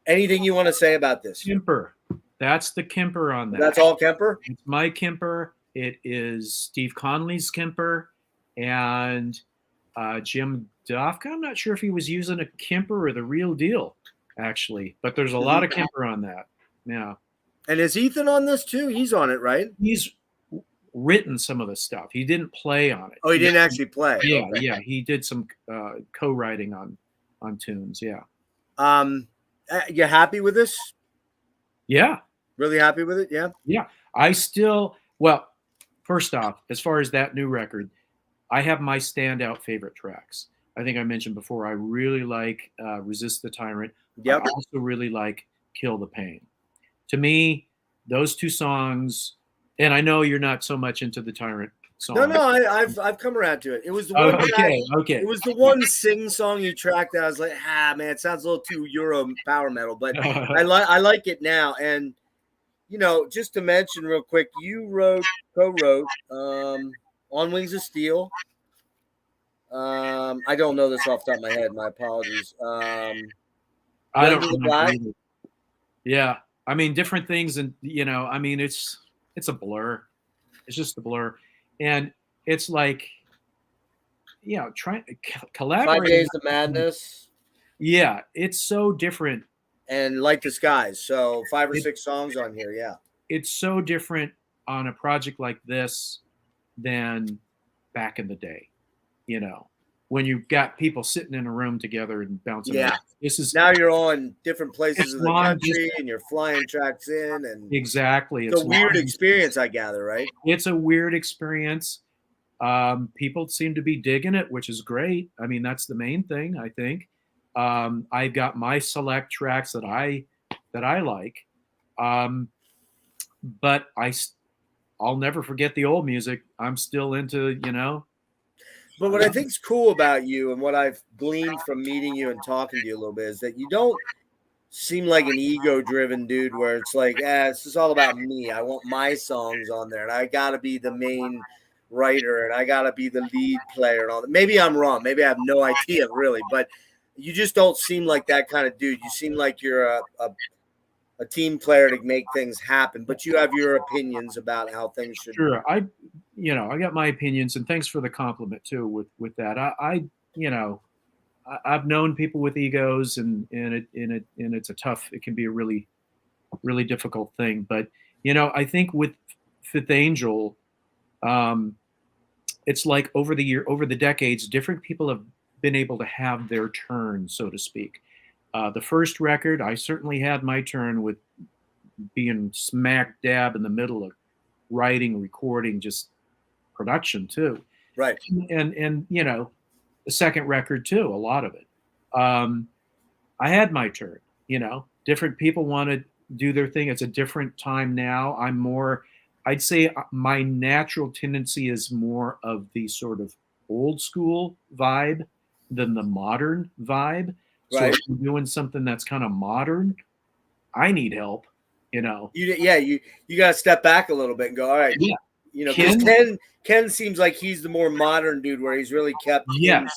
Anything you want to say about this? Kemper. That's the Kemper on that. That's all Kemper? It's my Kemper. It is Steve Conley's Kemper. And Jim Dufka, I'm not sure if he was using a Kemper or the real deal, actually. But there's a lot of Kemper on that. Yeah. And is Ethan on this too? He's on it, right? He's written some of the stuff. He didn't play on it. Oh, he didn't actually play. Yeah, okay. Yeah. He did some co-writing on tunes. Yeah. You happy with this? Yeah. Really happy with it? Yeah. Yeah. First off, as far as that new record, I have my standout favorite tracks. I think I mentioned before, I really like Resist the Tyrant. Yep. I also really like Kill the Pain. To me, those two songs, and I know you're not so much into the Tyrant song. No, I've come around to it. It was the one okay. It was the one sing song you tracked that I was like, man, it sounds a little too Euro power metal, but I like it now. And you know, just to mention real quick, you co-wrote On Wings of Steel. I don't know this off the top of my head. My apologies. I don't remember. Yeah, I mean different things, and you know, I mean it's a blur. It's just a blur, and it's like, you know, trying to collaborate. 5 Days of Madness. Yeah, it's so different. And Like the Skies. So 5 or 6 songs on here. Yeah, it's so different on a project like this than back in the day. You know, when you've got people sitting in a room together and bouncing. Yeah, this is now you're on different places in the country and you're flying tracks in, and exactly, it's a weird experience, I gather, right? It's a weird experience. People seem to be digging it, which is great. I mean, that's the main thing, I think. I've got my select tracks that I like, but I'll never forget the old music. I'm still into, you know. But what I think is cool about you, and what I've gleaned from meeting you and talking to you a little bit, is that you don't seem like an ego-driven dude where it's like, it's just all about me. I want my songs on there, and I got to be the main writer, and I got to be the lead player, and all that. Maybe I'm wrong. Maybe I have no idea, really. But you just don't seem like that kind of dude. You seem like you're a team player to make things happen, but you have your opinions about how things should be. Sure. I got my opinions, and thanks for the compliment too with that. I've known people with egos, and it's it can be a really, really difficult thing. But, you know, I think with Fifth Angel, it's like over the decades, different people have been able to have their turn, so to speak. The first record, I certainly had my turn with being smack dab in the middle of writing, recording, just production too. Right. And you know, the second record too, a lot of it. I had my turn. You know, different people want to do their thing. It's a different time now. I'm more, I'd say my natural tendency is more of the sort of old school vibe than the modern vibe. So Right. if you're doing something that's kind of modern, I need help, you know. You got to step back a little bit and go, all right. Yeah. You know, because Ken seems like he's the more modern dude where he's really kept in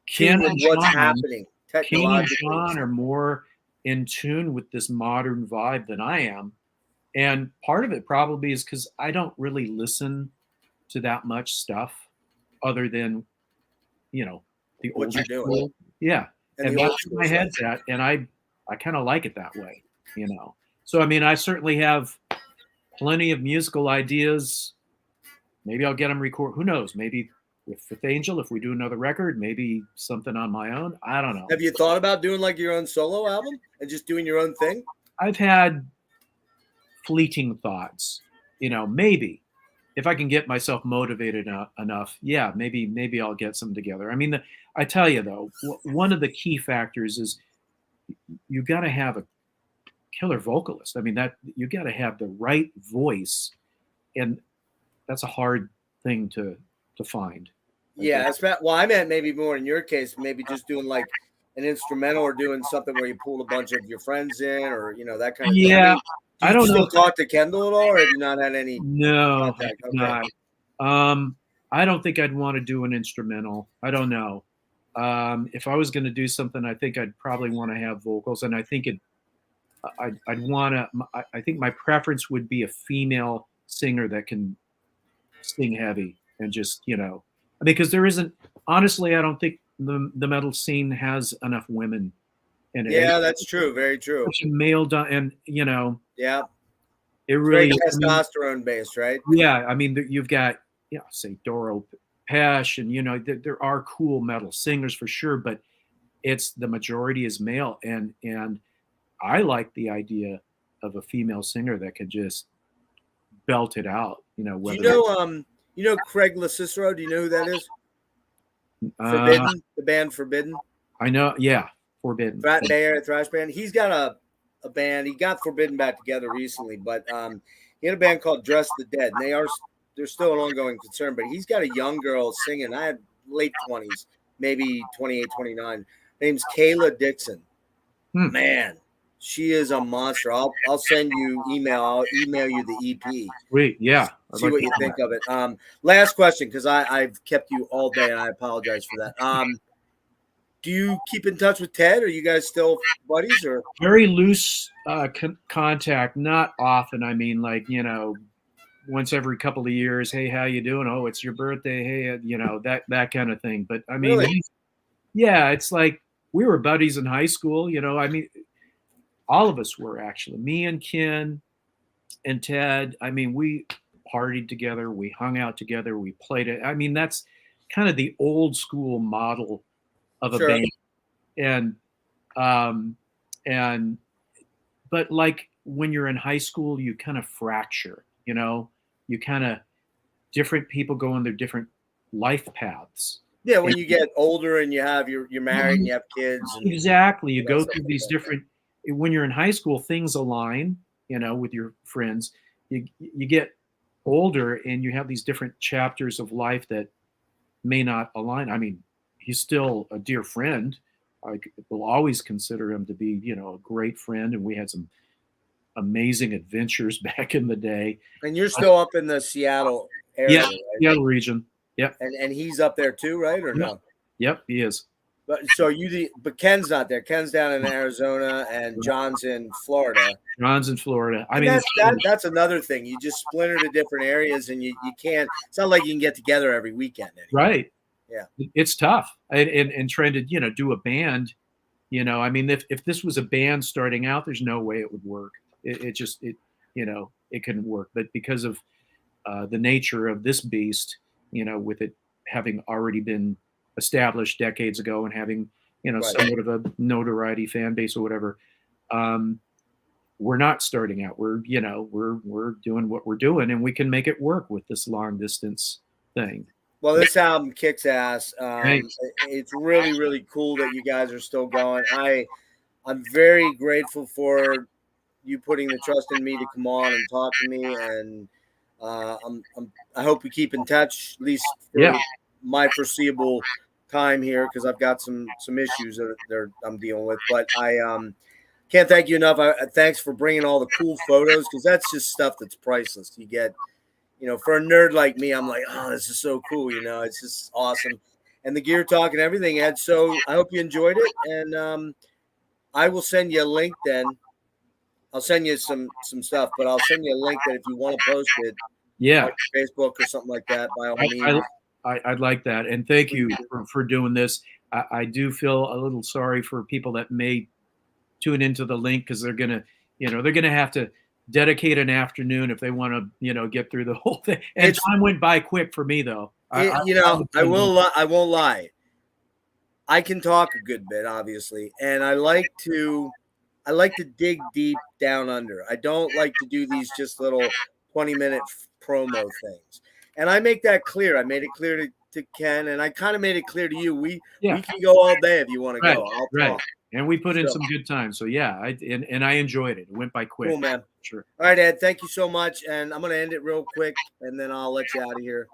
tune with what's happening technologically. Ken and Sean are more in tune with this modern vibe than I am. And part of it probably is because I don't really listen to that much stuff other than, you know, the What older you're doing. school. Yeah. And that's where my head's at. And I kind of like it that way, you know. So, I mean, I certainly have plenty of musical ideas. Maybe I'll get them record. Who knows? Maybe with Fifth Angel, if we do another record, maybe something on my own. I don't know. Have you thought about doing like your own solo album and just doing your own thing? I've had fleeting thoughts, you know, maybe if I can get myself motivated enough, yeah, maybe I'll get some together. I mean, I tell you though, one of the key factors is you got to have a killer vocalist. I mean, that you got to have the right voice, and that's a hard thing to find. Yeah, well, I meant maybe more in your case, maybe just doing like an instrumental or doing something where you pull a bunch of your friends in, or you know, that kind of thing. Yeah, I don't know. Talk to Kendall at all, or have you not had any? No, contact? Okay. I don't think I'd want to do an instrumental. I don't know. If I was going to do something, I think I'd probably want to have vocals, and I think I'd want to. I think my preference would be a female singer that can sing heavy and just, you know, because there isn't. Honestly, I don't think the metal scene has enough women in it. Yeah, that's true. Very true. Such a male, and you know. Yeah. It really is testosterone based, right? Yeah, I mean, you've got, say Doro Pesh, and you know, there are cool metal singers for sure, but it's the majority is male, and I like the idea of a female singer that could just belt it out. You know, you know Craig LaCicero? Do you know who that is? Forbidden, the band Forbidden. I know, yeah, Forbidden. Thrash band. He's got a band. He got Forbidden back together recently, but he had a band called Dress the Dead, and they're still an ongoing concern. But he's got a young girl singing. I had late 20s, maybe 28, 29. Her name's Kayla Dixon. Man, she is a monster. I'll send you email. I'll email you the EP. Sweet, yeah. See what you think of it. Last question, because I've kept you all day, and I apologize for that. Do you keep in touch with Ted? Are you guys still buddies, or very loose contact? Not often. I mean, like, you know, once every couple of years. Hey, how you doing? Oh, it's your birthday. Hey, you know, that kind of thing. But I mean, really? Yeah, it's like we were buddies in high school. You know, I mean, all of us were actually. Me and Ken and Ted. I mean, we partied together. We hung out together. We played it. I mean, that's kind of the old school model of a band. But like when you're in high school, you kind of fracture, you know, you kind of different people go on their different life paths. Yeah, when you get older and you're married and you have kids. Exactly. You go through these different, when you're in high school, things align, you know, with your friends. You get older and you have these different chapters of life that may not align. I mean, he's still a dear friend. I will always consider him to be, you know, a great friend. And we had some amazing adventures back in the day. And you're still up in the Seattle area. Yeah, right? Seattle region. Yep. And he's up there too, right? Or no? Yep, he is. But but Ken's not there. Ken's down in Arizona and John's in Florida. John's in Florida. I mean, that's another thing. You just splinter to different areas, and you can't. It's not like you can get together every weekend anymore. Right. Yeah. It's tough. And trying to, you know, do a band, you know, I mean, if this was a band starting out, there's no way it would work. It you know, it couldn't work. But because of the nature of this beast, you know, with it having already been established decades ago and having you know, Right. somewhat of a notoriety fan base or whatever. We're not starting out. We're, you know, we're doing what we're doing, and we can make it work with this long distance thing. Well, this album kicks ass. Thanks. It's really, really cool that you guys are still going. I'm very grateful for you putting the trust in me to come on and talk to me, and I hope we keep in touch, at least for Yeah. my foreseeable time here, because I've got some issues that I'm dealing with. But I can't thank you enough. Thanks for bringing all the cool photos, because that's just stuff that's priceless. You get, you know, for a nerd like me, I'm like, oh, this is so cool. You know, it's just awesome. And the gear talk and everything, Ed. So I hope you enjoyed it. And I will send you a link then. I'll send you some stuff, but I'll send you a link that if you want to post it, Yeah. like Facebook or something like that, by all means. I'd like that. And thank you for doing this. I do feel a little sorry for people that may tune into the link, because they're going to, you know, they're going to have to dedicate an afternoon if they want to, you know, get through the whole thing. And time went by quick for me, though. I won't lie. I can talk a good bit, obviously, and I like to dig deep down under. I don't like to do these just little 20-minute promo things. And I make that clear. I made it clear to Ken, and I kind of made it clear to you. We can go all day if you want to go. I'll talk. And we put in some good time. So yeah, I enjoyed it. It went by quick. Cool, man. Sure. All right, Ed. Thank you so much. And I'm going to end it real quick, and then I'll let you out of here.